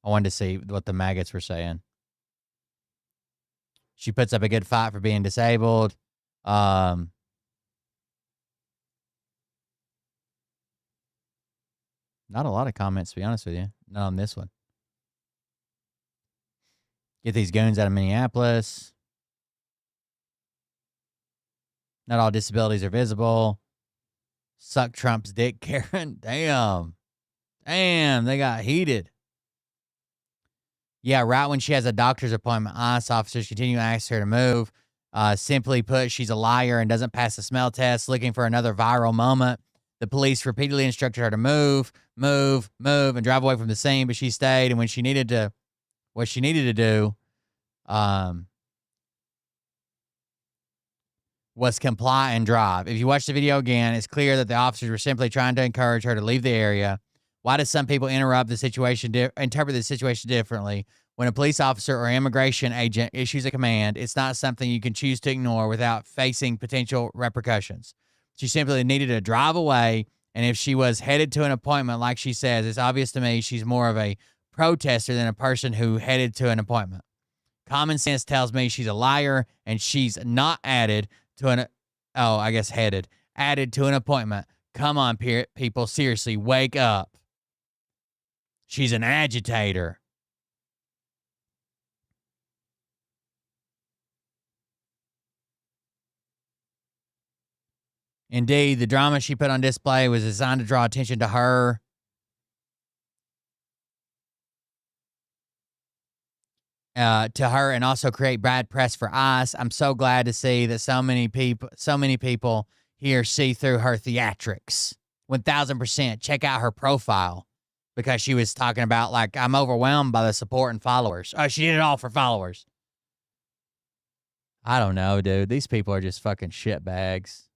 I wanted to see what the maggots were saying. She puts up a good fight for being disabled. Not a lot of comments, to be honest with you. Not on this one. Get these goons out of Minneapolis. Not all disabilities are visible. Suck Trump's dick, Karen. Damn. Damn, they got heated. Yeah, right when she has a doctor's appointment, ICE officers continue to ask her to move. Simply put, she's a liar and doesn't pass the smell test, looking for another viral moment. The police repeatedly instructed her to move, and drive away from the scene, but she stayed. And when she needed to, what she needed to do was comply and drive. If you watch the video again, it's clear that the officers were simply trying to encourage her to leave the area. Why do some people interpret the situation differently? When a police officer or immigration agent issues a command, it's not something you can choose to ignore without facing potential repercussions. She simply needed to drive away, and if she was headed to an appointment, like she says, it's obvious to me she's more of a protester than a person who headed to an appointment. Common sense tells me she's a liar, and she's not added to an appointment. Come on, people, seriously, wake up. She's an agitator. Indeed, the drama she put on display was designed to draw attention to her. And also create bad press for ICE. I'm so glad to see that so many people here see through her theatrics. 1000%. Check out her profile, because she was talking about, like, I'm overwhelmed by the support and followers. Oh, she did it all for followers. I don't know, dude. These people are just fucking shit bags.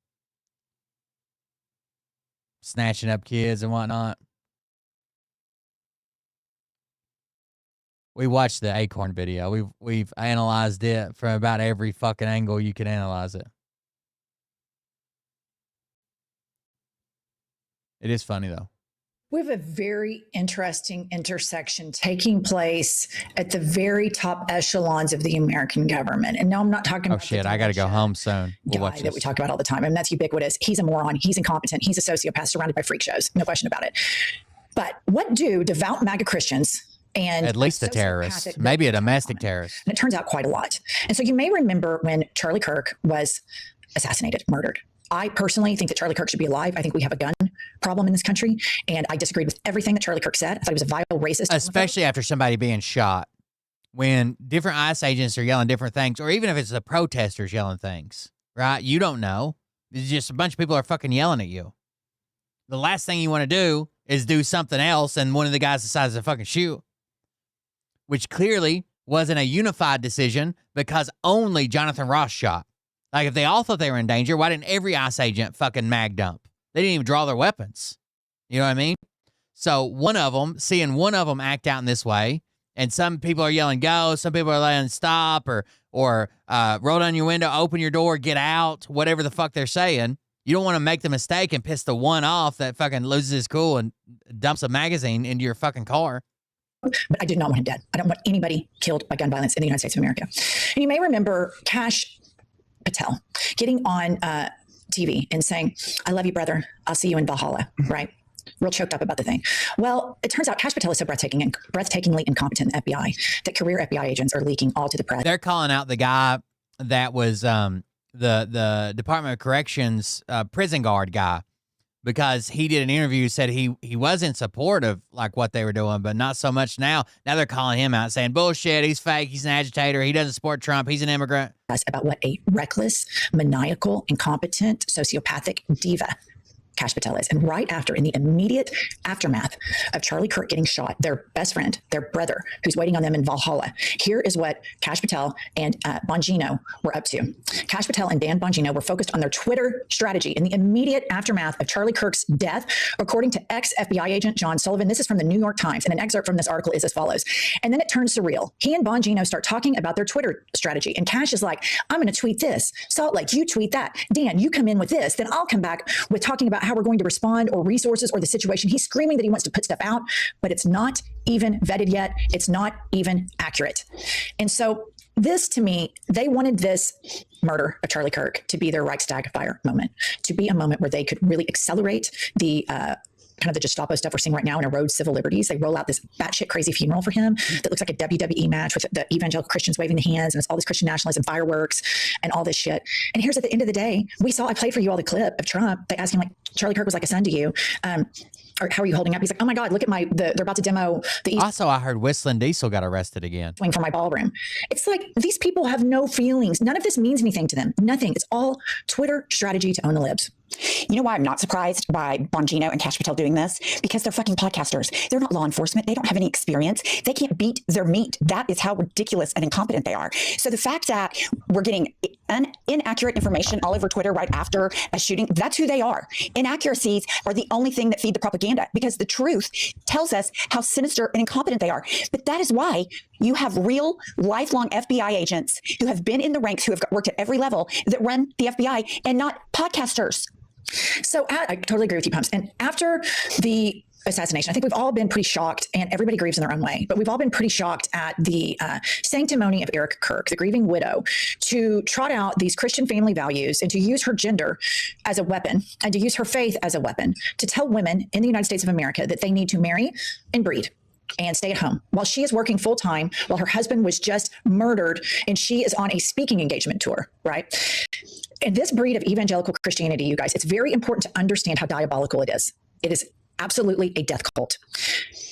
Snatching up kids and whatnot. We watched the Acorn video. We've analyzed it from about every fucking angle you can analyze it. It is funny, though. We have a very interesting intersection taking place at the very top echelons of the American government. And no, I'm not talking about shit, I got to go home soon. We'll watch that we talk about all the time. I mean, that's ubiquitous. He's a moron. He's incompetent. He's a sociopath surrounded by freak shows. No question about it. But what do devout MAGA Christians and at least a terrorist, maybe a domestic terrorist. And it turns out quite a lot. And so you may remember when Charlie Kirk was assassinated, murdered. I personally think that Charlie Kirk should be alive. I think we have a gun problem in this country. And I disagreed with everything that Charlie Kirk said. I thought he was a vile racist. Especially after somebody being shot. When different ICE agents are yelling different things, or even if it's the protesters yelling things, right? You don't know. It's just a bunch of people are fucking yelling at you. The last thing you want to do is do something else, and one of the guys decides to fucking shoot. Which clearly wasn't a unified decision because only Jonathan Ross shot. Like, if they all thought they were in danger, why didn't every ICE agent fucking mag dump? They didn't even draw their weapons. You know what I mean? So seeing one of them act out in this way, and some people are yelling, go, some people are yelling, stop, or roll down your window, open your door, get out, whatever the fuck they're saying. You don't want to make the mistake and piss the one off that fucking loses his cool and dumps a magazine into your fucking car. But I did not want him dead. I don't want anybody killed by gun violence in the United States of America. And you may remember Kash Patel getting on TV and saying, I love you, brother. I'll see you in Valhalla, right? Real choked up about the thing. Well, it turns out Kash Patel is so breathtakingly incompetent in FBI that career FBI agents are leaking all to the press. They're calling out the guy that was the Department of Corrections prison guard guy, because he did an interview, said he was in support of like what they were doing, but not so much now. Now they're calling him out saying, bullshit, he's fake, he's an agitator, he doesn't support Trump, he's an immigrant. About what a reckless, maniacal, incompetent, sociopathic diva Kash Patel is. And right after, in the immediate aftermath of Charlie Kirk getting shot, their best friend, their brother, who's waiting on them in Valhalla, here is what Kash Patel and Bongino were up to. Kash Patel and Dan Bongino were focused on their Twitter strategy in the immediate aftermath of Charlie Kirk's death, according to ex-FBI agent John Sullivan. This is from the New York Times, and an excerpt from this article is as follows. And then it turns surreal. He and Bongino start talking about their Twitter strategy, and Kash is like, I'm going to tweet this. Salt Lake, you tweet that. Dan, you come in with this. Then I'll come back with talking about how we're going to respond, or resources, or the situation. He's screaming that he wants to put stuff out, but it's not even vetted yet. It's not even accurate. And so this, to me, they wanted this murder of Charlie Kirk to be their Reichstag fire moment, to be a moment where they could really accelerate the kind of the Gestapo stuff we're seeing right now and erode civil liberties. They roll out this batshit crazy funeral for him that looks like a WWE match with the evangelical Christians waving the hands, and it's all this Christian nationalism, fireworks, and all this shit. And here's at the end of the day, I played for you all the clip of Trump. They asked him, like, Charlie Kirk was like a son to you. Or how are you holding up? He's like, oh my God, look at they're about to demo the Also, I heard Whistling Diesel got arrested again. Wing for my ballroom. It's like, these people have no feelings. None of this means anything to them. Nothing. It's all Twitter strategy to own the libs. You know why I'm not surprised by Bongino and Kash Patel doing this? Because they're fucking podcasters. They're not law enforcement. They don't have any experience. They can't beat their meat. That is how ridiculous and incompetent they are. So the fact that we're getting inaccurate information all over Twitter right after a shooting, that's who they are. Inaccuracies are the only thing that feed the propaganda, because the truth tells us how sinister and incompetent they are. But that is why you have real lifelong FBI agents who have been in the ranks, who have worked at every level, that run the FBI, and not podcasters. So I totally agree with you, Pumps. And after the assassination, I think we've all been pretty shocked, and everybody grieves in their own way, but we've all been pretty shocked at the sanctimony of Eric Kirk, the grieving widow, to trot out these Christian family values and to use her gender as a weapon, and to use her faith as a weapon to tell women in the United States of America that they need to marry and breed and stay at home while she is working full time, while her husband was just murdered and she is on a speaking engagement tour, right? And this breed of evangelical Christianity, you guys, it's very important to understand how diabolical it is. It is Absolutely a death cult.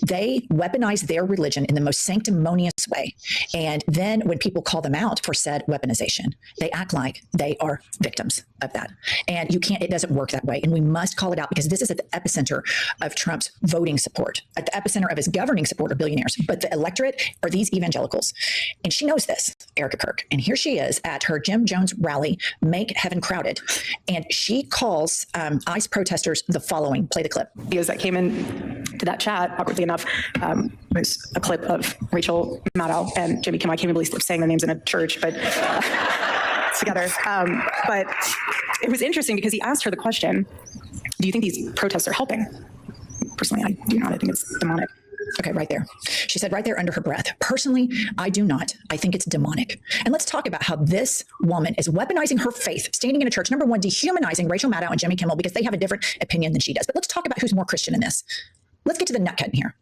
They weaponize their religion in the most sanctimonious way. And then when people call them out for said weaponization, they act like they are victims of that. And it doesn't work that way. And we must call it out because this is at the epicenter of Trump's voting support. At the epicenter of his governing support are billionaires. But the electorate are these evangelicals. And she knows this, Erica Kirk. And here she is at her Jim Jones rally, Make Heaven Crowded. And she calls ICE protesters the following. Play the clip. That came in to that chat, awkwardly enough, was a clip of Rachel Maddow and Jimmy Kimmel. I can't even believe saying their names in a church, but together. But it was interesting because he asked her the question, do you think these protests are helping? Personally, I do not. I think it's demonic. Okay, right there. She said right there under her breath, personally, I do not. I think it's demonic. And let's talk about how this woman is weaponizing her faith, standing in a church, number one, dehumanizing Rachel Maddow and Jimmy Kimmel because they have a different opinion than she does. But let's talk about who's more Christian in this. Let's get to the nut cutting here.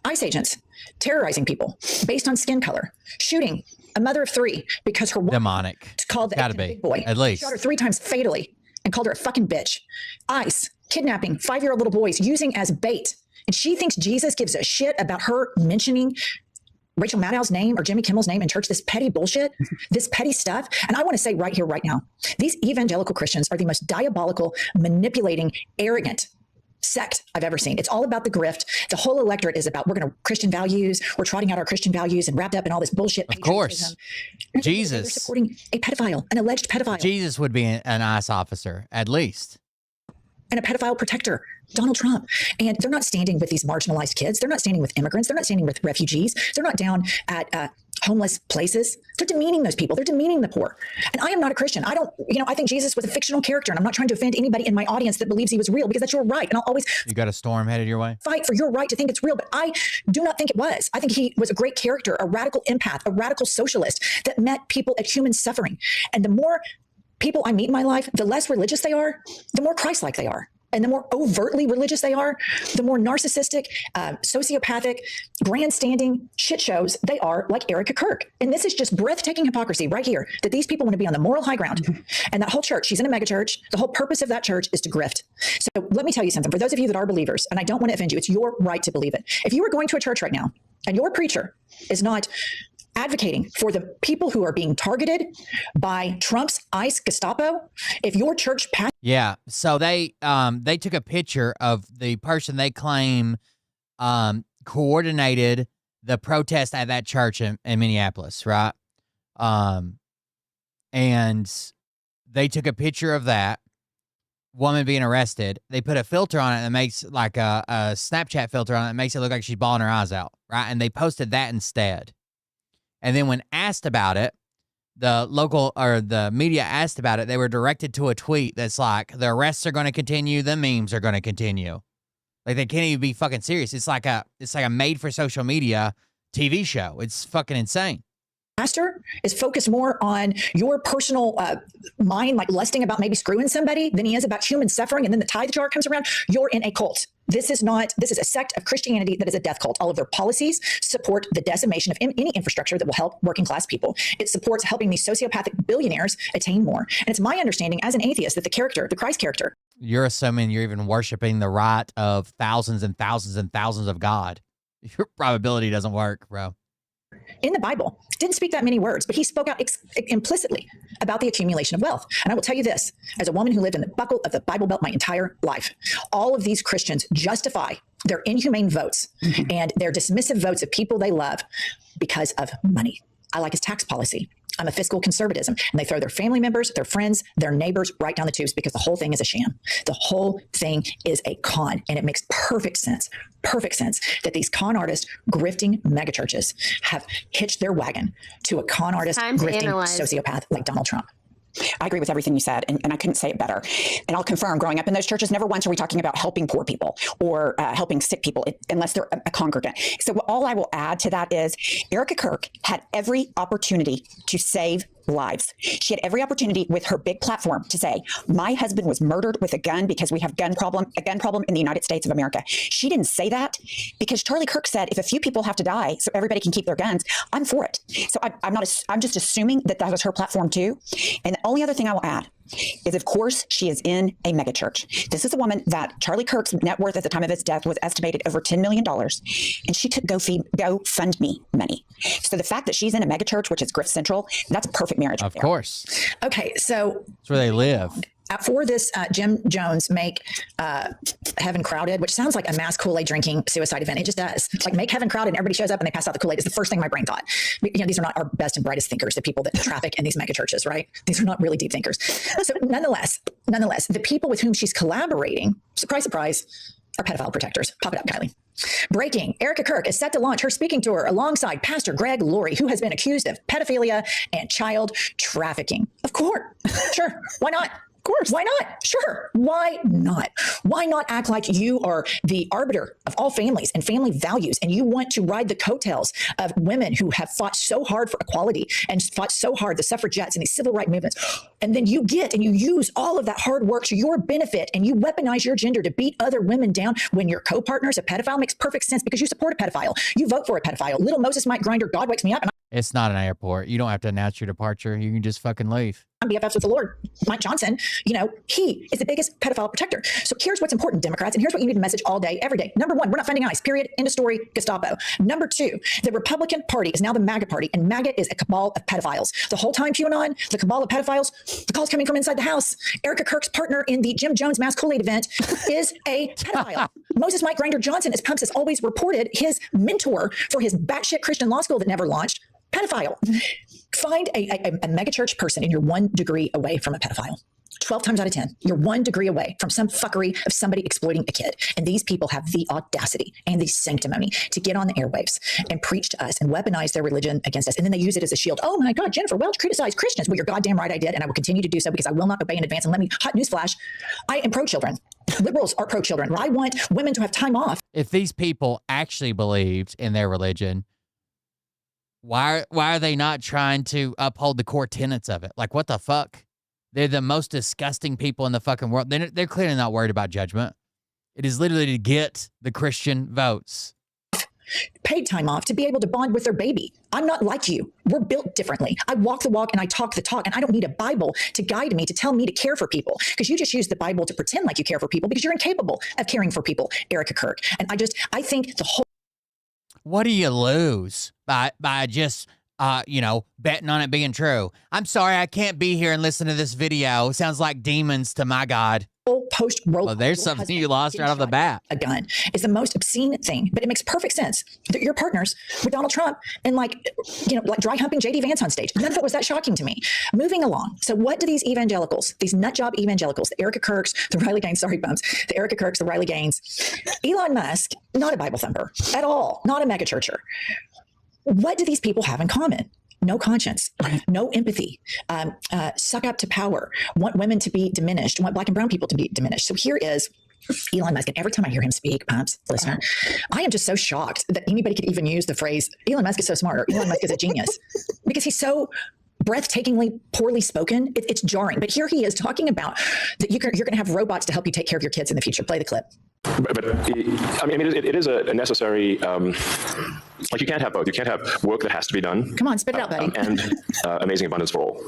ICE agents terrorizing people based on skin color, shooting a mother of three because her demonic called the big boy. At least shot her 3 times fatally and called her a fucking bitch. ICE kidnapping 5-year-old little boys, using as bait. And she thinks Jesus gives a shit about her mentioning Rachel Maddow's name or Jimmy Kimmel's name in church, this petty bullshit, this petty stuff. And I want to say right here, right now, these evangelical Christians are the most diabolical, manipulating, arrogant sect I've ever seen. It's all about the grift. The whole electorate is about, we're going to Christian values. We're trotting out our Christian values and wrapped up in all this bullshit. Of course. Jesus. They're supporting a pedophile, an alleged pedophile. Jesus would be an ICE officer, at least. And a pedophile protector, Donald Trump. And they're not standing with these marginalized kids. They're not standing with immigrants. They're not standing with refugees. They're not down at homeless places. They're demeaning those people. They're demeaning the poor. And I am not a Christian. I think Jesus was a fictional character, and I'm not trying to offend anybody in my audience that believes he was real, because that's your right. And I'll always You got a storm headed your way? Fight for your right to think it's real, but I do not think it was. I think he was a great character, a radical empath, a radical socialist that met people at human suffering. And the more people I meet in my life, the less religious they are, the more Christ-like they are. And the more overtly religious they are, the more narcissistic, sociopathic, grandstanding shit shows they are, like Erica Kirk. And this is just breathtaking hypocrisy right here, that these people want to be on the moral high ground. And that whole church, she's in a mega church. The whole purpose of that church is to grift. So let me tell you something. For those of you that are believers, and I don't want to offend you, it's your right to believe it. If you are going to a church right now and your preacher is not advocating for the people who are being targeted by Trump's ICE Gestapo, if your church pastor... Yeah, so they took a picture of the person they claim coordinated the protest at that church in Minneapolis, right? And they took a picture of that woman being arrested. They put a filter on it that makes like a Snapchat filter on it that makes it look like she's bawling her eyes out, right? And they posted that instead. And then when asked about it, the local or the media asked about it, they were directed to a tweet that's like, the arrests are going to continue, the memes are going to continue. Like, they can't even be fucking serious. It's like a made for social media TV show. It's fucking insane. Pastor is focused more on your personal mind, like lusting about maybe screwing somebody, than he is about human suffering. And then the tithe jar comes around. You're in a cult. This is a sect of Christianity that is a death cult. All of their policies support the decimation of any infrastructure that will help working class people. It supports helping these sociopathic billionaires attain more. And it's my understanding as an atheist that the Christ character. You're assuming you're even worshiping the right of thousands and thousands and thousands of God. Your probability doesn't work, bro. In the Bible, didn't speak that many words, but he spoke out implicitly about the accumulation of wealth. And I will tell you this, as a woman who lived in the buckle of the Bible Belt my entire life, all of these Christians justify their inhumane votes and their dismissive votes of people they love because of money. I like his tax policy. I'm a fiscal conservatism. And they throw their family members, their friends, their neighbors right down the tubes because the whole thing is a sham. The whole thing is a con. And it makes perfect sense that these con artist grifting megachurches have hitched their wagon to a con artist grifting sociopath like Donald Trump. I agree with everything you said, and I couldn't say it better. And I'll confirm, growing up in those churches, never once are we talking about helping poor people or helping sick people, unless they're a congregant. So all I will add to that is Erica Kirk had every opportunity to save lives. She had every opportunity with her big platform to say, my husband was murdered with a gun because we have a gun problem in the United States of America. She didn't say that because Charlie Kirk said, if a few people have to die so everybody can keep their guns, I'm for it. So I'm just assuming that was her platform too. And the only other thing I will add is, of course, she is in a megachurch. This is a woman that Charlie Kirk's net worth at the time of his death was estimated over $10 million, and she took GoFundMe money. So the fact that she's in a megachurch, which is Grift Central, that's a perfect marriage. Of course. Okay, so that's where they live. For this Jim Jones Make Heaven Crowded, which sounds like a mass Kool-Aid drinking suicide event. It just does. Like, make heaven crowded and everybody shows up and they pass out the Kool-Aid is the first thing my brain thought. These are not our best and brightest thinkers, the people that traffic in these mega churches, right? These are not really deep thinkers. So nonetheless, the people with whom she's collaborating, surprise, surprise, are pedophile protectors. Pop it up, Kylie. Breaking, Erica Kirk is set to launch her speaking tour alongside Pastor Greg Laurie, who has been accused of pedophilia and child trafficking. Of course. Sure. Why not? Of course. Why not? Sure. Why not? Why not act like you are the arbiter of all families and family values, and you want to ride the coattails of women who have fought so hard for equality and fought so hard, the suffragettes and these civil rights movements, and then you get and you use all of that hard work to your benefit and you weaponize your gender to beat other women down when your co-partner's a pedophile? Makes perfect sense because you support a pedophile. You vote for a pedophile. Little Moses Mike Grinder, God wakes me up. And It's not an airport. You don't have to announce your departure. You can just fucking leave. I'm BFFs with the Lord. Mike Johnson, he is the biggest pedophile protector. So here's what's important, Democrats, and here's what you need to message all day, every day. Number one, we're not funding ICE, period. End of story, Gestapo. Number two, the Republican Party is now the MAGA party, and MAGA is a cabal of pedophiles. The whole time, QAnon, the cabal of pedophiles, the call's coming from inside the house. Erica Kirk's partner in the Jim Jones Mass Kool-Aid event is a pedophile. Moses Mike Grinder Johnson, as Pumps has always reported, his mentor for his batshit Christian law school that never launched, pedophile. Find a megachurch person and you're 1 degree away from a pedophile. 12 times out of 10, you're 1 degree away from some fuckery of somebody exploiting a kid. And these people have the audacity and the sanctimony to get on the airwaves and preach to us and weaponize their religion against us. And then they use it as a shield. Oh my God, Jennifer Welch criticized Christians. Well, you're goddamn right I did. And I will continue to do so because I will not obey in advance. And let me, hot newsflash, I am pro-children. Liberals are pro-children. I want women to have time off. If these people actually believed in their religion, why are they not trying to uphold the core tenets of it? Like, what the fuck? They're the most disgusting people in the fucking world. They're clearly not worried about judgment. It is literally to get the Christian votes. Paid time off to be able to bond with their baby. I'm not like you. We're built differently. I walk the walk and I talk the talk, and I don't need a Bible to guide me, to tell me to care for people, because you just use the Bible to pretend like you care for people because you're incapable of caring for people, Erica Kirk. And I think the whole... What do you lose by just, betting on it being true? I'm sorry, I can't be here and listen to this video. It sounds like demons to my God. Post-roll. Well, there's something you lost right off the bat. A gun is the most obscene thing, but it makes perfect sense that you're partners with Donald Trump and like dry humping JD Vance on stage. None of it was that shocking to me. Moving along. So what do these evangelicals, these nutjob evangelicals, the Erica Kirks, the Riley Gaines, sorry, bumps, the Erica Kirks, the Riley Gaines, Elon Musk, not a Bible thumper at all, not a megachurcher. What do these people have in common? No conscience, no empathy, suck up to power, want women to be diminished, want Black and brown people to be diminished. So here is Elon Musk. And every time I hear him speak, Pumps, listener, I am just so shocked that anybody could even use the phrase, Elon Musk is so smart, or Elon Musk is a genius, because he's so breathtakingly poorly spoken. It's jarring. But here he is talking about that you're going to have robots to help you take care of your kids in the future. Play the clip. But it is a necessary, you can't have both. You can't have work that has to be done. Come on, spit it out, buddy. And amazing abundance for all.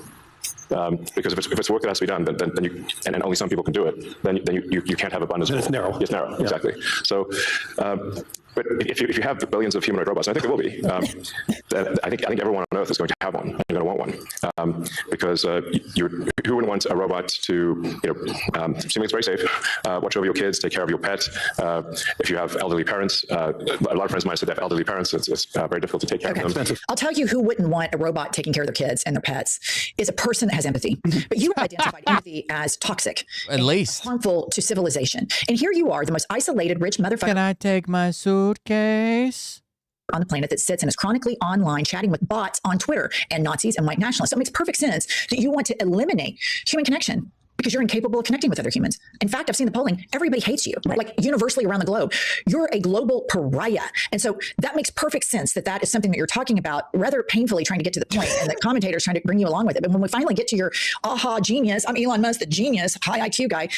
Because if it's work that has to be done, then you, and only some people can do it, then you can't have abundance. It's narrow. It's narrow, yeah. Exactly. So, but if you have billions of humanoid robots, and I think there will be, I think everyone on Earth is going to have one. You're going to want one, because who wouldn't want a robot to, assuming it's very safe, watch over your kids, take care of your pet. If you have elderly parents, a lot of friends of mine said they have elderly parents. It's very difficult to take care of them. I'll tell you who wouldn't want a robot taking care of their kids and their pets is a person that has empathy. But you have identified empathy as toxic, at least harmful to civilization. And here you are, the most isolated, rich motherfucker. Can I take my suitcase? On the planet that sits and is chronically online chatting with bots on Twitter and Nazis and white nationalists. So it makes perfect sense that you want to eliminate human connection because you're incapable of connecting with other humans. In fact, I've seen the polling. Everybody hates you, like universally around the globe. You're a global pariah. And so that makes perfect sense that is something that you're talking about, rather painfully trying to get to the point, and the commentators trying to bring you along with it. But when we finally get to your aha genius, I'm Elon Musk, the genius, high IQ guy,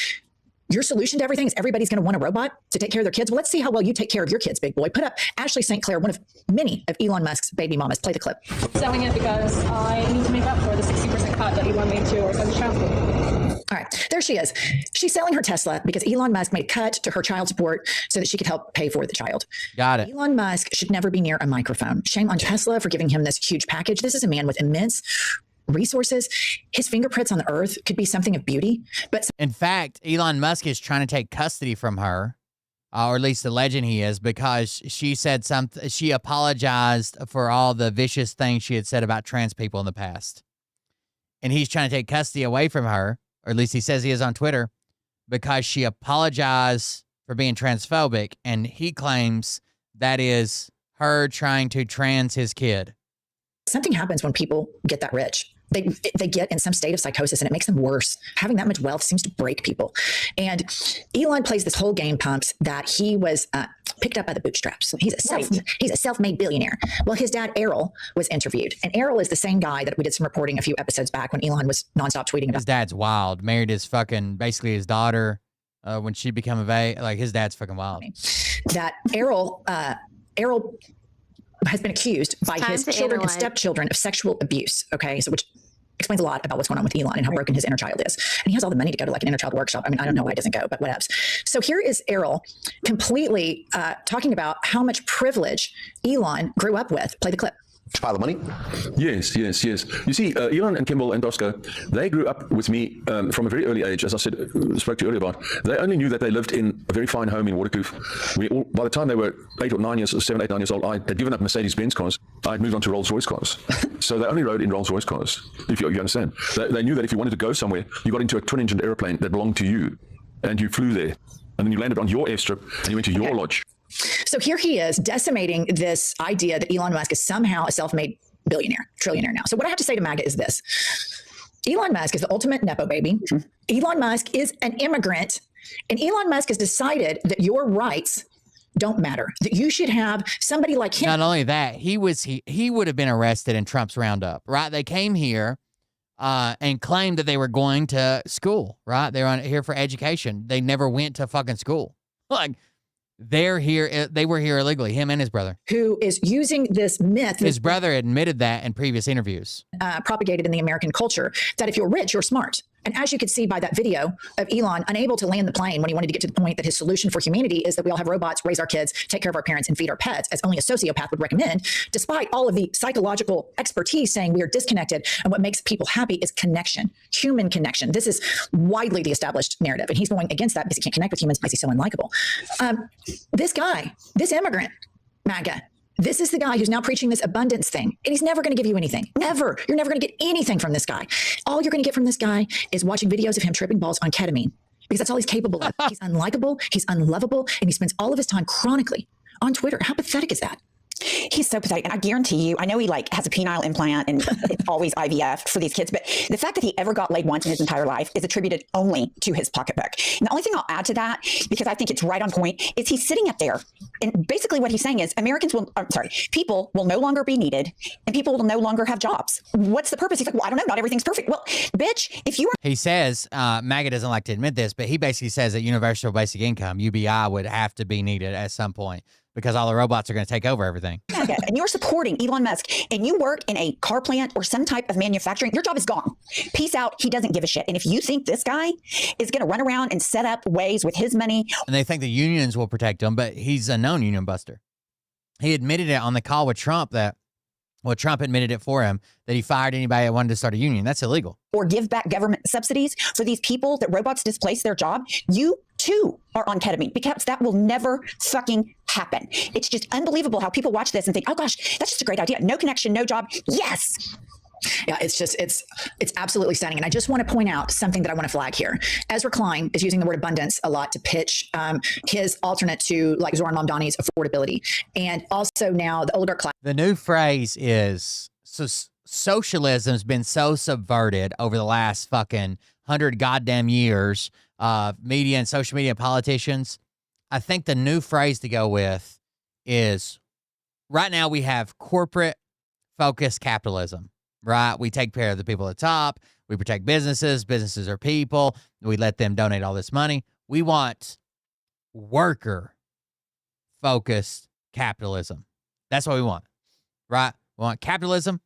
your solution to everything is everybody's going to want a robot to take care of their kids. Well, let's see how well you take care of your kids, big boy. Put up Ashley St. Clair, one of many of Elon Musk's baby mamas. Play the clip. Selling it because I need to make up for the 60% cut that Elon made to President Trump. All right, there she is. She's selling her Tesla because Elon Musk made a cut to her child support so that she could help pay for the child. Got it. Elon Musk should never be near a microphone. Shame on Tesla for giving him this huge package. This is a man with immense resources. His fingerprints on the earth could be something of beauty. But in fact, Elon Musk is trying to take custody from her, or at least the legend he is, because she said something. She apologized for all the vicious things she had said about trans people in the past. And he's trying to take custody away from her, or at least he says he is on Twitter, because she apologized for being transphobic. And he claims that is her trying to trans his kid. something happens when people get that rich. They get in some state of psychosis and it makes them worse. Having that much wealth seems to break people. And Elon plays this whole game pumps that he was picked up by the bootstraps. He's a self-made billionaire. Well, his dad, Errol, was interviewed. And Errol is the same guy that we did some reporting a few episodes back when Elon was nonstop tweeting about. His dad's wild. Married his basically his daughter when she became of age. Like, his dad's fucking wild. That Errol has been accused by his children and stepchildren of sexual abuse. Okay, so which explains a lot about what's going on with Elon and how broken his inner child is. And he has all the money to go to like an inner child workshop. I mean, I don't know why he doesn't go, but whatevs. So here is Errol completely talking about how much privilege Elon grew up with. Play the clip. Pile of money? Yes. You see, Elon and Kimball and Doska, they grew up with me from a very early age, as I said, spoke to you earlier about. They only knew that they lived in a very fine home in Waterkloof. By the time they were 7, 8, 9 years old, I had given up Mercedes-Benz cars. I had moved on to Rolls-Royce cars. So they only rode in Rolls-Royce cars, if you understand. They knew that if you wanted to go somewhere, you got into a twin-engine airplane that belonged to you, and you flew there. And then you landed on your airstrip, and you went to your lodge. So here he is decimating this idea that Elon Musk is somehow a self-made billionaire, trillionaire now. So what I have to say to MAGA is this. Elon Musk is the ultimate Nepo baby. Elon Musk is an immigrant. And Elon Musk has decided that your rights don't matter, that you should have somebody like him. Not only that, he would have been arrested in Trump's roundup, right? They came here and claimed that they were going to school, right? They were here for education. They never went to fucking school. Like, they were here illegally, him and his brother. Who is using this myth. His brother admitted that in previous interviews. Propagated in the American culture, that if you're rich, you're smart. And as you could see by that video of Elon unable to land the plane when he wanted to get to the point that his solution for humanity is that we all have robots, raise our kids, take care of our parents, and feed our pets, as only a sociopath would recommend, despite all of the psychological expertise saying we are disconnected and what makes people happy is connection, human connection. This is widely the established narrative. And he's going against that because he can't connect with humans because he's so unlikable. This guy, this immigrant, MAGA, this is the guy who's now preaching this abundance thing. And he's never going to give you anything. Ever. You're never going to get anything from this guy. All you're going to get from this guy is watching videos of him tripping balls on ketamine. Because that's all he's capable of. He's unlikable, he's unlovable, and he spends all of his time chronically on Twitter. How pathetic is that? He's so pathetic. And I guarantee you, I know he has a penile implant and it's always IVF for these kids, but the fact that he ever got laid once in his entire life is attributed only to his pocketbook. And the only thing I'll add to that, because I think it's right on point, is he's sitting up there. And basically what he's saying is people will no longer be needed and people will no longer have jobs. What's the purpose? He's like, well, I don't know. Not everything's perfect. Well, bitch, if you are. He says, MAGA doesn't like to admit this, but he basically says that universal basic income, UBI, would have to be needed at some point, because all the robots are going to take over everything. And you're supporting Elon Musk and you work in a car plant or some type of manufacturing, your job is gone. Peace out. He doesn't give a shit. And if you think this guy is going to run around and set up ways with his money. And they think the unions will protect him, but he's a known union buster. He admitted it on the call with Trump Trump admitted it for him, that he fired anybody that wanted to start a union. That's illegal. Or give back government subsidies for these people that robots displace their job. You too are on ketamine, because that will never fucking happen. It's just unbelievable how people watch this and think, oh gosh, that's just a great idea. No connection, no job. Yes. Yeah, it's absolutely stunning. And I just want to point out something that I want to flag here. Ezra Klein is using the word abundance a lot to pitch his alternate to like Zoran Mamdani's affordability. And also now the oligarch class. The new phrase is socialism's been so subverted over the last fucking 100 goddamn years of media and social media politicians. I think the new phrase to go with is, right now we have corporate focused capitalism. Right? We take care of the people at the top. We protect businesses. Businesses are people. We let them donate all this money. We want worker-focused capitalism. That's what we want, right? We want capitalism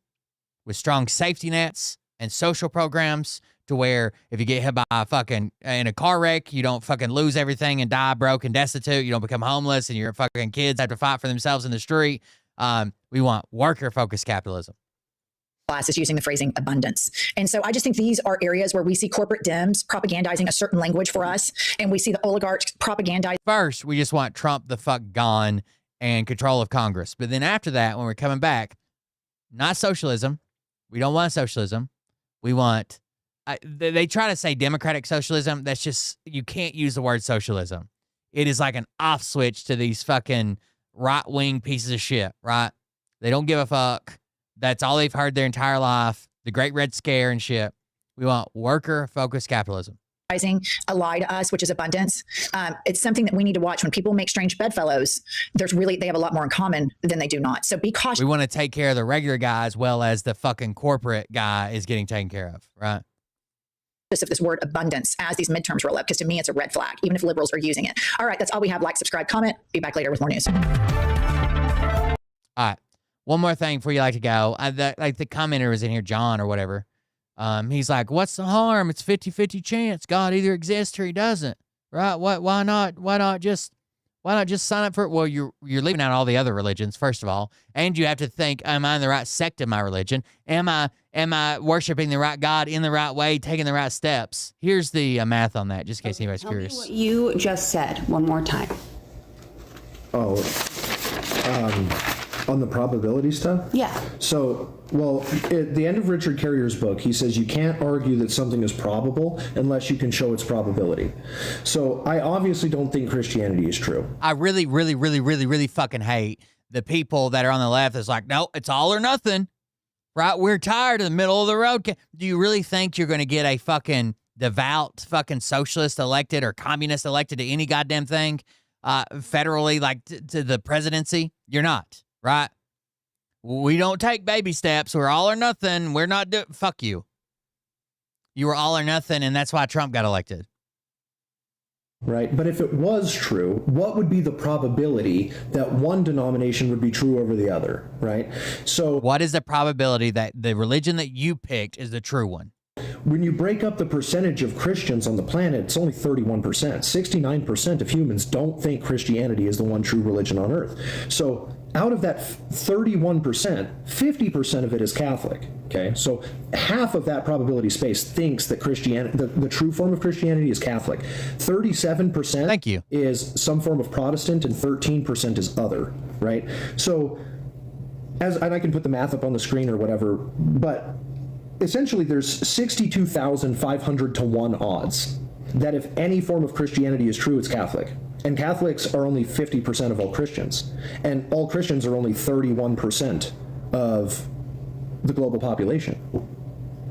with strong safety nets and social programs to where if you get hit by a fucking in a car wreck, you don't fucking lose everything and die broke and destitute. You don't become homeless and your fucking kids have to fight for themselves in the street. We want worker-focused capitalism. Class is using the phrasing abundance. And so I just think these are areas where we see corporate Dems propagandizing a certain language for us, and we see the oligarchs propagandizing. First, we just want Trump the fuck gone and control of Congress. But then after that, when we're coming back, not socialism. We don't want socialism. We want, they try to say democratic socialism. That's just, you can't use the word socialism. It is like an off switch to these fucking right-wing pieces of shit, right? They don't give a fuck. That's all they've heard their entire life. The Great Red Scare and shit. We want worker-focused capitalism. A lie to us, which is abundance. It's something that we need to watch. When people make strange bedfellows, they have a lot more in common than they do not. So be cautious. We want to take care of the regular guy as well as the fucking corporate guy is getting taken care of, right? Of this word abundance as these midterms roll up, because to me, it's a red flag, even if liberals are using it. All right, that's all we have. Like, subscribe, comment. Be back later with more news. All right. One more thing before you like to go. The commenter was in here, John or whatever. He's like, what's the harm? It's 50-50 chance. God either exists or he doesn't. Right? Why not just sign up for it? Well, you're leaving out all the other religions, first of all. And you have to think, am I in the right sect of my religion? Am I worshiping the right God in the right way, taking the right steps? Here's the math on that, just in case anybody's curious. Tell me what you just said one more time. On the probability stuff? Yeah. So, well, at the end of Richard Carrier's book, he says you can't argue that something is probable unless you can show its probability. So I obviously don't think Christianity is true. I really, really, really, really, really fucking hate the people that are on the left that's like, no, it's all or nothing, right? We're tired of the middle of the road. Do you really think you're going to get a fucking devout fucking socialist elected or communist elected to any goddamn thing federally, like to the presidency? You're not. Right? We don't take baby steps. We're all or nothing. We're not fuck you. You were all or nothing, and that's why Trump got elected. Right. But if it was true, what would be the probability that one denomination would be true over the other? Right. So what is the probability that the religion that you picked is the true one? When you break up the percentage of Christians on the planet, it's only 31%. 69% of humans don't think Christianity is the one true religion on earth. So out of that 31%, 50% of it is Catholic. Okay, so half of that probability space thinks that Christianity, the true form of Christianity, is Catholic. 37% Thank you. is some form of Protestant, and 13% is other. Right. So and I can put the math up on the screen or whatever, but essentially there's 62,500 to 1 odds that if any form of Christianity is true, it's Catholic. And Catholics are only 50% of all Christians. And all Christians are only 31% of the global population.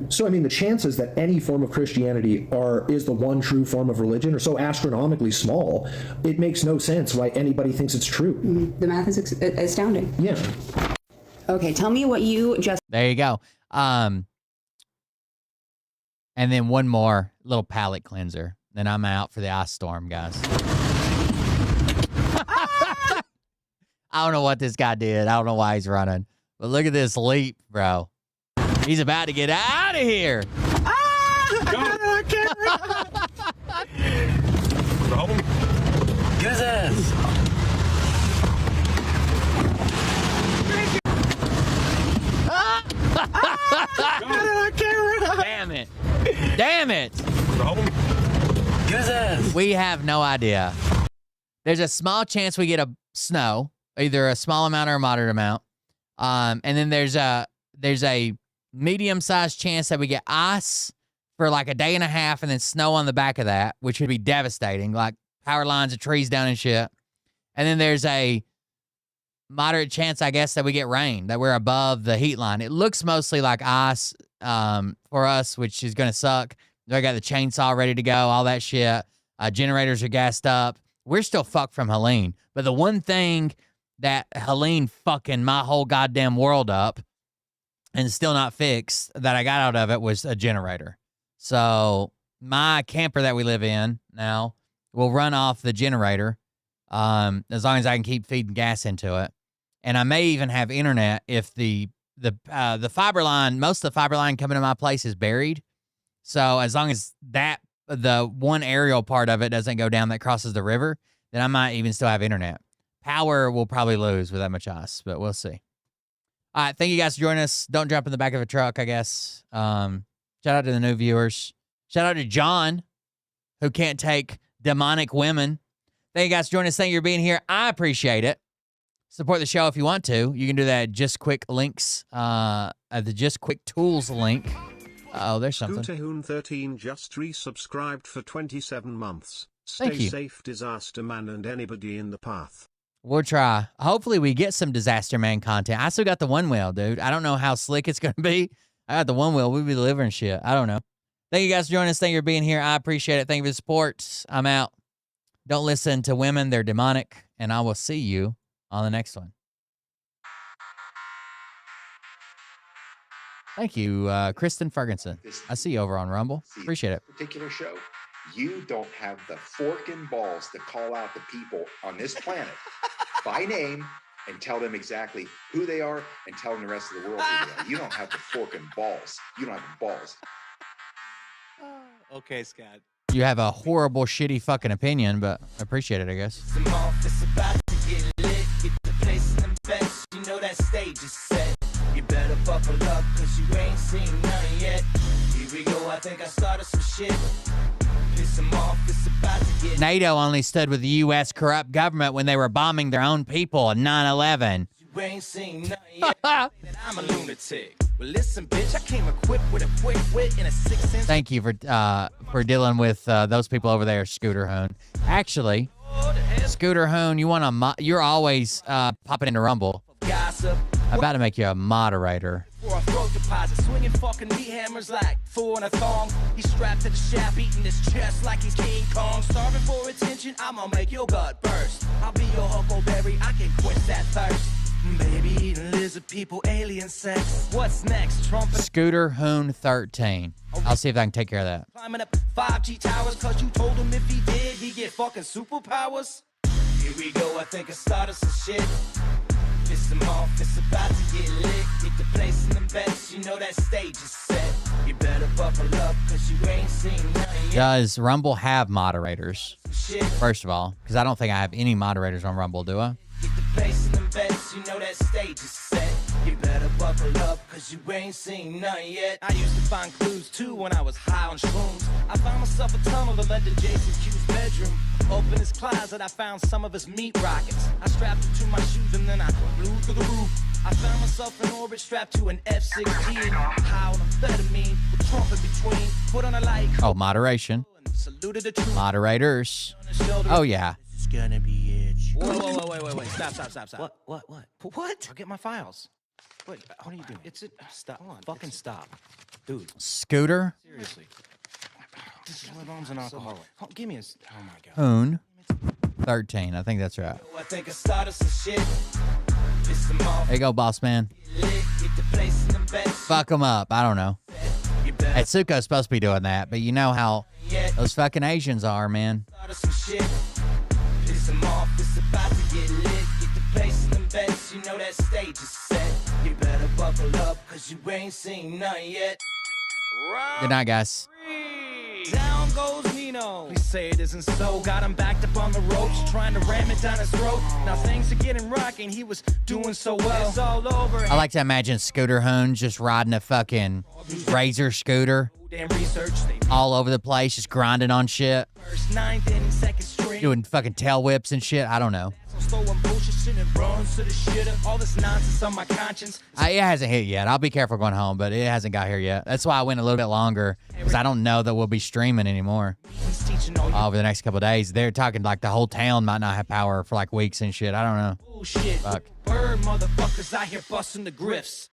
So, I mean, the chances that any form of Christianity is the one true form of religion are so astronomically small, it makes no sense why anybody thinks it's true. The math is astounding. Yeah. Okay, tell me what you just... There you go. And then one more little palate cleanser. Then I'm out for the ice storm, guys. I don't know what this guy did. I don't know why he's running. But look at this leap, bro. He's about to get out of here. I can't run. Get his ass. I can't run. Damn it. Damn it. Get his ass. We have no idea. There's a small chance we get a snow, either a small amount or a moderate amount. And then there's a medium-sized chance that we get ice for like a day and a half and then snow on the back of that, which would be devastating, like power lines and trees down and shit. And then there's a moderate chance, I guess, that we get rain, that we're above the heat line. It looks mostly like ice for us, which is going to suck. I got the chainsaw ready to go, all that shit. Generators are gassed up. We're still fucked from Helene. But the one thing that Helene fucking my whole goddamn world up and still not fixed that I got out of it was a generator. So my camper that we live in now will run off the generator as long as I can keep feeding gas into it. And I may even have internet if the fiber line, most of the fiber line coming to my place is buried. So as long as the one aerial part of it doesn't go down that crosses the river, then I might even still have internet. Power will probably lose with that much ice, but we'll see. All right, thank you guys for joining us. Don't jump in the back of a truck, I guess. Shout out to the new viewers. Shout out to John, who can't take demonic women. Thank you guys for joining us. Thank you for being here. I appreciate it. Support the show if you want to. You can do that at Just Quick links, at the Just Quick Tools link. Oh, there's something. Scooterhoon13 just resubscribed for 27 months. Thank Stay you. safe, Disaster Man, and anybody in the path. We'll try. Hopefully we get some Disaster Man content. I still got the one wheel, dude. I don't know how slick it's going to be. I got the one wheel. We'll be delivering shit. I don't know. Thank you guys for joining us. Thank you for being here. I appreciate it. Thank you for the support. I'm out. Don't listen to women. They're demonic. And I will see you on the next one. Thank you, Kristen Ferguson. I see you over on Rumble. Appreciate it. Particular show, you don't have the fork and balls to call out the people on this planet by name and tell them exactly who they are and tell them the rest of the world who they are. You don't have the fork and balls. You don't have the balls. Okay, Scott. You have a horrible, shitty fucking opinion, but I appreciate it, I guess. You know that stage is set. You better buckle up, cause you ain't seen none yet. Here we go, I think I started some shit. Piss them off, it's about to get. NATO only stood with the U.S. corrupt government when they were bombing their own people on 9/11. You ain't seen none yet. That I'm a lunatic. Well, listen, bitch, I came equipped with a quick wit and a 6-inch. Thank you for dealing with those people over there, Scooter Hoon. Actually, Scooter Hoon, you're always popping into Rumble. Gossip. I'm about to make you a moderator. For a throat deposit, swinging fucking meat hammers like four in a thong. He's strapped to the shaft, eating his chest like he's King Kong. Starving for attention, I'ma make your gut burst. I'll be your huckleberry, I can quench that thirst. Baby eating lizard people, alien sex. What's next, Trump? Scooter Hoon 13. I'll see if I can take care of that. Climbing up 5G towers, cause you told him if he did, he'd get fucking superpowers. Here we go, I think I started some shit. Piss them off, it's about to get lit. Get the place in the bets, you know that stage is set. You better buckle up, cause you ain't seen nothing yet. Does Rumble have moderators? First of all, because I don't think I have any moderators on Rumble, do I? Get the place in the bets, you know that stage is set. You better buckle up, cause you ain't seen none yet. I used to find clues too when I was high on shrooms. I found myself a tunnel that led to Jason Q's bedroom. Open his closet, I found some of his meat rockets. I strapped it to my shoes and then I flew through the roof. I found myself in orbit strapped to an F-16. High on amphetamine, with Trump in between. Put on a light. Oh, moderation. Saluted the truth. Moderators. Oh, yeah. It's gonna be it. Wait. Stop. What? I'll get my files. Wait, what are you doing? It's it. Stop. Hold on. Fucking stop. Dude. Scooter Seriously. This is my mom's an alcoholic. Oh, give me a. Oh my God. Hoon 13. I think that's right. I think I started some shit. Piss them off. There you go, boss man. Get the place in the best. Fuck them up. I don't know. Atsuko's supposed to be doing that, but you know how those fucking Asians are, man. Started some shit. Piss them off. It's about to get lit. Get the place in the best. You know that stage is set. You better buckle up, cause you ain't seen none yet. Good night, guys. Down goes Nino. Please say it isn't so. Got him backed up on the ropes, trying to ram it down his throat. Now things are getting rocking. He was doing so well. It's all over. I like to imagine Scooter Hoon just riding a fucking Razor scooter all over the place, just grinding on shit, First, ninth, inning, second string. doing fucking tail whips and shit. I don't know. Stolen bullshit, sending bronze to the shitter. All this nonsense on my conscience. It hasn't hit yet. I'll be careful going home, but it hasn't got here yet. That's why I went a little bit longer, because I don't know that we'll be streaming anymore over the next couple of days. They're talking like the whole town might not have power for like weeks and shit. I don't know. Bullshit. Fuck. Bird motherfuckers out here busting the grifts.